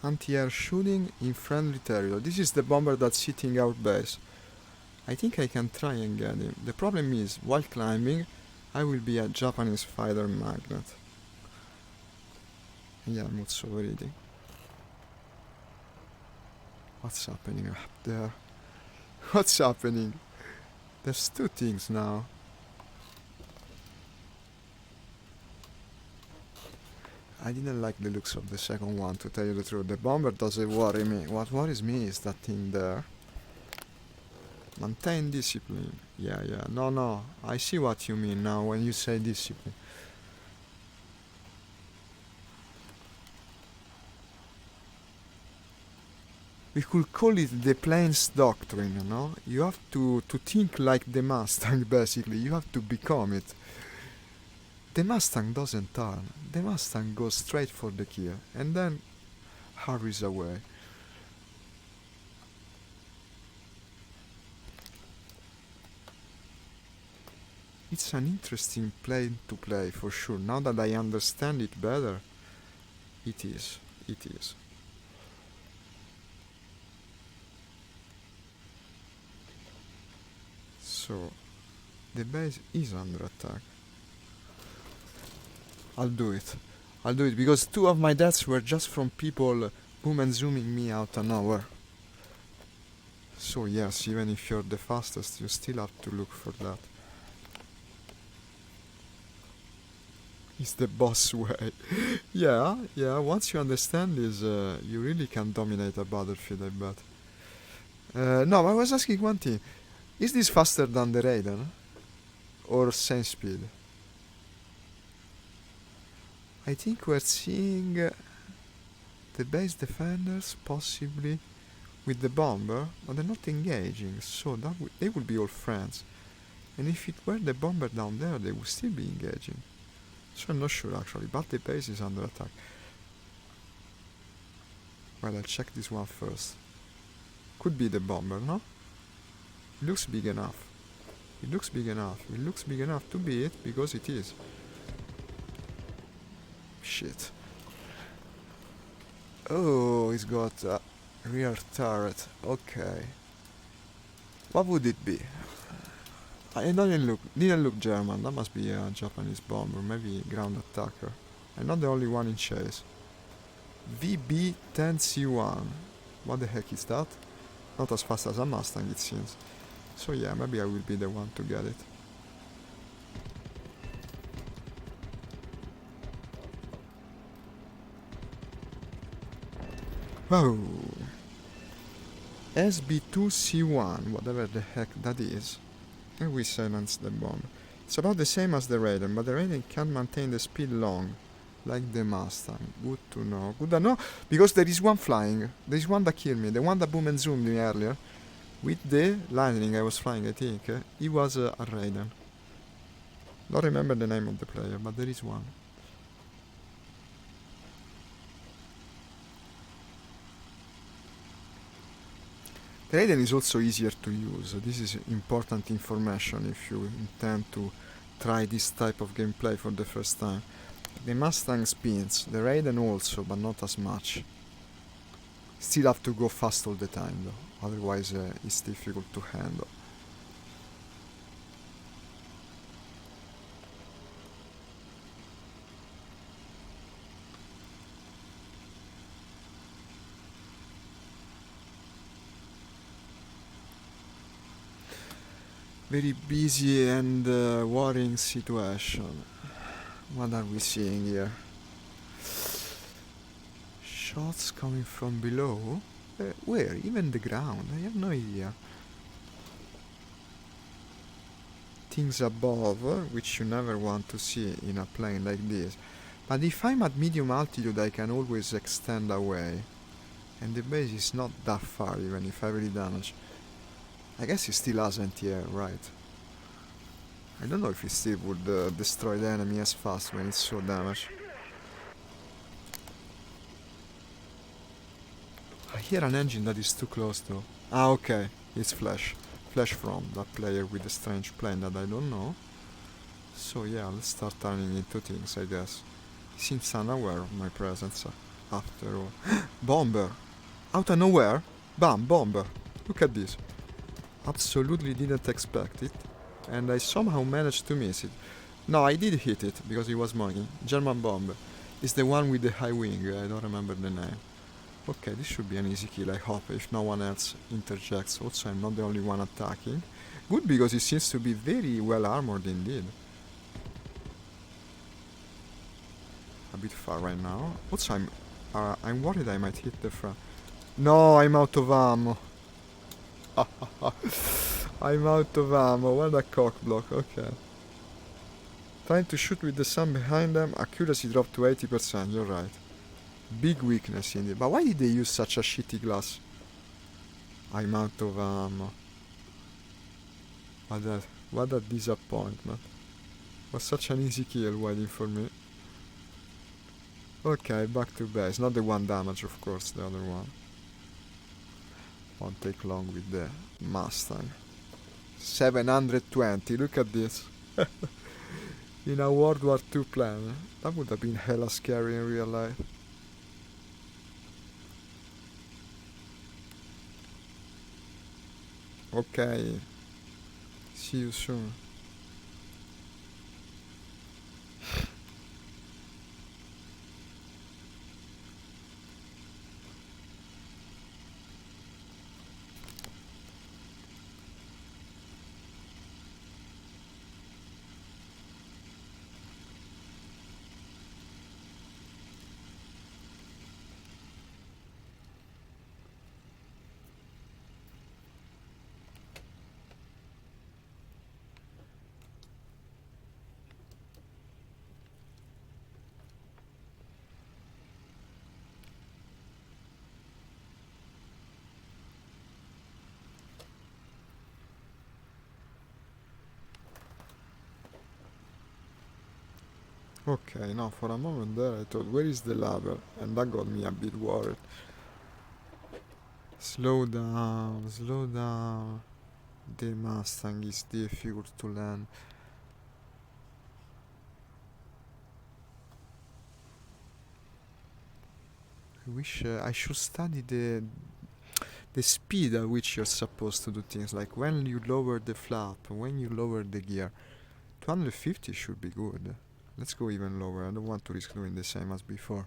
[SPEAKER 1] Anti-air shooting in friendly territory. This is the bomber that's hitting our base. I think I can try and get him. The problem is, while climbing, I will be a Japanese fighter magnet. Yeah, I'm also reading. What's happening up there? What's happening? There's two things now. I didn't like the looks of the second one, to tell you the truth. The bomber doesn't worry me. What worries me is that thing there. Maintain discipline. Yeah. No. I see what you mean now when you say discipline. We could call it the planes doctrine, you know? You have to think like the Mustang, basically. You have to become it. The Mustang doesn't turn. The Mustang goes straight for the kill and then hurries away. It's an interesting plane to play, for sure. Now that I understand it better, it is. So, the base is under attack. I'll do it because 2 of my deaths were just from people boom and zooming me out an hour. So yes, even if you're the fastest, you still have to look for that. It's the boss way. yeah, once you understand this, you really can dominate a battlefield, I bet. No, I was asking one thing. Is this faster than the Raiden? Or same speed? I think we're seeing the base defenders possibly with the bomber, but they're not engaging, so they would be all friends. And if it were the bomber down there, they would still be engaging. So I'm not sure actually, but the base is under attack. Well, I'll check this one first. Could be the bomber, no? It looks big enough. It looks big enough to be it, because it is. Shit. Oh, it's got a rear turret. Okay. What would it be? It didn't look German. That must be a Japanese bomber, maybe ground attacker. I'm not the only one in chase. VB-10C1. What the heck is that? Not as fast as a Mustang, it seems. So yeah, maybe I will be the one to get it. Whoa! SB2C1, whatever the heck that is. And we silence the bomb. It's about the same as the Raiden, but the Raiden can't maintain the speed long, like the Mustang. Good to know. Good to know, because there is one flying. There is one that killed me, the one that boom and zoomed me earlier. With the lightning I was flying, I think. He was a Raiden. Don't remember the name of the player, but there is one. The Raiden is also easier to use. This is important information if you intend to try this type of gameplay for the first time. The Mustang spins, the Raiden also, but not as much. Still have to go fast all the time though, otherwise it's difficult to handle. Very busy and worrying situation. What are we seeing here? Shots coming from below? Where? Even the ground? I have no idea. Things above, which you never want to see in a plane like this. But if I'm at medium altitude, I can always extend away. And the base is not that far, even if heavily damaged. I guess he still has anti-air, right? I don't know if he still would destroy the enemy as fast when it's so damaged. I hear an engine that is too close though. Ah, okay. It's Flash. Flash from that player with the strange plane that I don't know. So yeah, let's start turning into things, I guess. He seems unaware of my presence, after all. Bomber! Out of nowhere? Bam, bomber! Look at this. Absolutely didn't expect it, and I somehow managed to miss it. No, I did hit it, because he was mocking. German bomber. It's the one with the high wing, I don't remember the name. Okay, this should be an easy kill, I hope, if no one else interjects. Also, I'm not the only one attacking. Good, because he seems to be very well armored indeed. A bit far right now. Also, I'm worried I might hit the front. No, I'm out of ammo. I'm out of ammo. What a cock block. Okay. Trying to shoot with the sun behind them. Accuracy dropped to 80%. You're right. Big weakness indeed. But why did they use such a shitty glass? I'm out of ammo. What a disappointment. Was such an easy kill waiting for me. Okay, back to base. Not the one damage, of course, the other one. Won't take long with the Mustang. 720, look at this. In a World War II plane. That would have been hella scary in real life. Okay. See you soon. Okay, now for a moment there I thought, where is the lever? And that got me a bit worried. Slow down, slow down. The Mustang is difficult to land. I wish I should study the speed at which you're supposed to do things, like when you lower the flap, when you lower the gear. 250 should be good. Let's go even lower. I don't want to risk doing the same as before.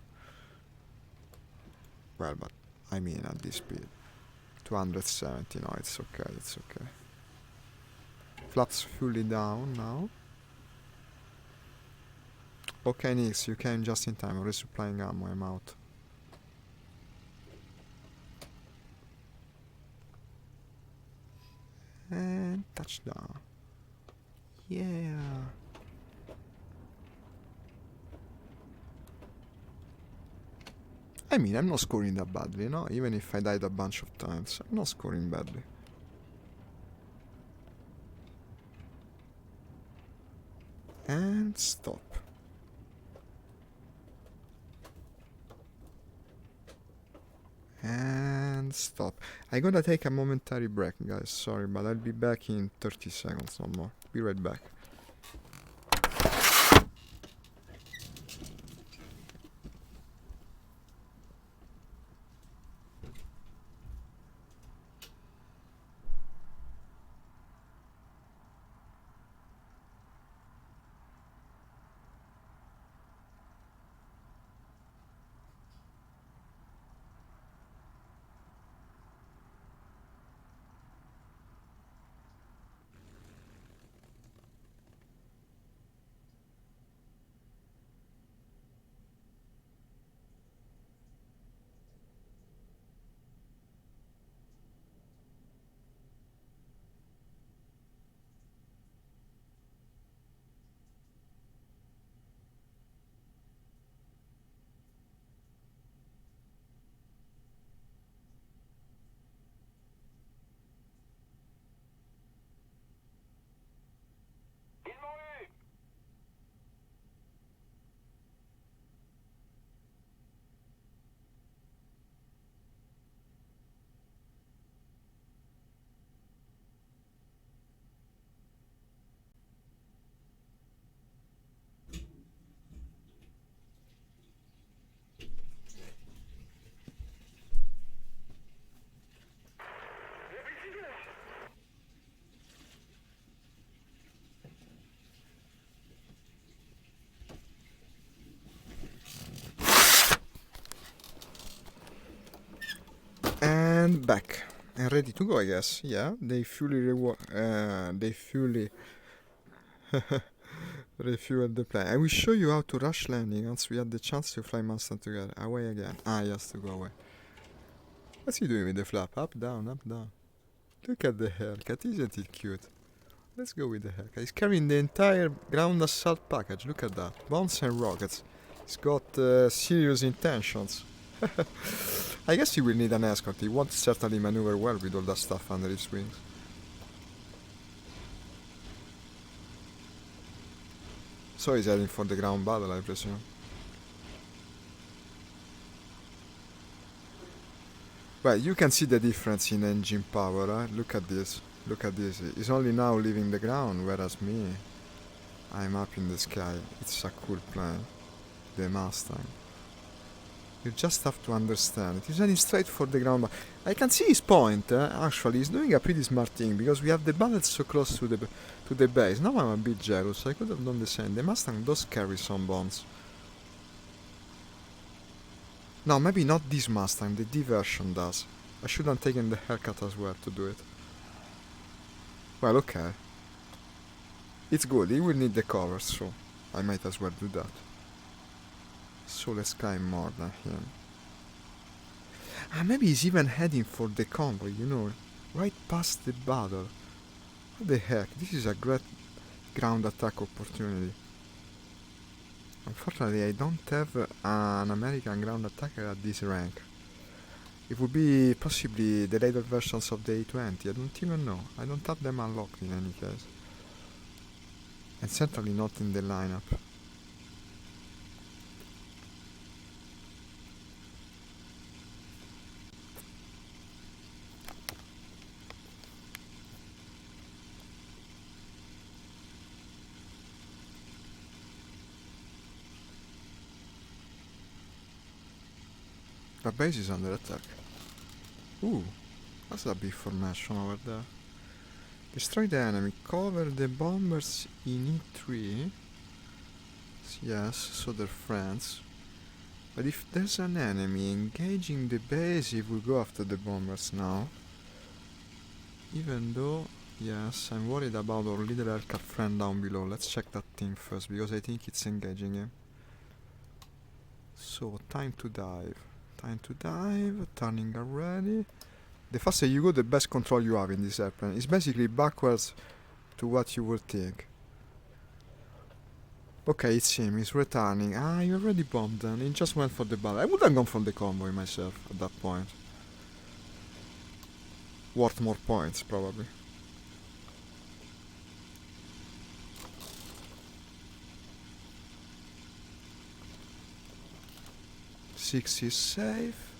[SPEAKER 1] Well, but I mean at this speed. 270, no, it's okay, it's okay. Flaps fully down now. Okay, Nix, you came just in time. Resupplying ammo, I'm out. And touchdown. Yeah. I mean, I'm not scoring that badly, no? Even if I died a bunch of times, I'm not scoring badly. And stop. And stop. I'm gonna take a momentary break, guys. Sorry, but I'll be back in 30 seconds, no more. Be right back. back and ready to go, I guess. Yeah, they fully refueled the plane. I will show you how to rush landing once we had the chance to fly Mustang together. Away again. Ah, yes, to go away. What's he doing with the flap? Up, down, up, down. Look at the haircut, isn't it cute? Let's go with the haircut. He's carrying the entire ground assault package. Look at that. Bombs and rockets. He's got serious intentions. I guess he will need an escort. He won't certainly maneuver well with all that stuff under his wings. So he's heading for the ground battle, I presume. Well, you can see the difference in engine power, right? Look at this. Look at this. He's only now leaving the ground, whereas me, I'm up in the sky. It's a cool plane. The Mustang. You just have to understand it. He's heading straight for the ground. I can see his point. Actually, he's doing a pretty smart thing because we have the battle so close to the base. Now I'm a bit jealous. I could have done the same. The Mustang does carry some bombs. No, maybe not this Mustang. The D version does. I should have taken the haircut as well to do it. Well, okay. It's good. He will need the cover, so I might as well do that. So let's climb more than him. Maybe he's even heading for the convoy, you know, right past the battle. What the heck? This is a great ground attack opportunity. Unfortunately, I don't have an American ground attacker at this rank. It would be possibly the later versions of the A20, I don't even know. I don't have them unlocked in any case. And certainly not in the lineup. The base is under attack. Ooh, that's a big formation over there. Destroy the enemy, cover the bombers in E3. Yes, so they're friends. But if there's an enemy engaging the base, it will go after the bombers now. Even though, yes, I'm worried about our little aircraft friend down below. Let's check that thing first, because I think it's engaging him. So, time to dive. Time to dive, turning already. The faster you go, the best control you have in this airplane. It's basically backwards to what you would think. Okay, it's him, he's returning. Ah, you already bombed them. He just went for the battle. I would have gone for the convoy myself at that point. Worth more points, probably. Six is safe.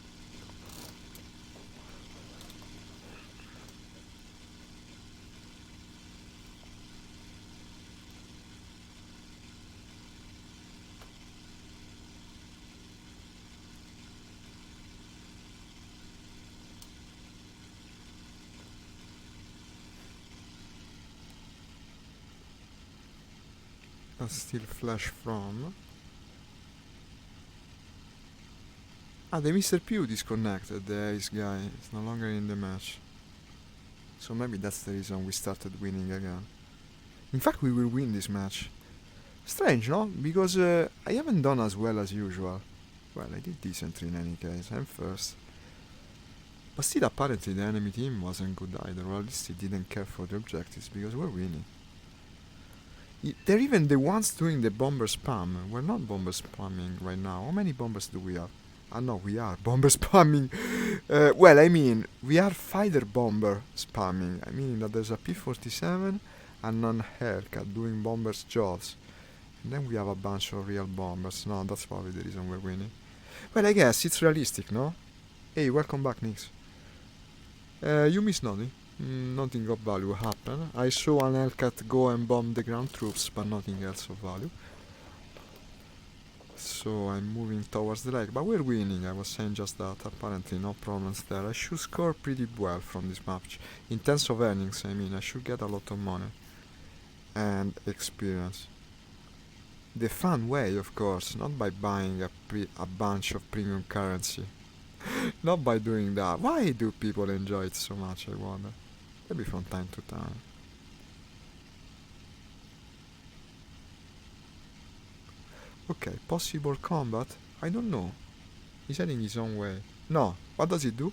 [SPEAKER 1] Still flash from. The Mr. Pew disconnected. The ace guy is no longer in the match. So maybe that's the reason we started winning again. In fact, we will win this match. Strange, no? Because I haven't done as well as usual. Well, I did decently in any case. I'm first. But still, apparently the enemy team wasn't good either, or at least they didn't care for the objectives, because we're winning. They're even the ones doing the bomber spam. We're not bomber spamming right now. How many bombers do we have? No, we are bomber spamming. Well, I mean, we are fighter bomber spamming. I mean that there's a P-47 and non-haircut doing bombers jobs. And then we have a bunch of real bombers. No, that's probably the reason we're winning. Well, I guess it's realistic, no? Hey, welcome back, Nix. You missed nothing. Nothing of value happened. I saw an Hellcat go and bomb the ground troops, but nothing else of value. So I'm moving towards the lake, but we're winning. I was saying just that. Apparently no problems there. I should score pretty well from this match. In terms of earnings, I mean, I should get a lot of money. And experience. The fun way, of course, not by buying a bunch of premium currency. Not by doing that. Why do people enjoy it so much, I wonder? Maybe from time to time. Okay, possible combat? I don't know. He's heading his own way. No, what does he do?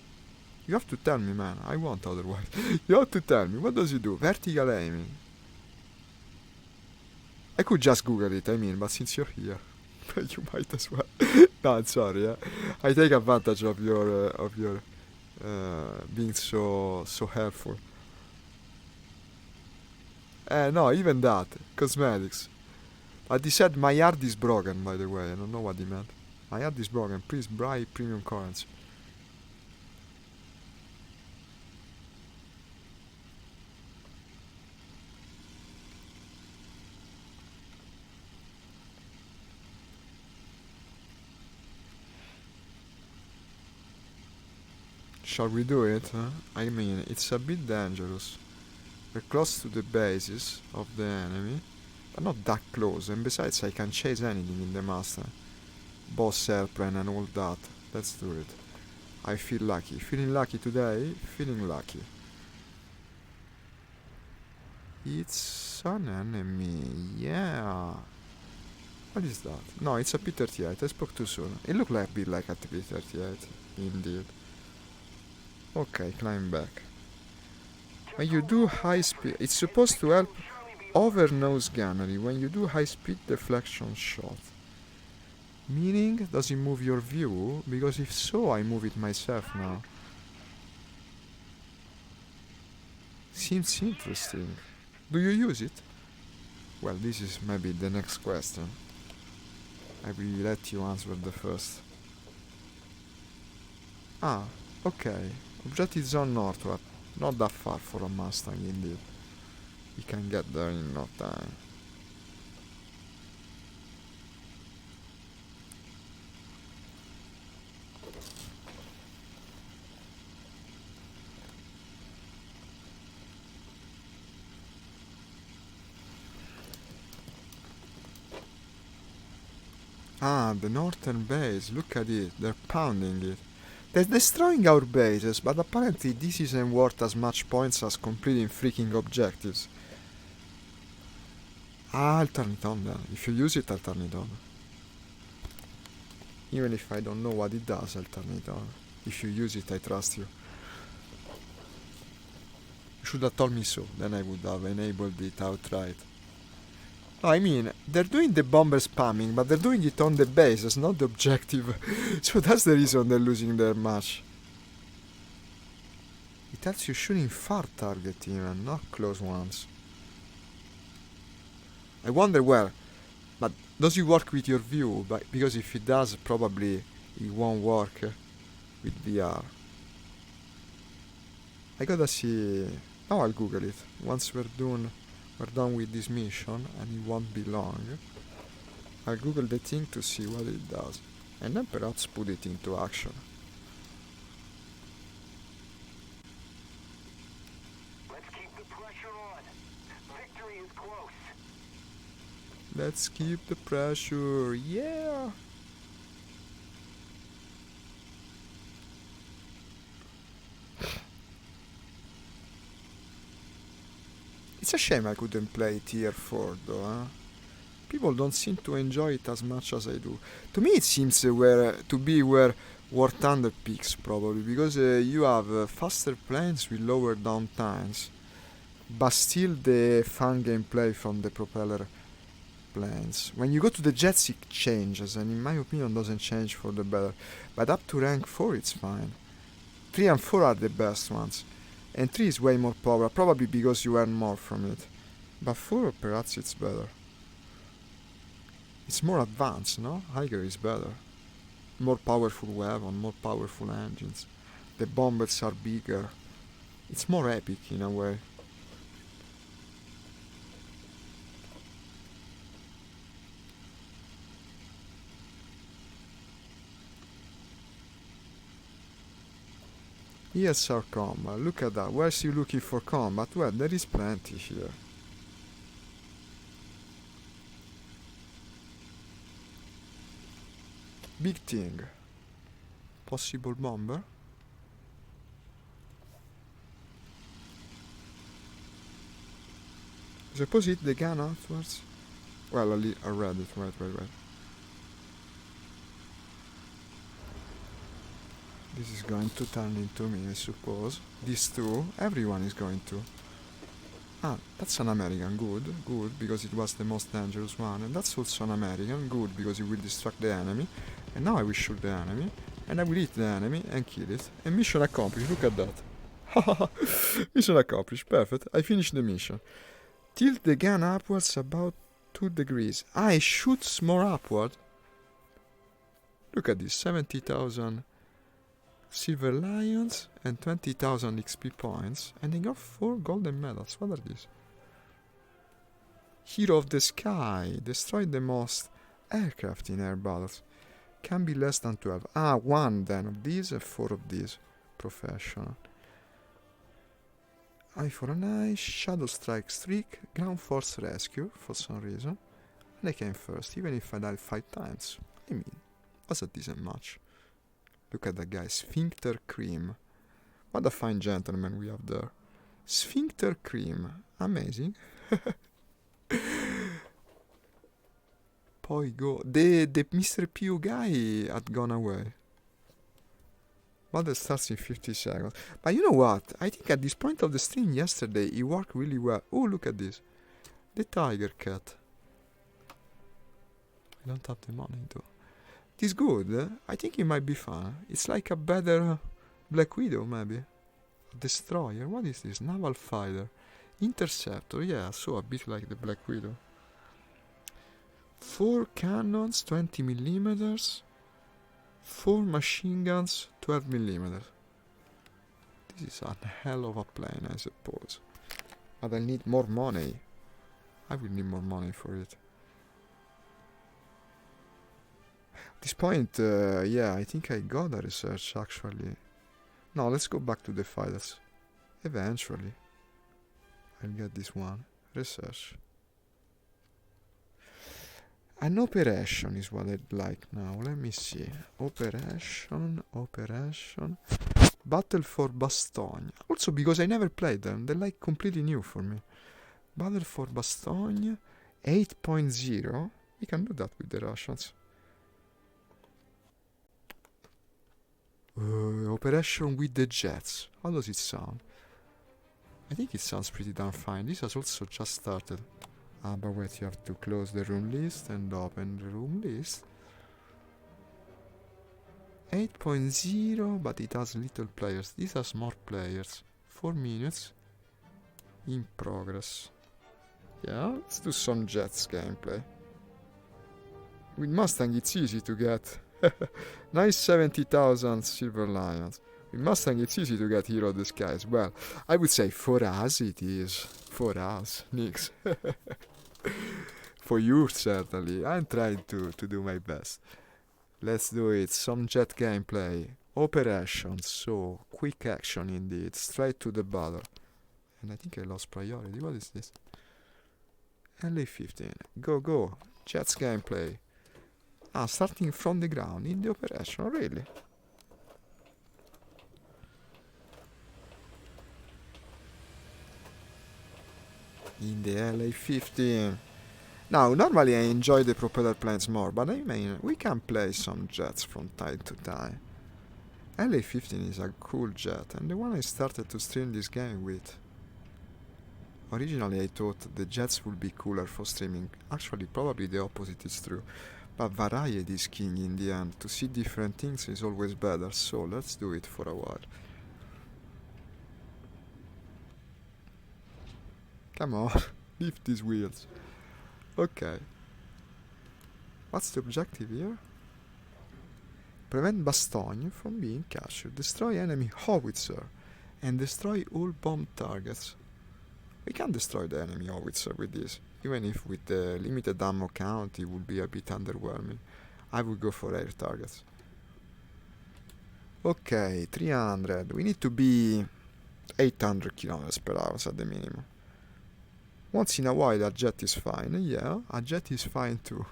[SPEAKER 1] You have to tell me, man. I won't otherwise. You have to tell me. What does he do? Vertical aiming. I could just Google it, I mean, but since you're here, you might as well. No, I'm sorry. I take advantage of your being so helpful. No, even that. Cosmetics. But he said my yard is broken, by the way. I don't know what he meant. My yard is broken. Please buy premium currency. Shall we do it? Huh? I mean, it's a bit dangerous. We're close to the bases of the enemy, but not that close. And besides, I can chase anything in the master. Boss airplane and all that. Let's do it. I feel lucky. Feeling lucky today? Feeling lucky. It's an enemy. Yeah. What is that? No, it's a P-38. I spoke too soon. It looked like a bit like a P-38. Indeed. Okay, climb back. When you do high speed, it's supposed to help over nose gunnery when you do high speed deflection shot. Meaning, does it move your view? Because if so, I move it myself now. Seems interesting. Do you use it? Well, this is maybe the next question. I will let you answer the first. Ah, okay. Objective zone northward. Not that far for a Mustang, indeed. You can get there in no time. Ah, the northern base. Look at it. They're pounding it. They're destroying our bases, but apparently this isn't worth as much points as completing freaking objectives. Ah, I'll turn it on then. If you use it, I'll turn it on. Even if I don't know what it does, I'll turn it on. If you use it, I trust you. You should have told me so, then I would have enabled it outright. No, I mean, they're doing the bomber spamming, but they're doing it on the bases, not the objective. So that's the reason they're losing their match. It tells you shooting far target even, not close ones. I wonder where, but does it work with your view? Because if it does, probably it won't work with VR. I gotta see. Now I'll Google it. Once we're done with this mission, and it won't be long. I'll Google the thing to see what it does, and then perhaps put it into action.
[SPEAKER 2] Let's keep the pressure on. Victory is close.
[SPEAKER 1] Let's keep the pressure, yeah! It's a shame I couldn't play Tier 4 though, huh? People don't seem to enjoy it as much as I do. To me it seems to be where War Thunder peaks probably, because you have faster planes with lower downtimes, but still the fun gameplay from the propeller planes. When you go to the jets it changes, and in my opinion doesn't change for the better, but up to rank 4 it's fine. 3 and 4 are the best ones. And 3 is way more power, probably because you earn more from it. But 4, perhaps it's better. It's more advanced, no? Higher is better. More powerful weapon, more powerful engines. The bombers are bigger. It's more epic in a way. ESR combat, look at that. Where's you looking for combat? Well, there is plenty here. Big thing. possible bomber. Suppose hit the gun afterwards. Well, I read it. Wait. This is going to turn into me, I suppose. These two, everyone is going to. Ah, that's an American. Good, because it was the most dangerous one. And that's also an American. Good, because it will distract the enemy. And now I will shoot the enemy. And I will hit the enemy and kill it. And mission accomplished, look at that. Mission accomplished, perfect. I finished the mission. Tilt the gun upwards about 2 degrees. Ah, it shoots more upward. Look at this, 70,000 silver lions and 20,000 XP points. And I got 4 golden medals. What are these? Hero of the Sky. Destroyed the most aircraft in air battles. Can be less than 12. Ah, 1 then of these and 4 of these. Professional. Eye for an eye, Shadow Strike Streak, Ground Force Rescue, for some reason. And I came first, even if I died 5 times. I mean, was a decent match. Look at that guy, Sphincter Cream. What a fine gentleman we have there. Sphincter Cream, amazing. Poi go... The Mr. Pew guy had gone away. Battle starts in 50 seconds. But you know what? I think at this point of the stream yesterday, it worked really well. Oh, look at this. The tiger cat. I don't have the money though. It is good. I think it might be fun. It's like a better Black Widow, maybe. A destroyer. What is this? Naval fighter. Interceptor. Yeah, so a bit like the Black Widow. 4 cannons, 20 millimeters. 4 machine guns, 12 millimeters. This is a hell of a plane, I suppose. But I need more money. I will need more money for it. At this point, yeah, I think I got a research actually. No, let's go back to the fighters. Eventually. I'll get this one. Research. An operation is what I'd like now. Let me see. Operation. Battle for Bastogne. Also because I never played them. They're like completely new for me. Battle for Bastogne 8.0. We can do that with the Russians. Operation with the jets. How does it sound? I think it sounds pretty damn fine. This has also just started. Ah, but wait, you have to close the room list and open the room list. 8.0, but it has little players. This has more players. 4 minutes. In progress. Yeah, let's do some Jets gameplay. With Mustang it's easy to get. Nice 70,000 silver lions. With Mustang it's easy to get Hero of the Skies. Well, I would say for us it is. For us, Nix. For you, certainly. I'm trying to do my best. Let's do it. Some jet gameplay. Operations. So, quick action indeed. Straight to the battle. And I think I lost priority. What is this? LA-15. Go. Jets gameplay. Ah, starting from the ground in the operation. Really? In the LA-15. Now, normally I enjoy the propeller planes more, but I mean, we can play some jets from time to time. LA-15 is a cool jet, and the one I started to stream this game with. Originally I thought the jets would be cooler for streaming. Actually, probably the opposite is true. But variety is king in the end. To see different things is always better, so let's do it for a while. Come on, lift these wheels. Okay. What's the objective here? Prevent Bastogne from being captured. Destroy enemy howitzer. And destroy all bomb targets. We can destroy the enemy howitzer with this. Even if with the limited ammo count it would be a bit underwhelming. I would go for air targets. Okay, 300. We need to be 800 kilometers per hour at the minimum. Once in a while a jet is fine. Yeah, a jet is fine too.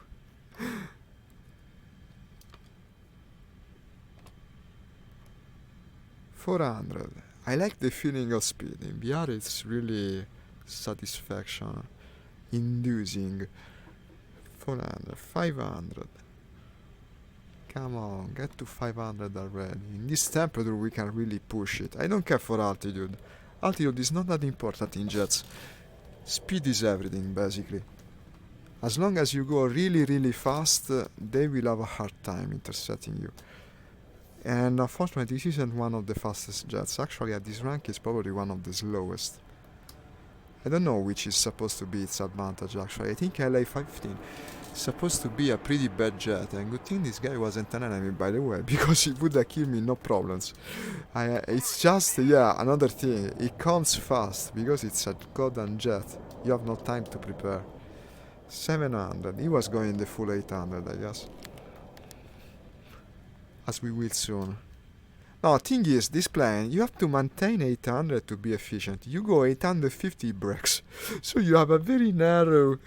[SPEAKER 1] 400. I like the feeling of speed. In VR it's really satisfaction inducing. 400, 500. Come on, get to 500 already. In this temperature we can really push it. I don't care for altitude. Altitude is not that important in jets. Speed is everything, basically. As long as you go really, really fast, they will have a hard time intercepting you. And unfortunately, this isn't one of the fastest jets. Actually, at this rank, it's probably one of the slowest. I don't know which is supposed to be its advantage, actually. I think LA-15 is supposed to be a pretty bad jet, and good thing this guy wasn't an enemy, by the way, because he would have killed me, no problems. It's just, another thing. It comes fast, because it's a goddamn jet. You have no time to prepare. 700. He was going the full 800, I guess. As we will soon. No, thing is, this plane, you have to maintain 800 to be efficient. You go 850 breaks. So you have a very narrow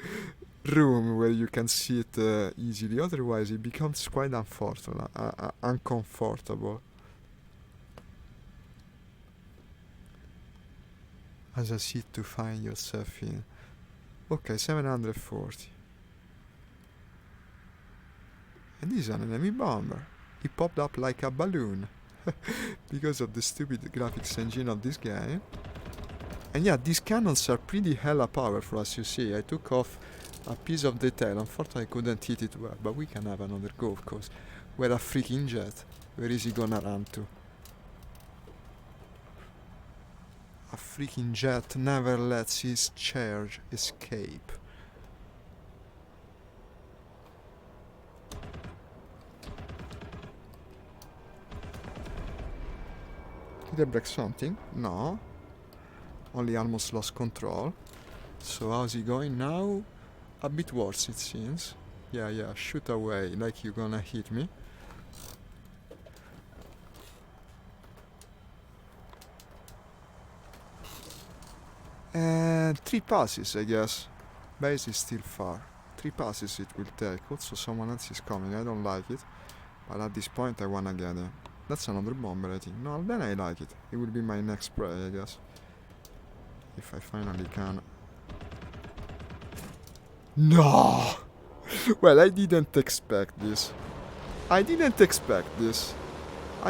[SPEAKER 1] room where you can see it easily. Otherwise, it becomes quite uncomfortable. As a seat to find yourself in. Okay, 740. And this is an enemy bomber. He popped up like a balloon. Because of the stupid graphics engine of this game. And yeah, these cannons are pretty hella powerful, as you see. I took off a piece of detail. Unfortunately, I couldn't hit it well, but we can have another go, of course. We're a freaking jet. Where is he gonna run to? A freaking jet never lets his charge escape. Did I break something? No. Only almost lost control. So how's he going now? A bit worse, it seems. Yeah, shoot away like you're gonna hit me. And 3 passes, I guess. Base is still far. 3 passes it will take. Also, someone else is coming. I don't like it. But at this point, I wanna get him. That's another bomber, I think. No, then I like it. It will be my next prey, I guess. If I finally can. No! Well, I didn't expect this. I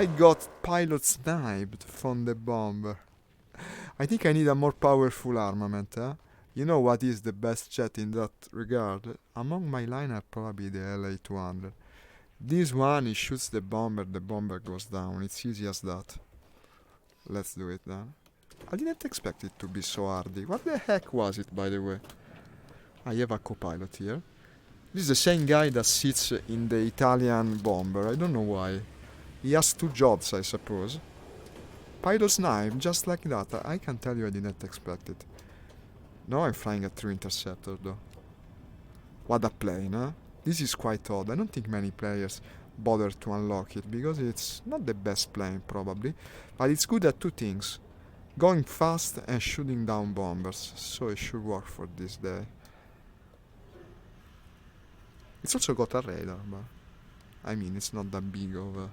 [SPEAKER 1] got pilot sniped from the bomber. I think I need a more powerful armament, eh? You know what is the best jet in that regard? Among my line are probably the LA-200. This one, it shoots the bomber goes down. It's easy as that. Let's do it then. I didn't expect it to be so hardy. What the heck was it, by the way? I have a co-pilot here. This is the same guy that sits in the Italian bomber. I don't know why. He has 2 jobs, I suppose. Pilot snipe, just like that. I can tell you I didn't expect it. Now I'm flying a true interceptor, though. What a plane, huh? This is quite odd. I don't think many players bother to unlock it, because it's not the best plane, probably. But it's good at 2 things. Going fast and shooting down bombers. So it should work for this day. It's also got a radar, but I mean, it's not that big of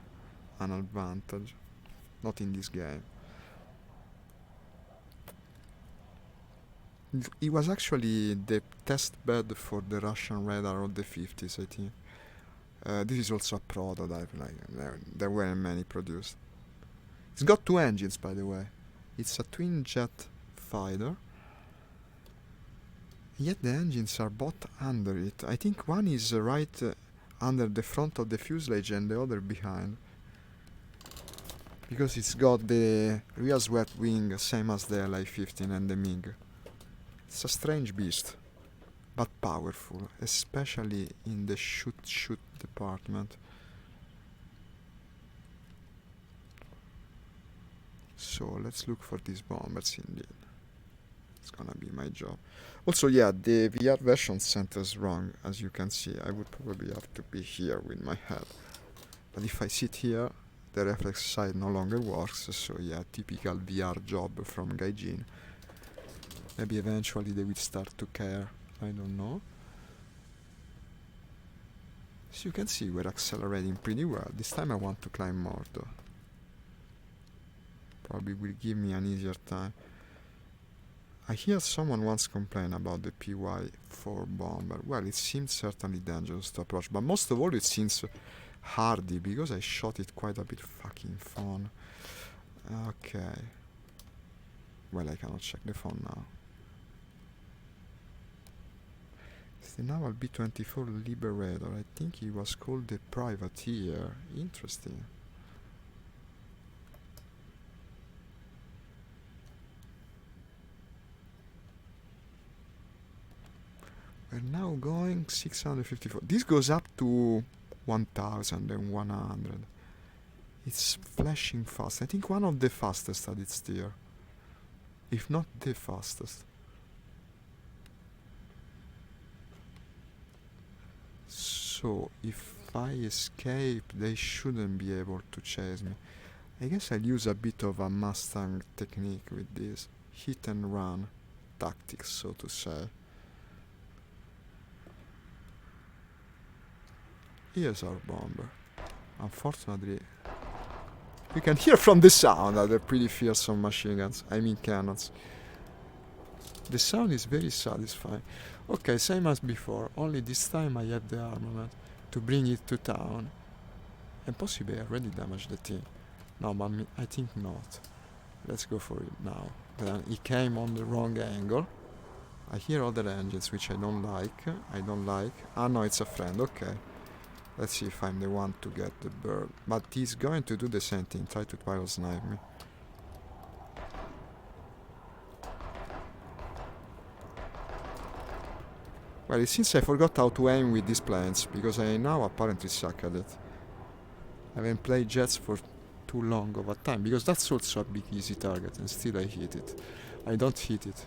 [SPEAKER 1] an advantage. Not in this game. It was actually the test bed for the Russian radar of the 50s, I think. This is also a prototype, like there weren't many produced. It's got 2 engines, by the way. It's a twin jet fighter. Yet the engines are both under it. I think one is right under the front of the fuselage and the other behind. Because it's got the rear swept wing, same as the LA-15 and the MiG. It's a strange beast, but powerful, especially in the shoot department. So let's look for these bombers indeed. It's gonna be my job. Also, yeah, the VR version centers wrong, as you can see. I would probably have to be here with my head. But if I sit here, the reflex side no longer works, so yeah, typical VR job from Gaijin. Maybe eventually they will start to care, I don't know. As you can see, we're accelerating pretty well. This time I want to climb more though. probably will give me an easier time. I hear someone once complain about the PY-4 bomber. Well, it seems certainly dangerous to approach, but most of all it seems hardy, because I shot it quite a bit fucking fun. Okay. Well, I cannot check the phone now. It's the naval B-24 Liberator. I think he was called the Privateer. Interesting. We're now going 654. This goes up to 1100. It's flashing fast. I think one of the fastest at its tier, if not the fastest. So if I escape, they shouldn't be able to chase me. I guess I'll use a bit of a Mustang technique with this hit and run tactics, so to say. Here's our bomber. Unfortunately, you can hear from the sound that they're pretty fearsome machine guns. I mean cannons. The sound is very satisfying. Okay, same as before, only this time I have the armament to bring it to town. And possibly I already damaged the thing. No, but I think not. Let's go for it now. Then he came on the wrong angle. I hear other engines which I don't like. Ah no, it's a friend, okay. Let's see if I'm the one to get the bird. But he's going to do the same thing, try to pilot snipe me. Well, it seems I forgot how to aim with these planes, because I now apparently suck at it. I haven't played jets for too long of a time, because that's also a big easy target, and still I hit it. I don't hit it.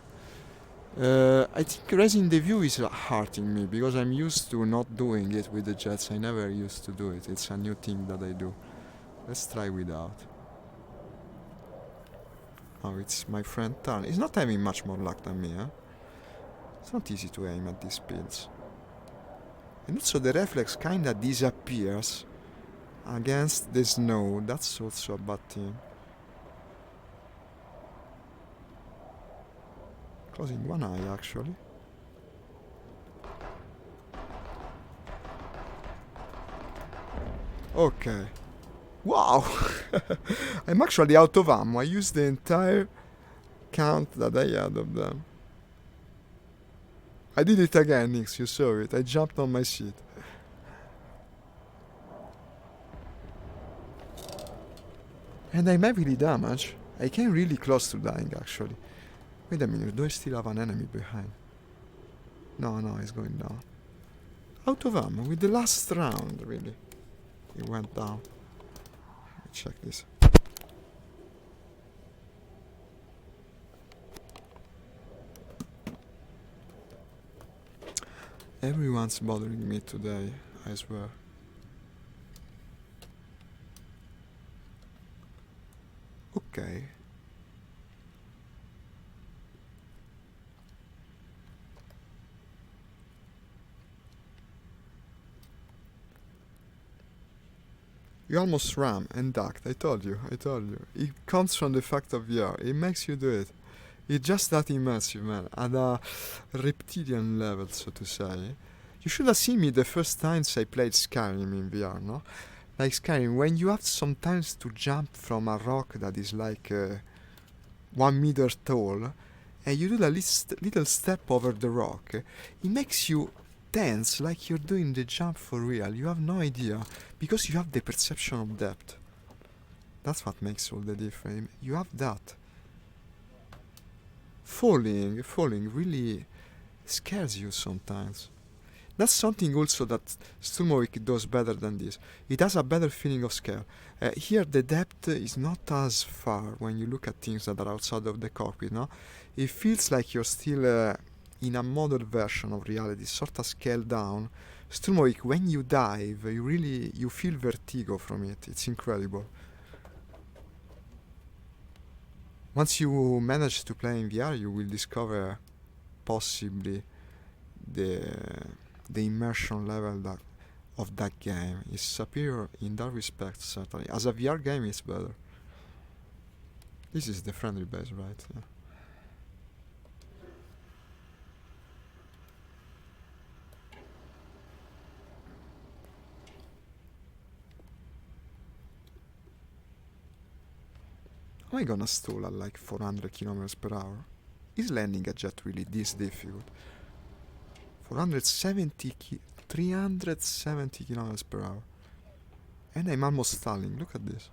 [SPEAKER 1] I think raising the view is hurting me, because I'm used to not doing it with the jets. I never used to do it. It's a new thing that I do. Let's try without. Oh, it's my friend Tan. He's not having much more luck than me, huh? It's not easy to aim at these speeds. And also the reflex kinda disappears against the snow. That's also a bad thing. Closing one eye, actually. Okay. Wow! I'm actually out of ammo. I used the entire count that I had of them. I did it again, Nix, you saw it. I jumped on my seat. And I'm heavily damaged. I came really close to dying, actually. Wait a minute, do I still have an enemy behind? No, he's going down. Out of ammo with the last round, really. He went down. Let me check this. Everyone's bothering me today, I swear. Okay. You almost ran and ducked. I told you. It comes from the fact of VR. It makes you do it. It's just that immersive, man. At a reptilian level, so to say. You should have seen me the first times I played Skyrim in VR, no? Like Skyrim, when you have sometimes to jump from a rock that is like 1 meter tall, and you do the little step over the rock, it makes you tense, like you're doing the jump for real. You have no idea, because you have the perception of depth. That's what makes all the difference. You have that. Falling really scares you sometimes. That's something also that Sturmovik does better than this. It has a better feeling of scale. Here the depth is not as far when you look at things that are outside of the cockpit, no? It feels like you're still in a modern version of reality, sort of scaled down. Sturmovik, when you dive, you feel vertigo from it. It's incredible. Once you manage to play in VR, you will discover possibly the immersion level of that game is superior in that respect, certainly. As a VR game, it's better. This is the friendly base, right? Yeah. Am I gonna stall at like 400 kilometers per hour? Is landing a jet really this difficult? 370 kilometers per hour. And I'm almost stalling. Look at this.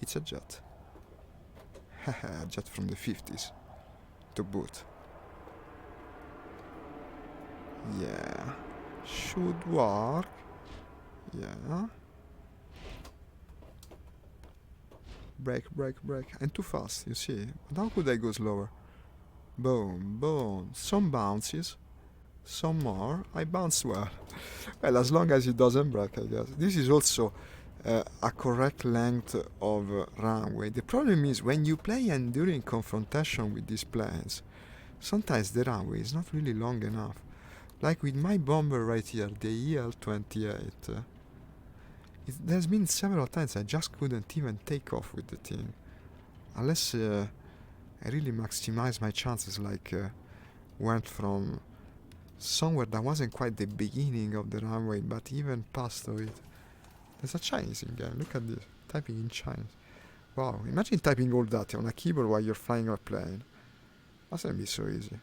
[SPEAKER 1] It's a jet. Haha, a jet from the 50s. To boot. Yeah. Should work. Yeah. Brake, brake, brake. I'm too fast, you see. But how could I go slower? Boom, boom. Some bounces. Some more. I bounce well. Well, as long as it doesn't break, I guess. This is also a correct length of runway. The problem is when you play and during confrontation with these planes, sometimes the runway is not really long enough. Like with my bomber right here, the EL-28. There's been several times I just couldn't even take off with the thing. Unless I really maximize my chances, like went from somewhere that wasn't quite the beginning of the runway, but even past of it. There's a Chinese in game, look at this, typing in Chinese. Wow, imagine typing all that on a keyboard while you're flying a plane. Mustn't be so easy.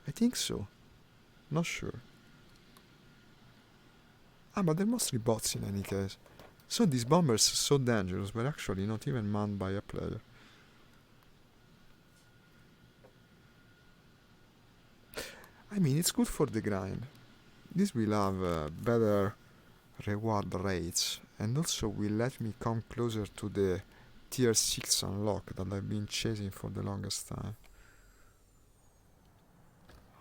[SPEAKER 1] I think so. Not sure. But they're mostly bots in any case. So these bombers so dangerous were actually not even manned by a player. I mean, it's good for the grind. This will have better reward rates, and also will let me come closer to the tier 6 unlock that I've been chasing for the longest time.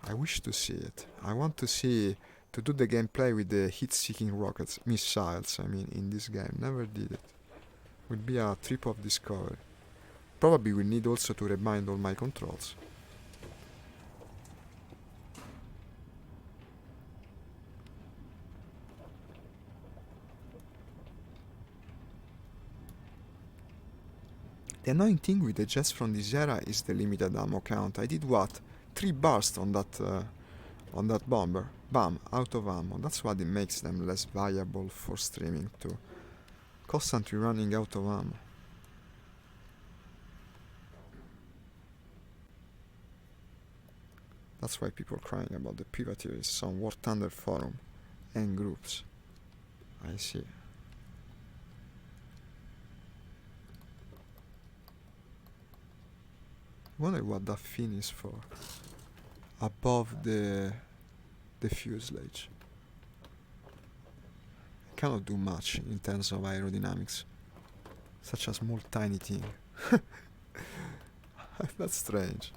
[SPEAKER 1] I wish to see it. I want to do the gameplay with the heat-seeking rockets, missiles, I mean, in this game. Never did it. Would be a trip of discovery. Probably will need also to rebind all my controls. The annoying thing with the jets from this era is the limited ammo count. I did what? 3 bursts on that bomber. Bam, out of ammo. That's what it makes them less viable for streaming too. Constantly running out of ammo. That's why people are crying about the privateers on War Thunder forum and groups. I see. Wonder what that fin is for. Above the fuselage. I cannot do much in terms of aerodynamics. Such a small tiny thing. That's strange.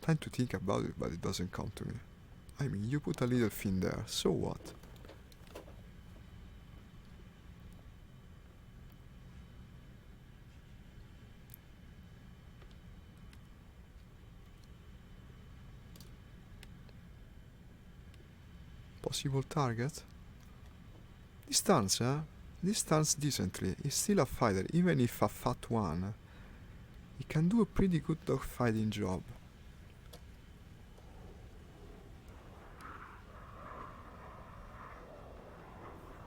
[SPEAKER 1] Time to think about it, but it doesn't come to me. I mean, you put a little fin there, so what? Possible target? This turns, This turns decently. He's still a fighter, even if a fat one. He can do a pretty good dogfighting job.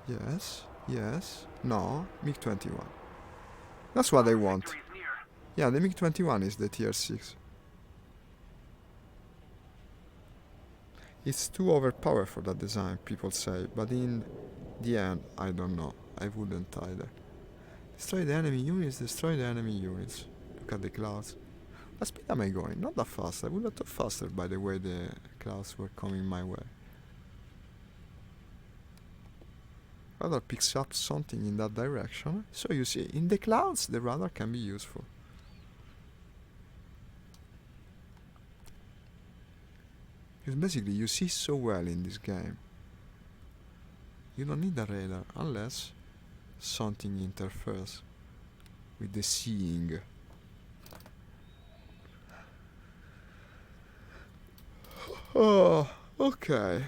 [SPEAKER 1] Yes, yes, no, MiG-21. That's what I want. Yeah, the MiG-21 is the tier 6. It's too overpowered for that design, people say, but in the end, I don't know. I wouldn't either. Destroy the enemy units, destroy the enemy units. Look at the clouds. What speed am I going? Not that fast. I would have thought faster by the way the clouds were coming my way. Radar picks up something in that direction. So you see, in the clouds, the radar can be useful. Because basically you see so well in this game. You don't need a radar unless something interferes with the seeing. Oh, okay.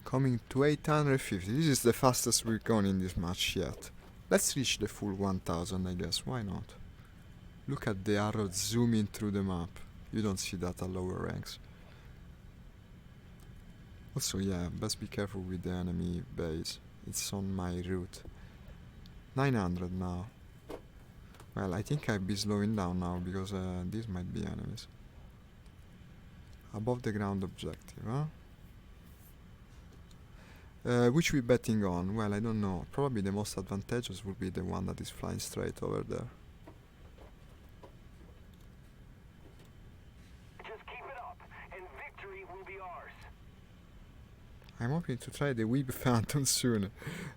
[SPEAKER 1] Coming to 850. This is the fastest we've gone in this match yet. Let's reach the full 1000, I guess. Why not? Look at the arrow zooming through the map. You don't see that at lower ranks. Also, yeah, best be careful with the enemy base. It's on my route. 900 now. Well, I think I'll be slowing down now because these might be enemies. Above the ground objective, huh? Which we betting on? Well, I don't know. Probably the most advantageous would be the one that is flying straight over there.
[SPEAKER 2] Just keep it up, and victory will be ours.
[SPEAKER 1] I'm hoping to try the Weeb Phantom soon,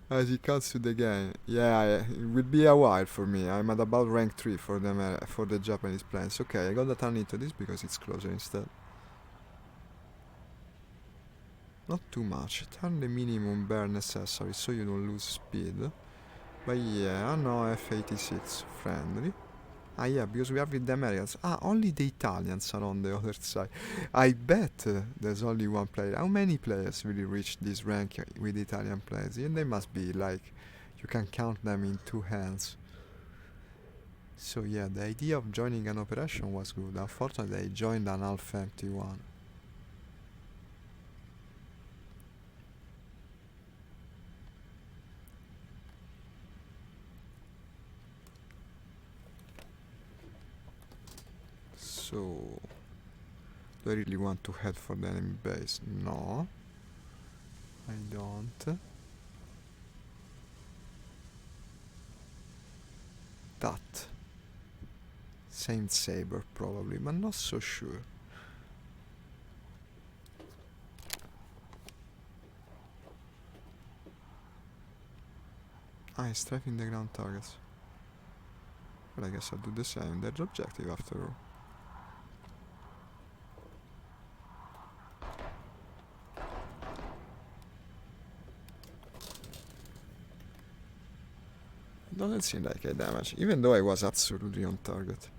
[SPEAKER 1] as it comes to the game. Yeah, it will be a while for me. I'm at about rank 3 for the Japanese planes. Okay, I got to turn into this because it's closer instead. Not too much. Turn the minimum bare necessary so you don't lose speed. But yeah, no, F-86 friendly. Ah yeah, because we have with the Americans. Ah, only the Italians are on the other side. I bet there's only one player. How many players really reach this rank with Italian players? And they must be like, you can count them in two hands. So yeah, the idea of joining an operation was good. Unfortunately, I joined an Alpha empty one. So, do I really want to head for the enemy base? No, I don't. That. Saint Saber probably, but not so sure. Ah, he's strafing the ground targets. But I guess I'll do the same. That's the objective after all. Doesn't seem like I damage, even though I was absolutely on target.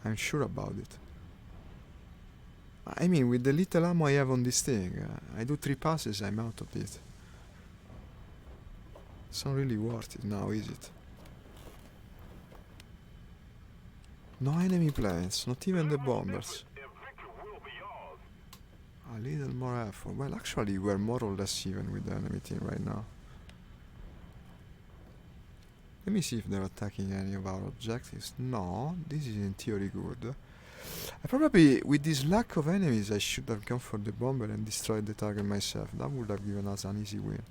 [SPEAKER 1] I'm sure about it. I mean, with the little ammo I have on this thing, I do 3 passes, I'm out of it. It's not really worth it now, is it? No enemy planes, not even the bombers. A little more effort. Well, actually, we're more or less even with the enemy team right now. Let me see if they're attacking any of our objectives. No, this is in theory good. I probably, with this lack of enemies, I should have gone for the bomber and destroyed the target myself. That would have given us an easy win.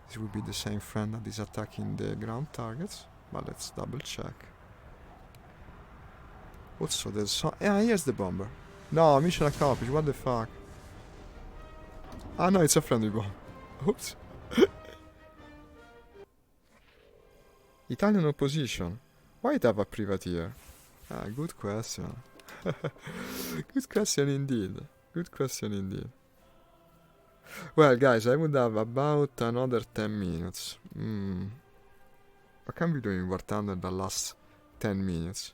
[SPEAKER 1] This would be the same friend that is attacking the ground targets. But let's double check. Also, there's some... Yeah, here's the bomber. No, mission accomplished. What the fuck? Ah, no, it's a friendly bomb. Oops. Italian opposition. Why it have a privateer? Ah, good question. Good question indeed. Good question indeed. Well, guys, I would have about another 10 minutes. What can we do in War Thunder the last 10 minutes?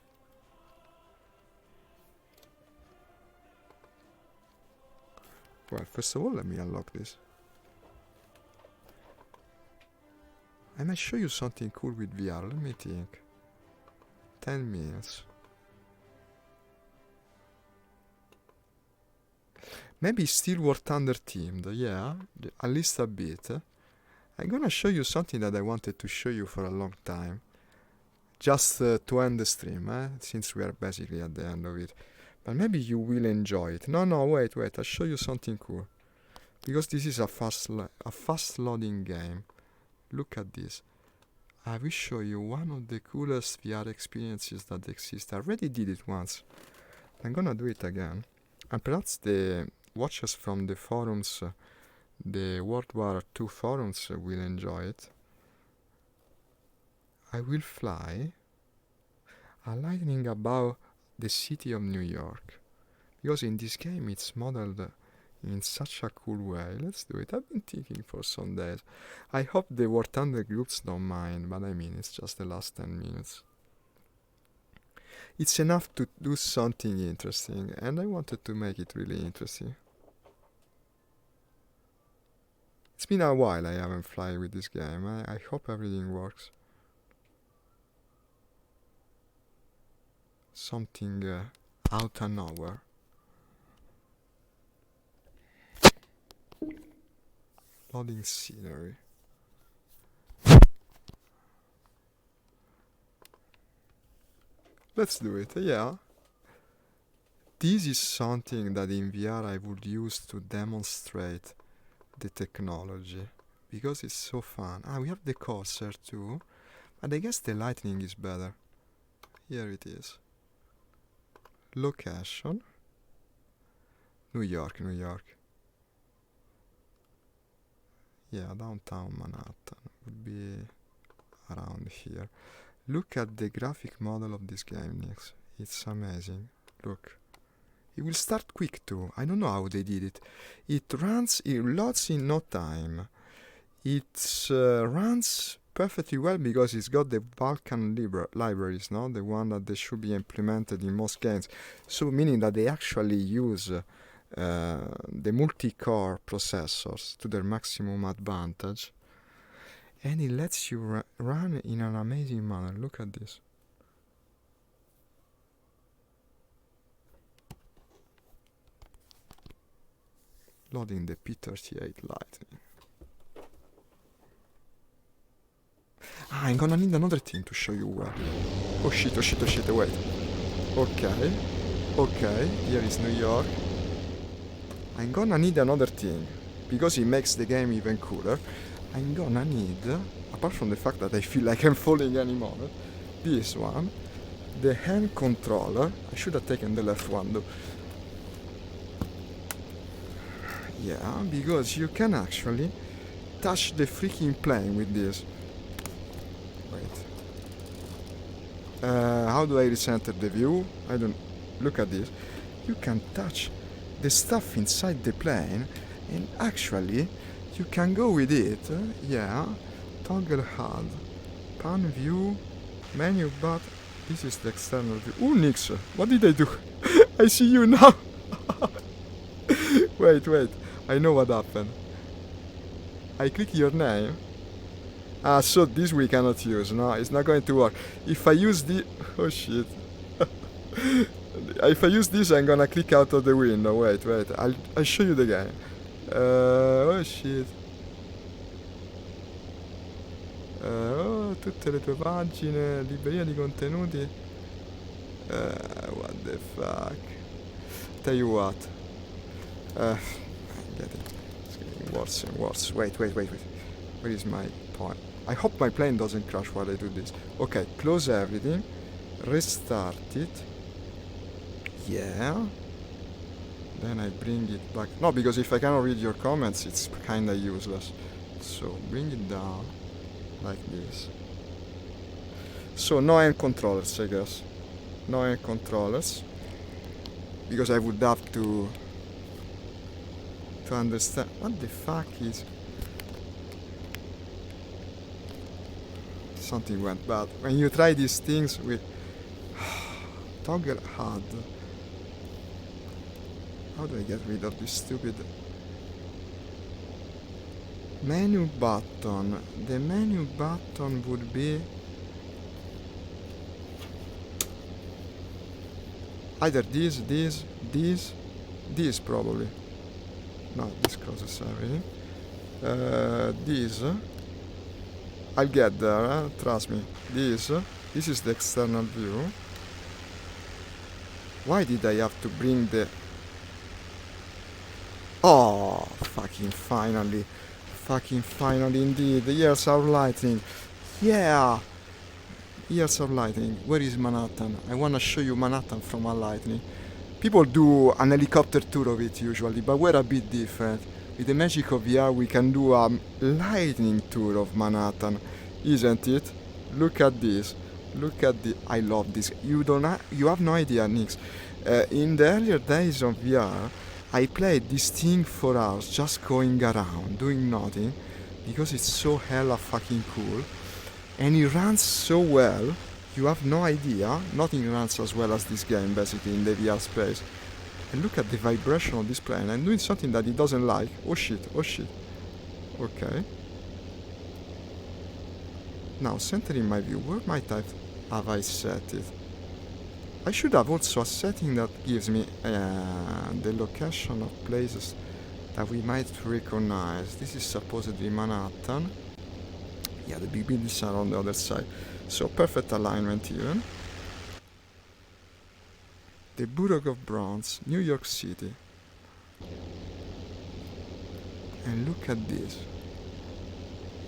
[SPEAKER 1] Well, first of all, let me unlock this. I might show you something cool with VR, let me think. 10 minutes. Maybe still War Thunder themed, yeah, at least a bit. I'm gonna show you something that I wanted to show you for a long time. Just to end the stream, since we are basically at the end of it. But maybe you will enjoy it. No, wait, I'll show you something cool. Because this is a fast loading game. Look at this. I will show you one of the coolest VR experiences that exist. I already did it once. I'm gonna do it again. And perhaps the watchers from the forums The World War II forums will enjoy it. I will fly a lightning above the city of New York. Because in this game it's modeled in such a cool way. Let's do it. I've been thinking for some days. I hope the War Thunder groups don't mind, but I mean, it's just the last 10 minutes. It's enough to do something interesting, and I wanted to make it really interesting. It's been a while I haven't fly with this game. I hope everything works. Something out of nowhere. Loading scenery. Let's do it, yeah. This is something that in VR I would use to demonstrate the technology, because it's so fun. We have the Corsair too, but I guess the Lightning is better. Here it is. Location. New York. Yeah, downtown Manhattan would be around here. Look at the graphic model of this game, Nix. It's amazing. Look. It will start quick too. I don't know how they did it. It loads in no time. It runs perfectly well because it's got the Vulkan libraries, no? The one that they should be implemented in most games. So meaning that they actually use the multi-core processors to their maximum advantage, and it lets you run in an amazing manner. Look at this. Loading the P-38 Lightning. I'm gonna need another thing to show you where. Oh shit, wait. Okay, here is New York. I'm gonna need another thing, because it makes the game even cooler. I'm gonna need, apart from the fact that I feel like I'm falling any moment, this one, the hand controller. I should have taken the left one though. Yeah, because you can actually touch the freaking plane with this. Wait. How do I recenter the view? I don't... Look at this. You can touch the stuff inside the plane, and actually you can go with it. Yeah. Toggle HUD. Pan view. Menu but this is the external view. Ooh, Nix. What did I do? I see you now. Wait. I know what happened. I click your name. So this we cannot use. No, it's not going to work. If I use the... Oh shit. If I use this, I'm gonna click out of the window. Wait. I'll show you the game. Oh shit. Tutte le tue pagine, libreria di contenuti. What the fuck. Tell you what. Get it. It's getting worse and worse. Wait. Where is my point? I hope my plane doesn't crash while I do this. Okay, close everything. Restart it. Yeah. Then I bring it back. No, because if I cannot read your comments, it's kinda useless. So bring it down like this. So no hand controllers, I guess. No hand controllers. Because I would have to understand what the fuck is. Something went bad. When you try these things with toggle HUD. How do I get rid of this stupid menu button? The menu button would be either this probably. No, this closes everything. This. I'll get there, trust me. This is the external view. Why did I have to bring the... Oh, fucking finally indeed. Years of Lightning. Yeah! Years of Lightning. Where is Manhattan? I wanna show you Manhattan from a Lightning. People do an helicopter tour of it usually, but we're a bit different. with the magic of VR, we can do a lightning tour of Manhattan, isn't it? Look at this. Look at the. I love this. You have no idea, Nix. In the earlier days of VR, I played this thing for hours, just going around, doing nothing, because it's so hella fucking cool, and it runs so well. You have no idea. Nothing runs as well as this game, basically, in the VR space. And look at the vibration of this plane. I'm doing something that it doesn't like. Oh shit, oh shit. Okay. Now, center in my view. Where might have I set it? I should have also a setting that gives me the location of places that we might recognize. This is supposedly Manhattan. Yeah, the big buildings are on the other side. So perfect alignment even. The Borough of Bronx, New York City. And look at this.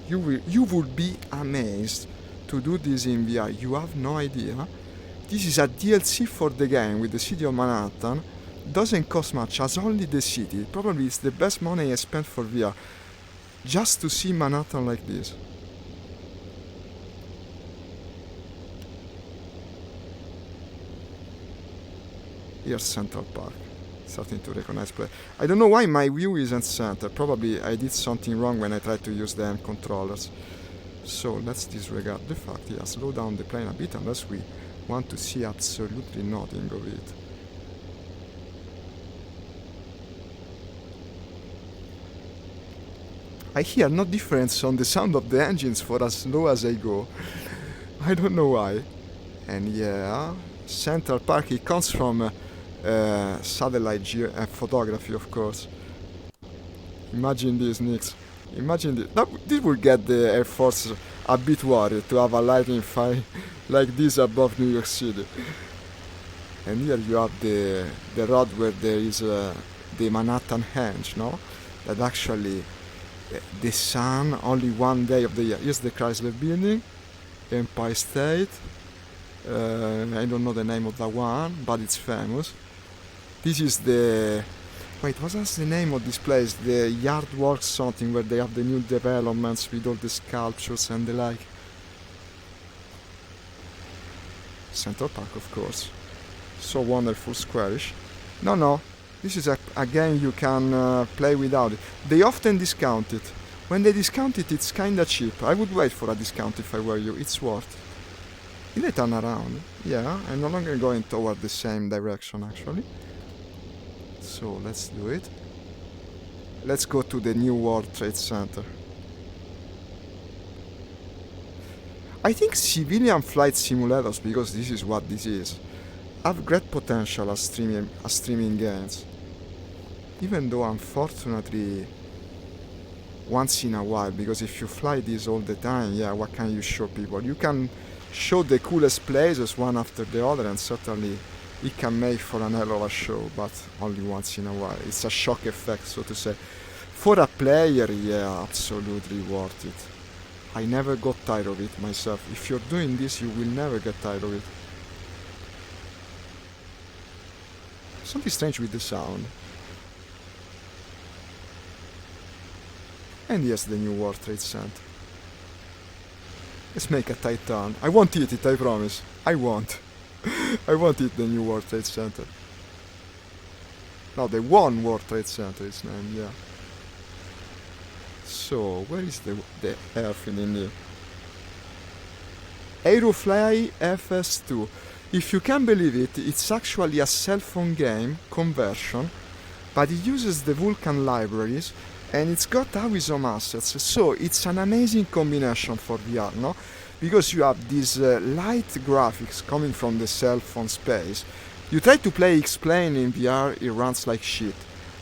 [SPEAKER 1] You would be amazed to do this in VR. You have no idea. This is a DLC for the game with the city of Manhattan. Doesn't cost much, as only the city. Probably it's the best money I spent for VR. Just to see Manhattan like this. Here's Central Park. Starting to recognize play. I don't know why my view isn't center. Probably I did something wrong when I tried to use the M controllers. So let's disregard the fact, yeah, slow down the plane a bit unless we want to see absolutely nothing of it. I hear no difference on the sound of the engines for as low as I go. I don't know why. And yeah, Central Park, it comes from satellite photography, of course. Imagine this, Nix. Imagine this. This would get the Air Force a bit worried to have a lightning fight like this above New York City. And here you have the road where there is the Manhattan Henge, no? That actually the sun only one day of the year. Here's the Chrysler Building, Empire State. I don't know the name of that one, but it's famous. This is the... Wait, what was the name of this place? The Yardworks something, where they have the new developments with all the sculptures and the like. Central Park, of course. So wonderful, squarish. No, this is a game you can play without it. They often discount it. When they discount it, it's kinda cheap. I would wait for a discount if I were you. It's worth it. Did I turn around? Yeah, I'm no longer going toward the same direction, actually. So let's do it. Let's go to the new World Trade Center. I think civilian flight simulators, because this is what this is, have great potential as streaming games. Even though unfortunately once in a while, because if you fly this all the time, yeah, what can you show people? You can show the coolest places one after the other, and certainly it can make for an hell of a show, but only once in a while. It's a shock effect, so to say. For a player, yeah, absolutely worth it. I never got tired of it myself. If you're doing this, you will never get tired of it. Something strange with the sound. And yes, the new World Trade Center. Let's make a tight turn. I won't hit it, I promise. I won't. I won't hit the new World Trade Center. No, the one World Trade Center is named, yeah. So, where is the airfield in here? Aerofly FS2. If you can believe it, it's actually a cell phone game conversion, but it uses the Vulkan libraries, and it's got Awism assets, so it's an amazing combination for VR, no? Because you have these light graphics coming from the cell phone space. You try to play X-Plane in VR, it runs like shit.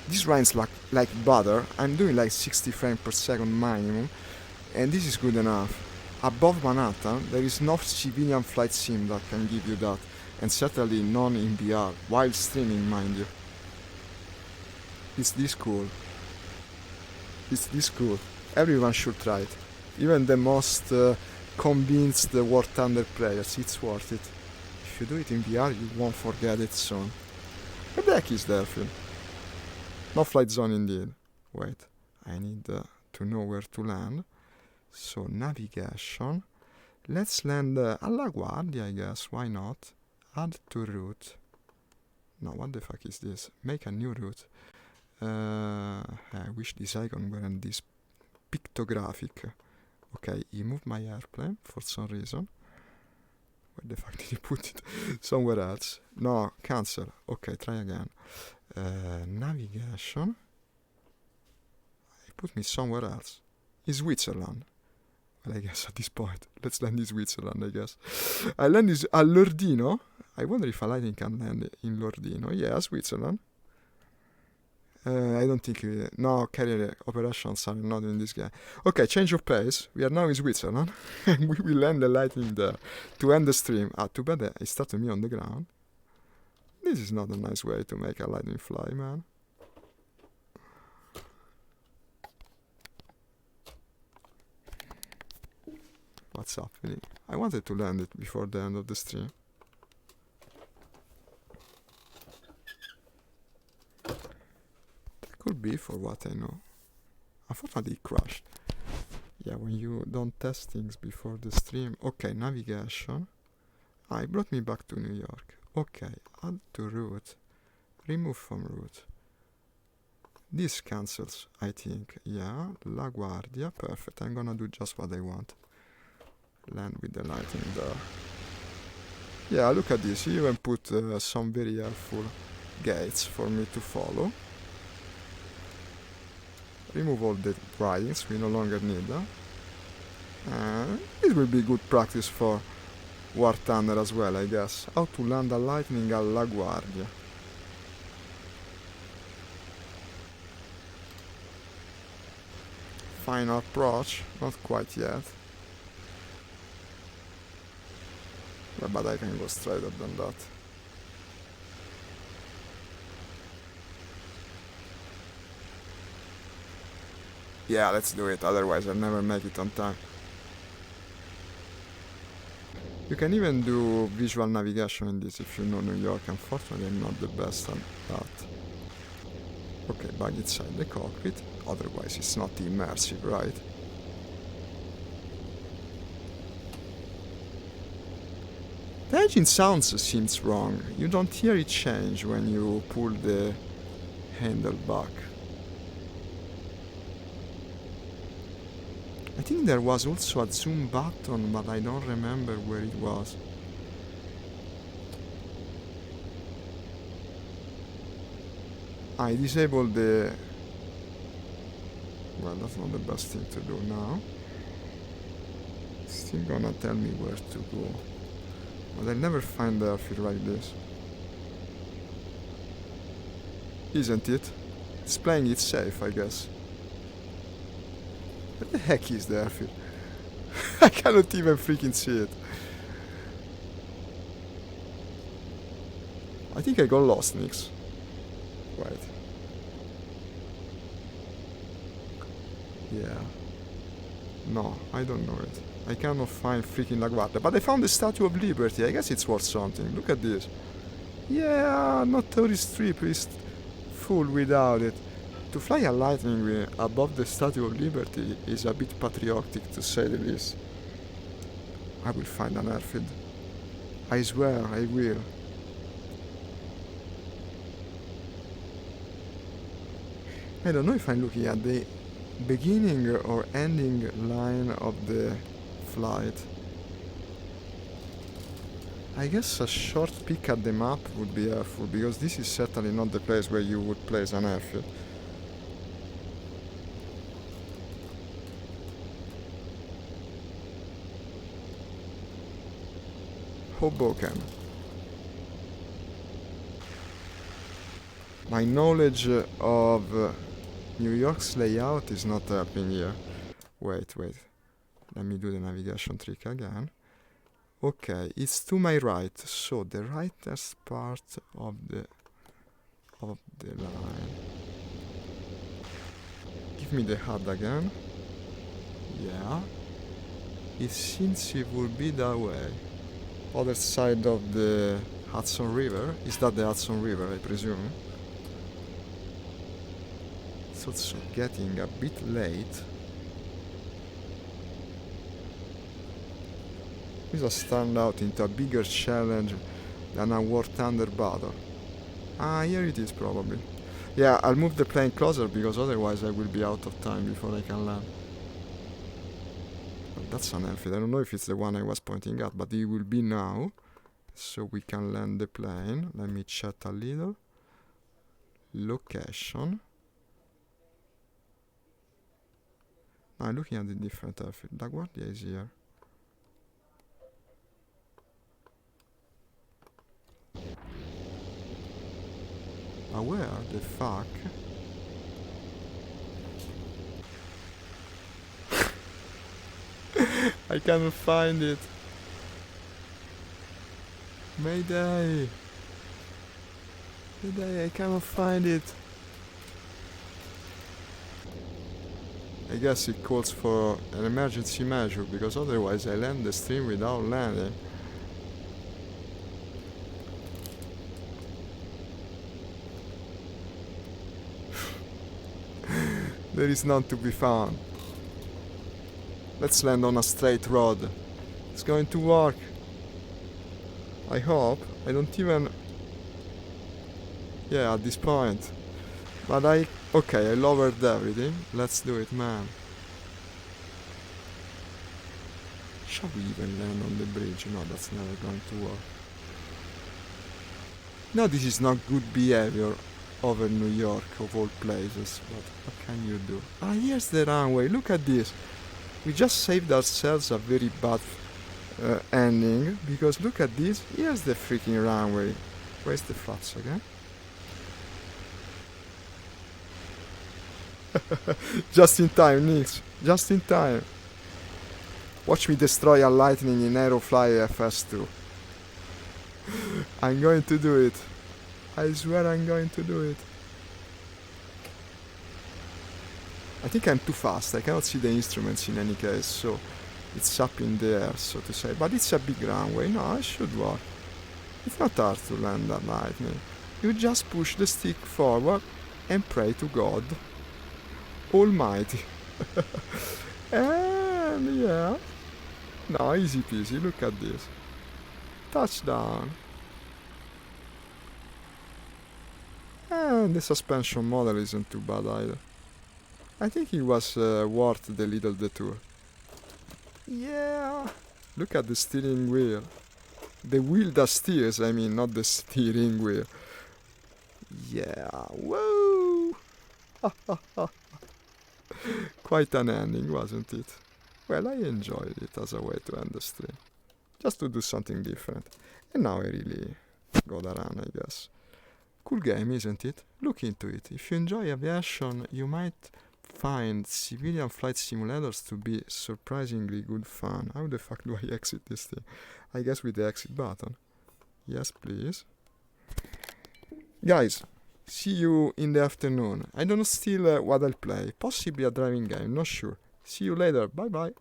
[SPEAKER 1] This runs like butter. I'm doing like 60 frames per second minimum, and this is good enough. Above Manhattan, there is no civilian flight sim that can give you that, and certainly none in VR, while streaming, mind you. It's this cool. It's this cool. Everyone should try it. Even the most convinced War Thunder players, it's worth it. If you do it in VR, you won't forget it soon. Where the heck is the airfield? No flight zone indeed. Wait. I need to know where to land. So navigation. Let's land alla Guardia, I guess. Why not? Add to route. No, what the fuck is this? Make a new route. I wish this icon weren't this pictographic. Okay, he moved my airplane for some reason. Where the fuck did he put it? Somewhere else. No, cancel. Okay, try again. Navigation. He put me somewhere else. In Switzerland. Well, I guess at this point. Let's land in Switzerland, I guess. I land in Lordino. I wonder if a lightning can land in Lordino. Yeah, Switzerland. I don't think... no, carrier operations are not in this game. Okay, change of pace. We are now in Switzerland. And we will land the lightning there. To end the stream. Too bad it started me on the ground. This is not a nice way to make a lightning fly, man. What's happening? I wanted to land it before the end of the stream. Could be, for what I know. Unfortunately, it crashed. Yeah, when you don't test things before the stream. Okay, navigation. It brought me back to New York. Okay, add to route. Remove from route. This cancels, I think. Yeah, La Guardia. Perfect. I'm gonna do just what I want. Land with the lightning there. Yeah, look at this. He even put some very helpful gates for me to follow. Remove all the writings, we no longer need them. It will be good practice for War Thunder as well, I guess. How to land a lightning at La Guardia. Final approach, not quite yet. But I can go straighter than that. Yeah, let's do it, otherwise I'll never make it on time. You can even do visual navigation in this if you know New York. Unfortunately, I'm not the best at that. Okay, back inside the cockpit, otherwise it's not immersive, right? The engine sounds seems wrong. You don't hear it change when you pull the handle back. I think there was also a zoom button, but I don't remember where it was. I disabled the... Well, that's not the best thing to do now. It's still gonna tell me where to go. But I'll never find the airfield like this. Isn't it? It's playing it safe, I guess. Where the heck is the airfield? I cannot even freaking see it. I think I got lost, Nix. Wait. Yeah. No, I don't know it. I cannot find freaking La Guardia. But I found the Statue of Liberty. I guess it's worth something. Look at this. Yeah, not tourist trip is full without it. To fly a lightning wing above the Statue of Liberty is a bit patriotic, to say the least. I will find an airfield. I swear I will. I don't know if I'm looking at the beginning or ending line of the flight. I guess a short peek at the map would be helpful, because this is certainly not the place where you would place an airfield. Hoboken. My knowledge of New York's layout is not helping here. Wait. Let me do the navigation trick again. Okay, it's to my right, so the rightest part of the line. Give me the HUD again. Yeah. It seems it will be that way. Other side of the Hudson River. Is that the Hudson River, I presume? It's also getting a bit late. This has turned out into a bigger challenge than a War Thunder battle. Ah, here it is probably. Yeah, I'll move the plane closer because otherwise I will be out of time before I can land. Oh, that's an airfield. I don't know if it's the one I was pointing at, but it will be now. So we can land the plane. Let me chat a little. Location. Now I'm looking at the different airfield. LaGuardia is here. Where the fuck? I cannot find it. Mayday! Mayday, I cannot find it. I guess it calls for an emergency measure because otherwise I land the stream without landing. There is none to be found. Let's land on a straight road. It's going to work. I hope. I don't even... Yeah, at this point. But okay, I lowered everything. Let's do it, man. Shall we even land on the bridge? No, that's never going to work. No, this is not good behavior over New York, of all places. But what can you do? Ah, here's the runway. Look at this. We just saved ourselves a very bad ending. Because look at this. Here's the freaking runway. Where's the flats again? Just in time, Nix. Just in time. Watch me destroy a lightning in Aerofly FS2. I'm going to do it. I swear I'm going to do it. I think I'm too fast. I cannot see the instruments in any case, so it's up in the air, so to say. But it's a big runway. No, it should work. It's not hard to land that lightning. You just push the stick forward and pray to God Almighty. And yeah. No, easy peasy. Look at this. Touchdown. And the suspension model isn't too bad either. I think it was worth the little detour. Yeah. Look at the steering wheel. The wheel that steers, I mean, not the steering wheel. Yeah. Whoa. Quite an ending, wasn't it? Well, I enjoyed it as a way to end the stream. Just to do something different. And now I really got a run, I guess. Cool game, isn't it? Look into it. If you enjoy aviation, you might find civilian flight simulators to be surprisingly good fun. How the fuck do I exit this thing? I guess with the exit button. Yes, please. Guys, see you in the afternoon. I don't know still what I'll play. Possibly a driving game, not sure. See you later. Bye bye.